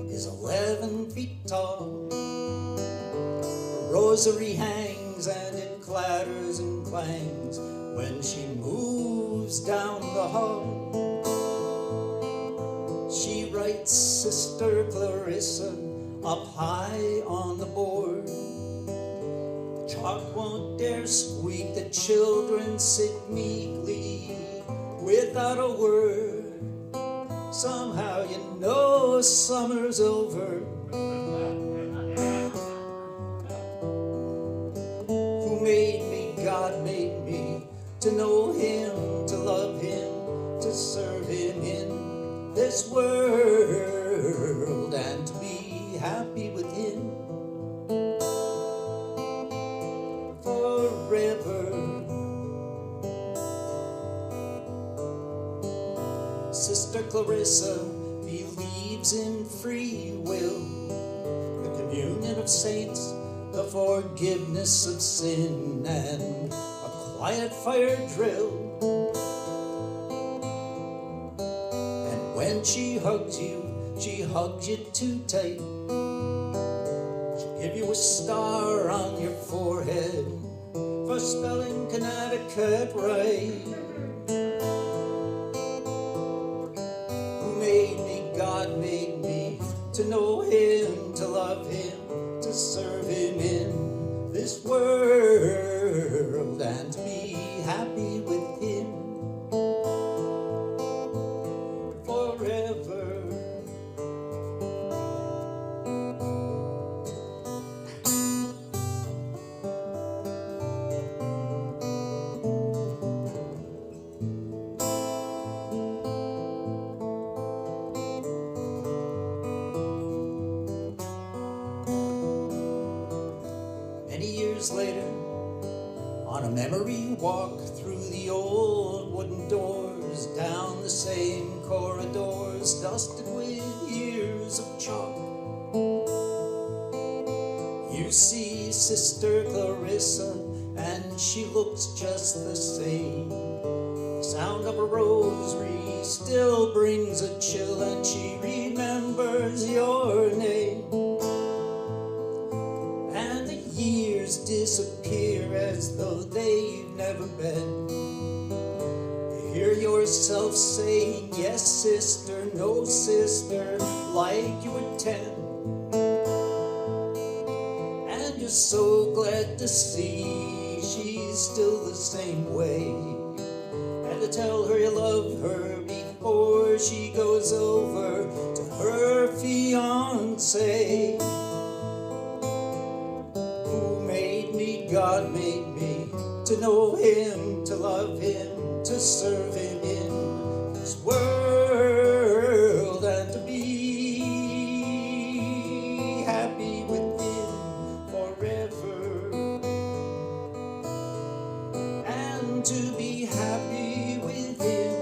is 11 feet tall. Her rosary hangs and it clatters and clangs when she moves down the hall. She writes Sister Clarissa up high on the board. Chalk won't dare squeak, the children sit meekly without a word. Somehow you know summer's over. Who made me? God made me to know him, to love him, to serve him in this world and to be happy with him forever. Sister Clarissa believes in free will, the communion of saints, the forgiveness of sin, and a quiet fire drill. And when she hugs you too tight. She'll give you a star on your forehead for spelling Connecticut right. Who made me? God made me to know him, to love him, to serve him in this world and to be happy with him forever. Many years later, on a memory walk through the old wooden doors, down the same corridors, dusted with years of chalk, you see Sister Clarissa, and she looks just the same. The sound of a rosary still brings a chill, and she remembers your name. And the years disappear as though they've never been. You hear yourself saying, yes, sister, no, sister, like you were 10. And you're so glad to see she's still the same way. And to tell her you love her before she goes over to her fiancé. God made me to know him, to love him, to serve him in this world and to be happy with him forever and to be happy with him.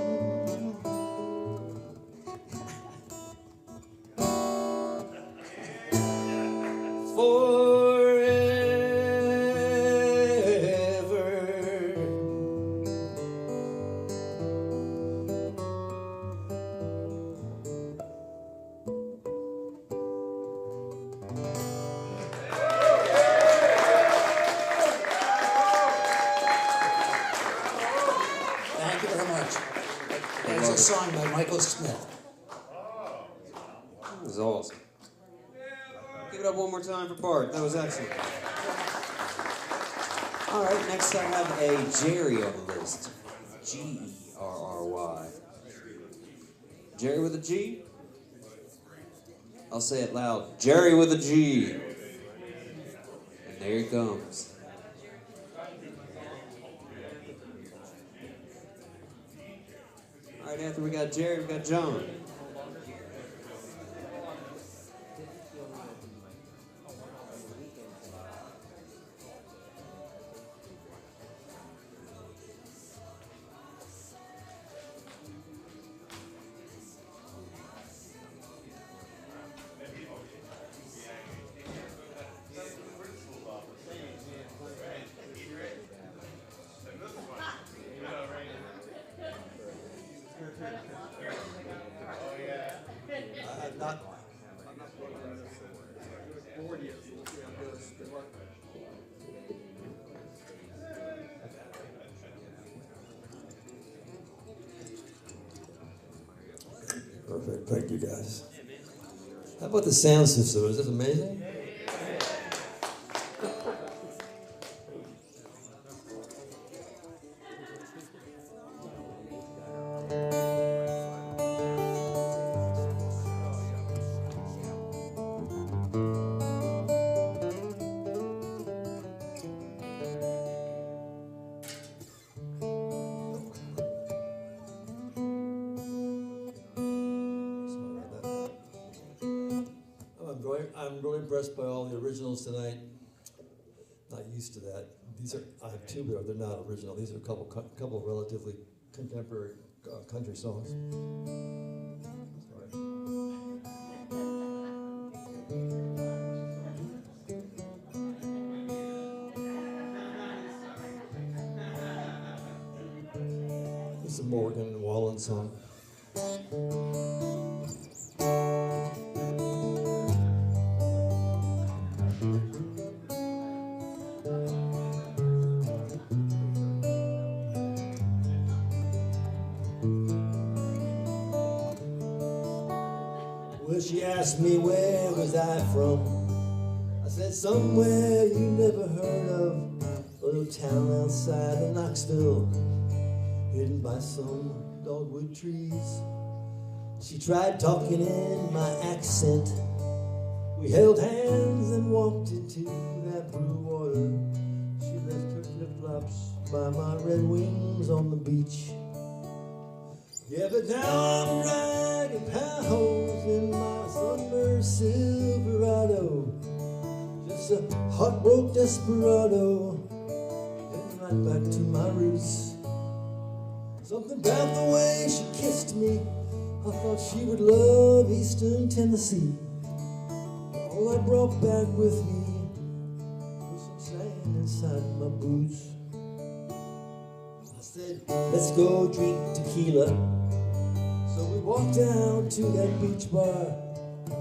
Thank you very much. There's a song by Michael Smith. That was awesome. Give it up one more time for Bart. That was excellent. All right, next I have a Jerry on the list. G-E-R-R-Y. Jerry with a G? I'll say it loud. Jerry with a G. And there he comes. Right after we got Jerry, we got John. Perfect. Thank you, guys. How about the sound system? Is this amazing? I'm really impressed by all the originals tonight. Not used to that. I have two, but they're not original. These are a couple of relatively contemporary country songs. This is a Morgan and Wallen song. Well, she asked me where was I from. I said somewhere you never heard of, a little town outside of Knoxville, hidden by some dogwood trees. She tried talking in my accent. We held hands and walked into that blue water. She left her flip-flops by my Red Wings on the beach. Yeah, but now I'm dragging potholes in my sunburned Silverado. Just a heartbroken desperado, heading right back to my roots. Something about the way she kissed me, I thought she would love Eastern Tennessee. All I brought back with me was some sand inside my boots. I said, let's go drink tequila. So we walked down to that beach bar.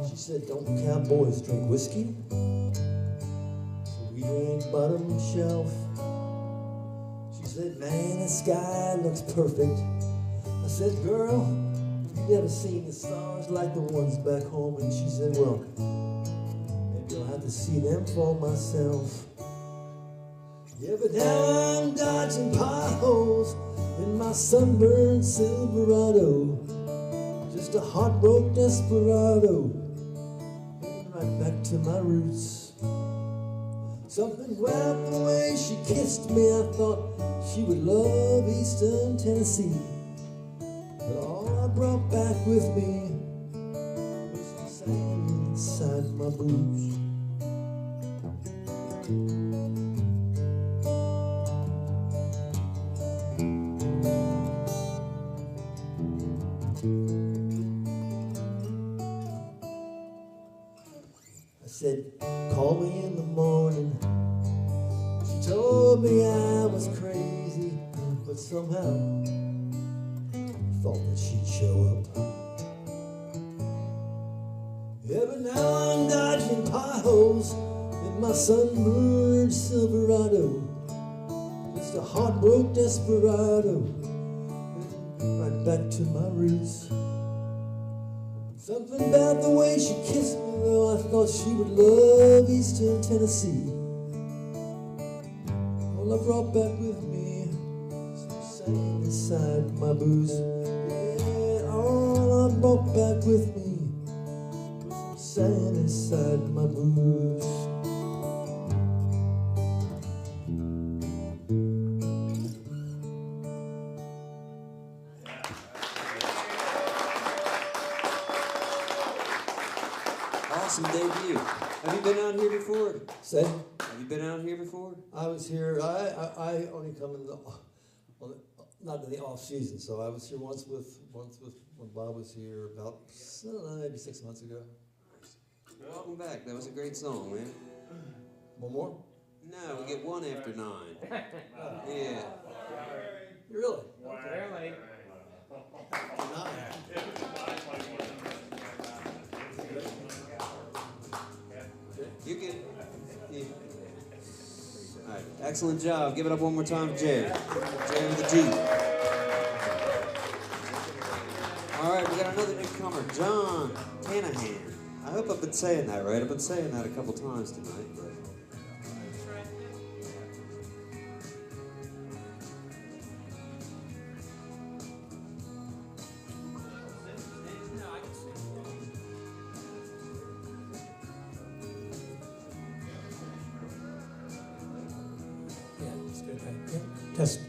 She said, don't cowboys drink whiskey? So we drank bottom shelf. She said, man, the sky looks perfect. I said, girl, you never seen the stars like the ones back home. And she said, well, maybe I'll have to see them for myself. Yeah, but now I'm dodging potholes in my sunburned Silverado. Just a heartbroken desperado, heading right back to my roots. Something about the way she kissed me, I thought she would love Eastern Tennessee. But all I brought back with me was some sand inside my boots. I said, call me in the morning. She told me I was crazy, but somehow thought that she'd show up. Yeah, but now I'm dodging potholes in my sunburned Silverado. Just a heartbroken desperado, right back to my roots. Something about the way she kissed me, though, I thought she would love Eastern Tennessee. All I brought back with me was some sand inside my boots. Yeah, all I brought back with me was some sand inside my boots. here before? Say? Have you been out here before? I was here. I only come in the not in the off season, so I was here once with when Bob was here about maybe 6 months ago. Welcome back. That was a great song, man. One more? No, we get one after 9. Yeah. Really? Really? You can. Yeah. All right. Excellent job. Give it up one more time for Jerry. Jerry with a G. All right, we got another newcomer, John Canahan. I hope I've been saying that right. I've been saying that a couple times tonight. But... Test.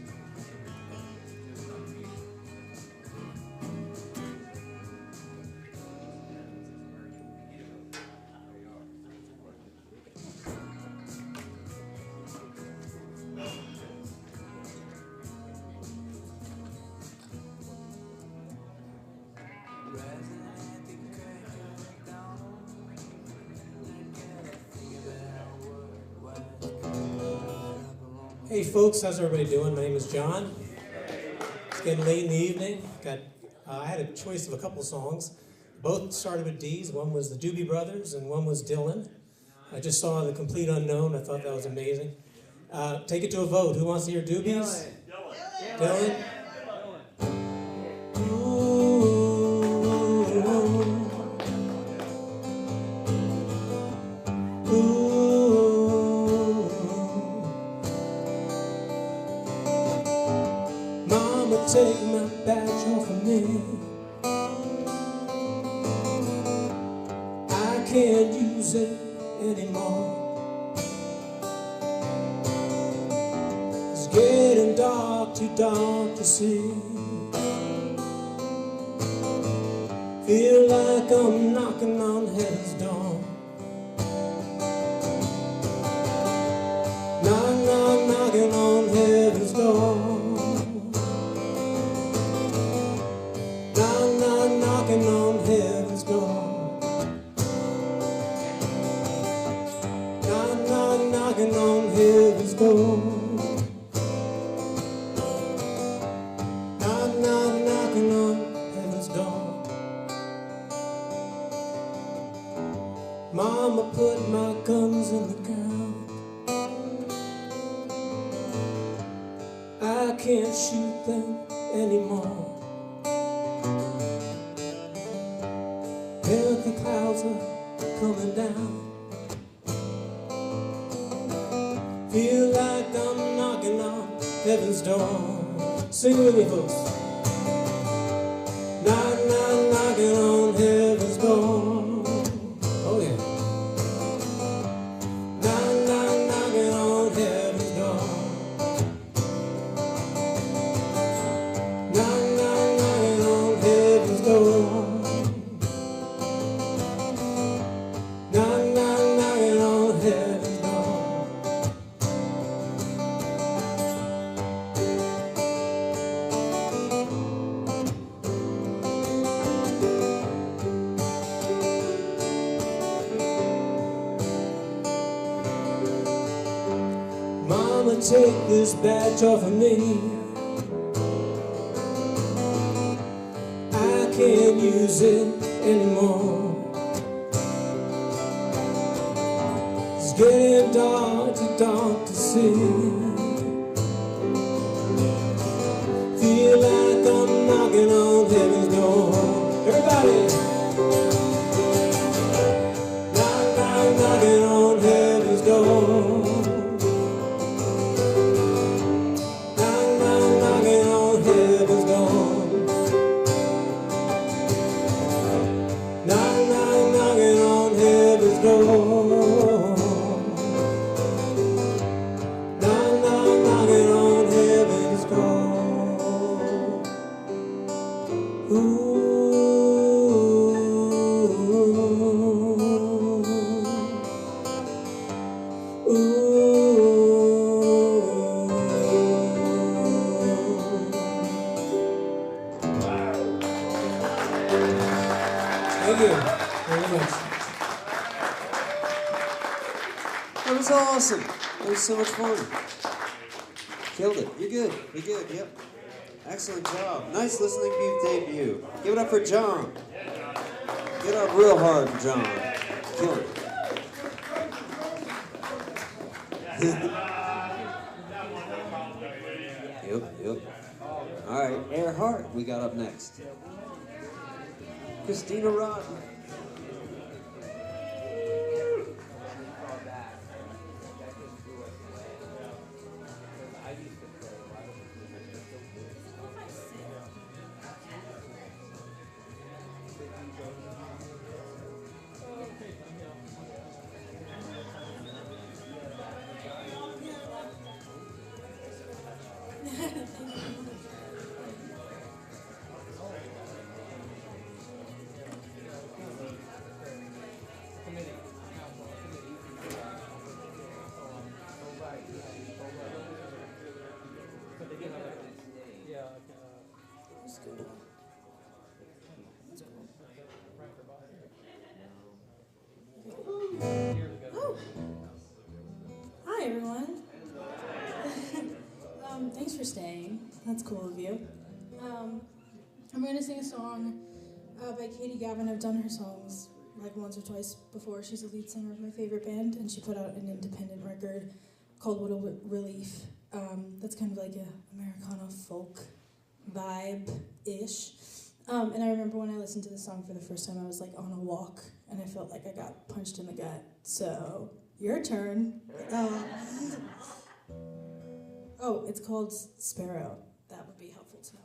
Hey folks, how's everybody doing? My name is John. It's getting late in the evening. I had a choice of a couple songs. Both started with D's. One was the Doobie Brothers and one was Dylan. I just saw The Complete Unknown. I thought that was amazing. Take it to a vote. Who wants to hear Doobies? Dylan? Take my badge off of me. I can't use it anymore. It's getting dark, too dark to see. Feel like I'm knocking on heaven's door. Knock, knock, knocking on heaven's door. Knocking on heaven's door. Knock, knock, knocking on heaven's door. Knock, knock, knocking on heaven's door. Mama put my guns in the ground. I can't shoot them anymore. The clouds are coming down. Feel like I'm knocking on heaven's door. Sing with me, folks. Knock, knock, knocking on heaven's door. Oh yeah. Knock, knock, knocking on heaven's door. Knock, knock, knocking on heaven's door. Take this badge off of me. I can't use it anymore. It's getting dark, too dark to see. Feel like I'm knocking on heaven's door. Everybody! Knock, knock, knocking on heaven's door. Knock, Thank you very much. That was awesome. That was so much fun. Killed it. You're good. You're good. Yep. Excellent job. Nice listening debut. Give it up for John. Give it up real hard for John. Killed it. Yep. All right, Earhart, we got up next. Christina Rodden. Hi, everyone. Thanks for staying. That's cool of you. I'm going to sing a song by Katie Gavin. I've done her songs like once or twice before. She's a lead singer of my favorite band, and she put out an independent record called What a Relief. That's kind of like a Americana folk vibe-ish. And I remember when I listened to the song for the first time, I was like on a walk, and I felt like I got punched in the gut. So, your turn. Oh, it's called Sparrow. That would be helpful to know.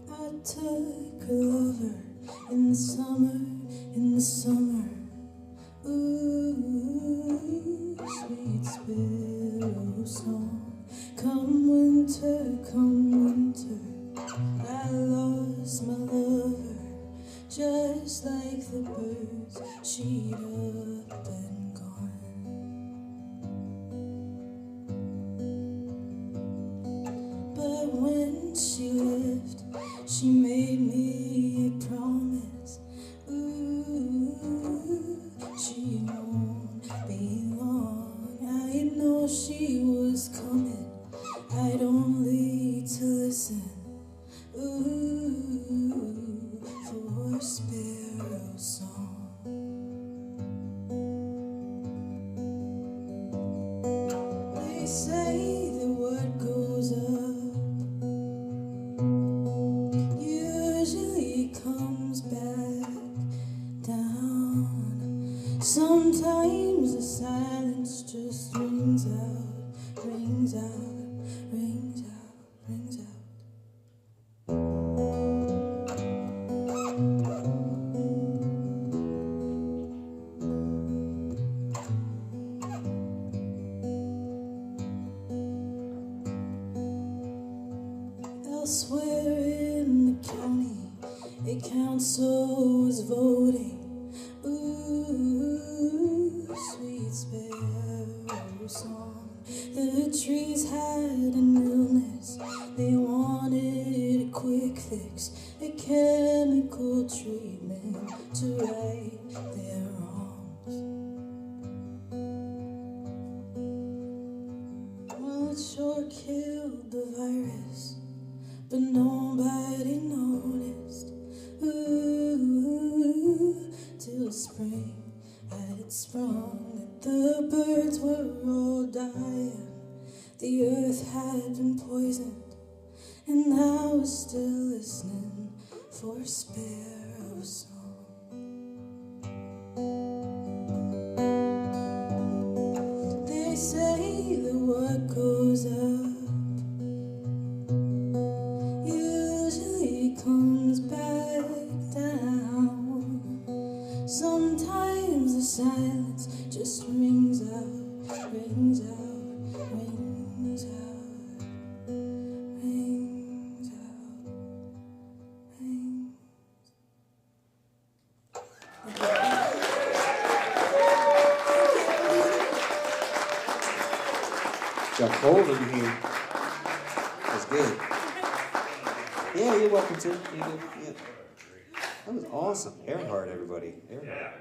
I took a lover in the summer. Ooh, sweet sparrow song. Come winter, I lost my lover. Just like the birds, she'd up and gone. But when she left, she made me a promise. Ooh, she won't be long. I know she was coming. I'd only to listen. Ooh, for a sparrow song. They say that what goes up usually comes back down. Sometimes the silence just rings out, rings out, rings out, rings out. Elsewhere in the county, a council was voting. Ooh, sweet sparrow song. The trees had an illness. They wanted a quick fix, a chemical treatment to right their wrongs. Well, it sure killed the virus, but nobody noticed. Ooh, till spring had sprung, that the birds were all dying. The earth had been poisoned, and I was still listening for a sparrow song. They say that what goes up Got cold in here. That's good. Yeah, you're welcome to. You're good. Yeah. That was awesome. Earhart, everybody. Earhart.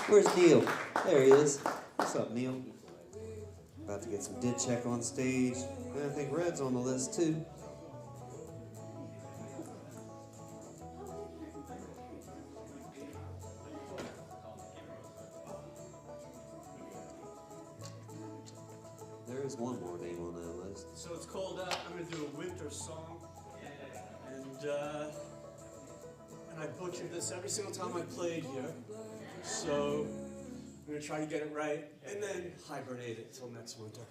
Where's Neil? There he is. What's up, Neil? About to get some Did Check on stage. And I think Red's on the list, too. There is one more name on that list. So it's called, I'm going to do a winter song. And I butchered this every single time I played here. So I'm going to try to get it right and then hibernate it till next winter.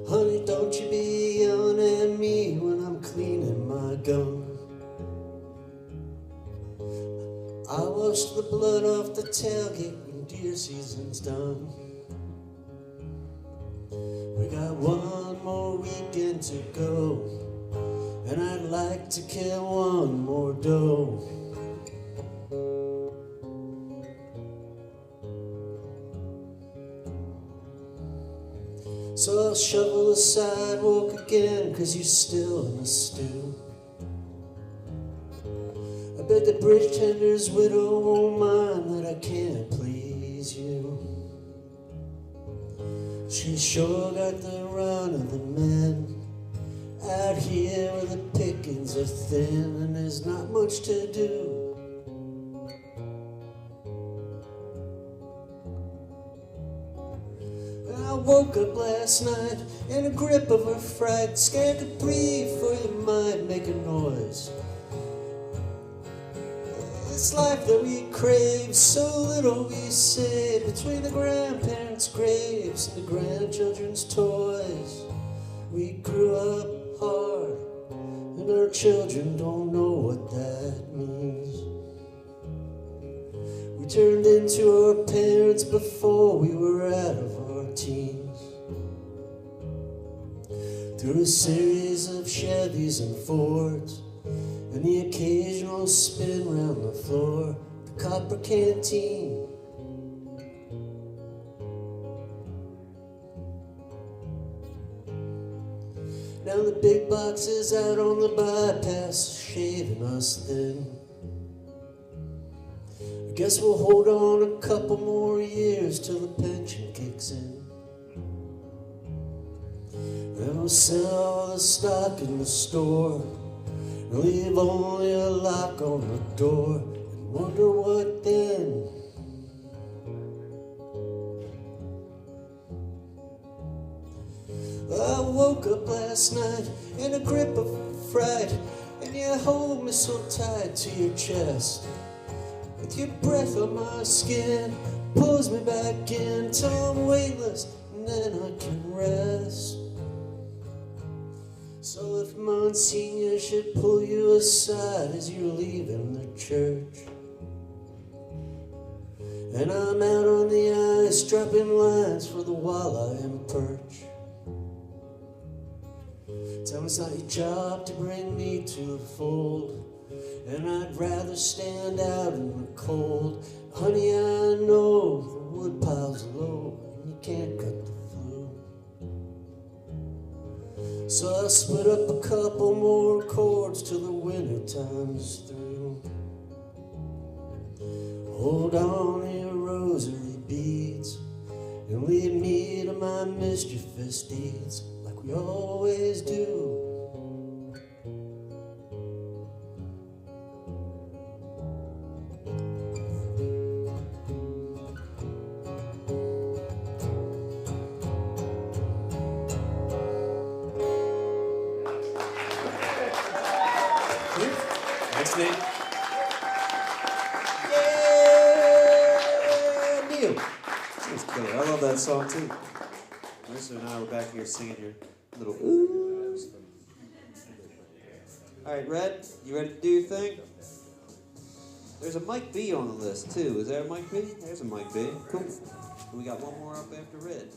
Honey, don't you be yelling at me when I'm cleaning my gun. I wash the blood off the tailgate when deer season's done. We got one more weekend to go, and I'd like to kill one more doe. So I'll shovel the sidewalk again, 'cause you're still in the stew. I bet the bridge tender's widow won't mind that I can't please you. She sure got the run of the men out here where the pickings are thin and there's not much to do. I woke up last night in a grip of a fright, scared to breathe for you might make a noise. This life that we crave, so little we say, between the grandparents' graves and the grandchildren's toys. We grew up hard, and our children don't know what that means. We turned into our parents before we were out of our teens. Through a series of Chevys and Fords, and the occasional spin round the floor, the copper canteen. Now the big box is out on the bypass, shaving us thin. I guess we'll hold on a couple more years till the pension kicks in. Then we'll sell all the stock in the store, leave only a lock on the door, and wonder what then. I woke up last night in a grip of fright, and you hold me so tight to your chest. With your breath on my skin, pulls me back in till I'm weightless, and then I can rest. So if Monsignor should pull you aside as you're leaving the church, and I'm out on the ice dropping lines for the walleye and perch, tell me it's not your job to bring me to the fold, and I'd rather stand out in the cold. Honey, I know the wood pile's low and you can't cut the flue. So I split up a couple more chords till the winter time's through. Hold on to your rosary beads and lead me to my mischievous deeds like we always do. Thanks, Nate. Yeah, Neil. That's killer. I love that song too. Marissa and I were back here singing your little oohs. All right, Red, you ready to do your thing? There's a Mike B on the list too. Is there a Mike B? There's a Mike B. Cool. And we got one more up after Red.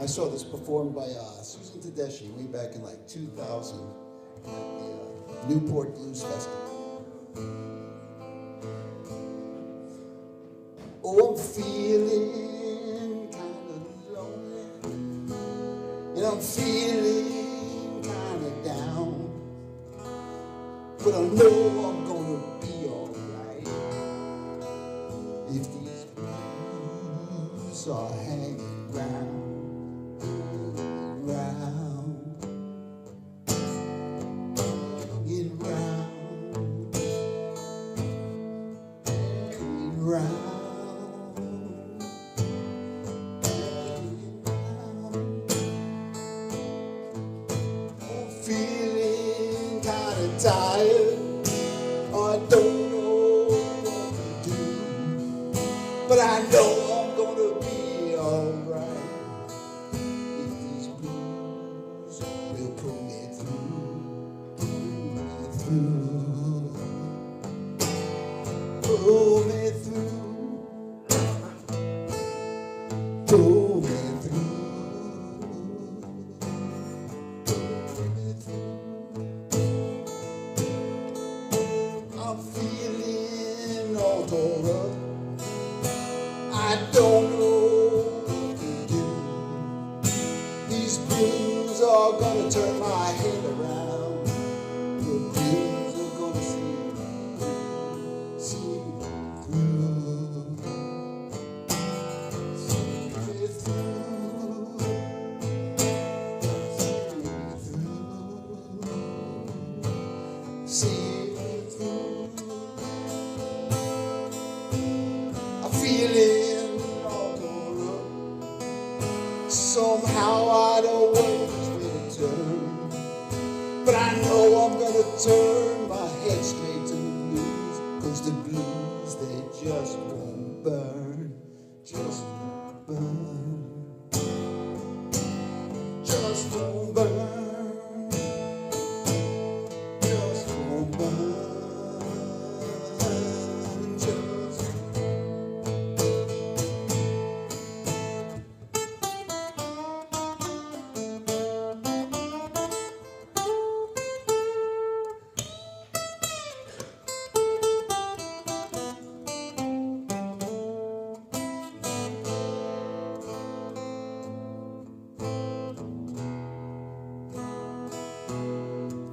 I saw this performed by Susan Tedeschi way back in like 2000 at the Newport Blues Festival. Oh, I'm feeling kind of lonely, and I'm feeling kind of down, but I know I'm gonna be alright if these blues are hanging round. Tired, I don't know what to do, but I know I'm gonna be alright if these blues will pull me through, pull me through, pull me through. I don't know what to do. These blues are gonna turn my head around. The blues are gonna see through, see feeling all tore up. Somehow I don't know which way to turn, but I know I'm gonna turn my head straight to the blues, 'cause the blues, they just won't burn, just won't burn, just won't burn, just won't burn.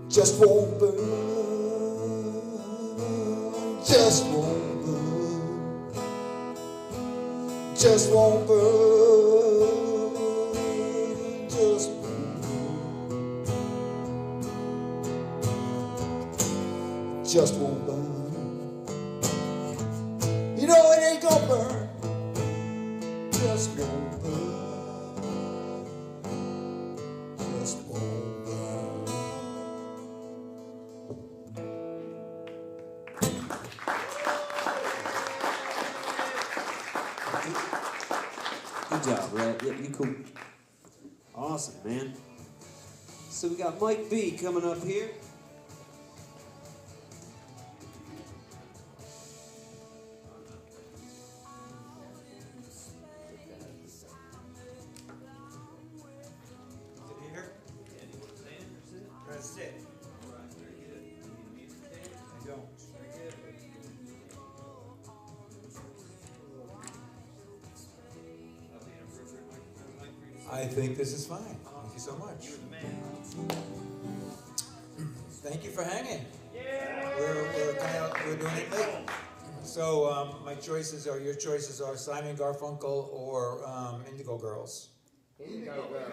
Just won't burn, just won't burn, just won't burn, just won't burn, just won't burn. just won't burn. Just won't burn. Good job, Red. Yeah, you cool. Awesome, man. So we got Mike B coming up here. Press it. I don't. I think this is fine. Thank you so much. Thank you for hanging. We're doing it late. So my choices are, your choices are Simon Garfunkel or Indigo Girls. Indigo Girls.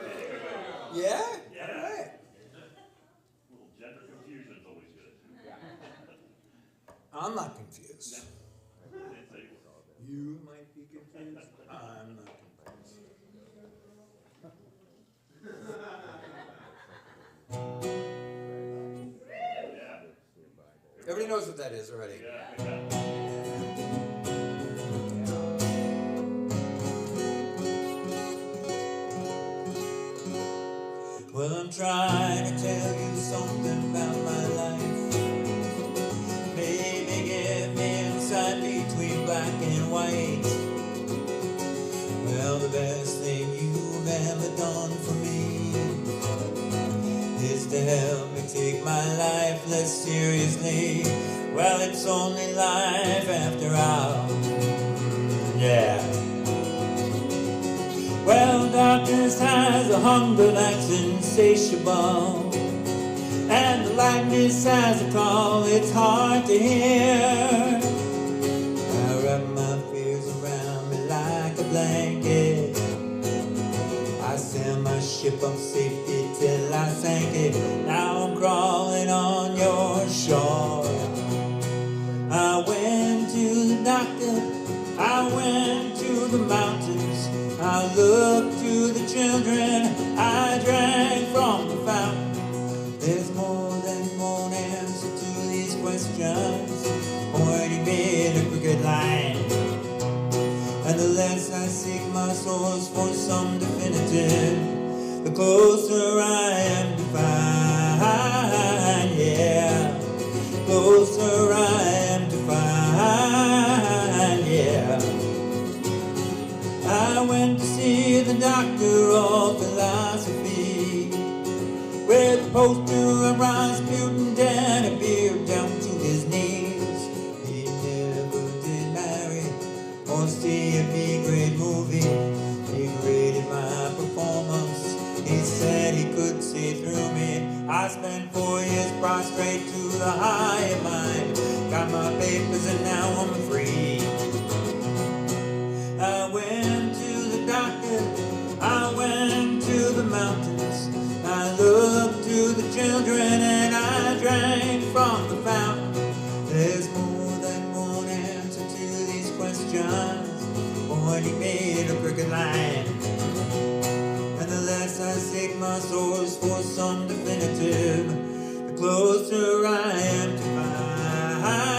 Yeah? Yeah. All right. A little gender confusion is always good. I'm not confused. No. You might be confused. I'm not confused. Everybody knows what that is already. Well, I'm trying to tell you something about my life. Maybe get me inside between black and white. Well, the best thing you've ever done for me is to help me take my life less seriously. Well, it's only life after all. Yeah. Well, darkness has a hunger that's insatiable, and the lightness has a call it's hard to hear. I wrap my fears around me like a blanket. I sail my ship of safety till I sank it. Now I'm crawling on your shore. I went to the doctor, I went to the mountains, I looked to the children, I drank from the fountain. There's more than one answer to these questions, already made a crooked line. And the less I seek my source for some definitive, the closer I am to find, yeah. Closer I am to find, yeah. I went to see the doctor of philosophy, with a poster of Rasputin and a beard down to his knees. He never did marry or see a B-grade movie. He graded my performance. He said he could see through me. I spent 4 years prostrate to the higher mind. Got my papers and now I'm free. I went to the doctor, I went to the mountains, I looked to the children and I drank from the fountain. There's more than one answer to these questions, already made a crooked line. And the less I seek my source for some definitive, the closer I am to find,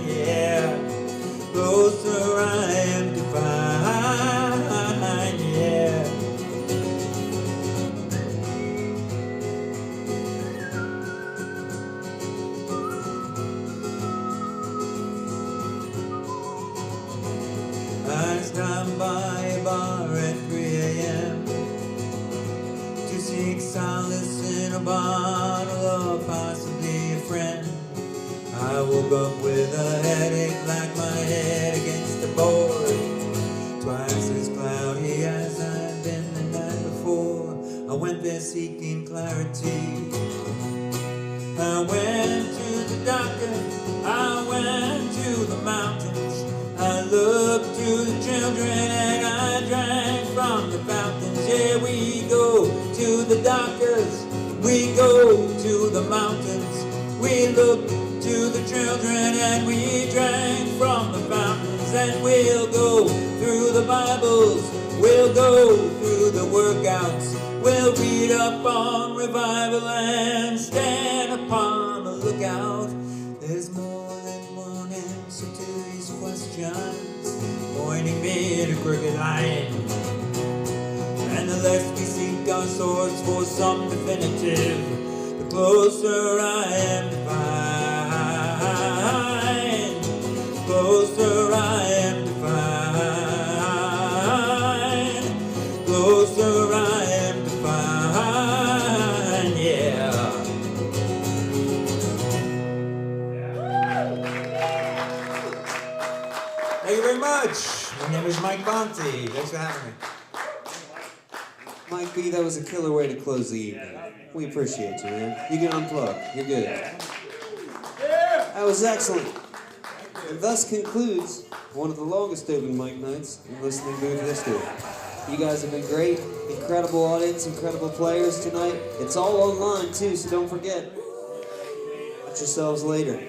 yeah. Closer I am to find, yeah. I stopped by a bar at 3 a.m. to seek solace in a bottle of possibly a friend. I woke up with a headache like my head against the board, twice as cloudy as I'd been the night before. I went there seeking clarity. I went to the doctor, I went to the mountains, I looked to the children and I drank from the fountains. Yeah, we go to the doctors, we go to the mountains, we look to the children and we drank from the fountains, and we'll go through the Bibles, we'll go through the workouts, we'll read up on revival and stand upon the lookout. There's more than one answer to these questions, pointing me in a crooked line. And the less we seek our swords for some definitive, the closer I am to find. The closer I am to find. Closer I am to find. Yeah. Thank you very much. My name is Mike Bonte. Thanks for having me. Mike B, that was a killer way to close the evening. We appreciate you, man. You can unplug. You're good. That was excellent. And thus concludes one of the longest open mic nights in listening booth history. You guys have been great. Incredible audience, incredible players tonight. It's all online, too, so don't forget. Watch yourselves later.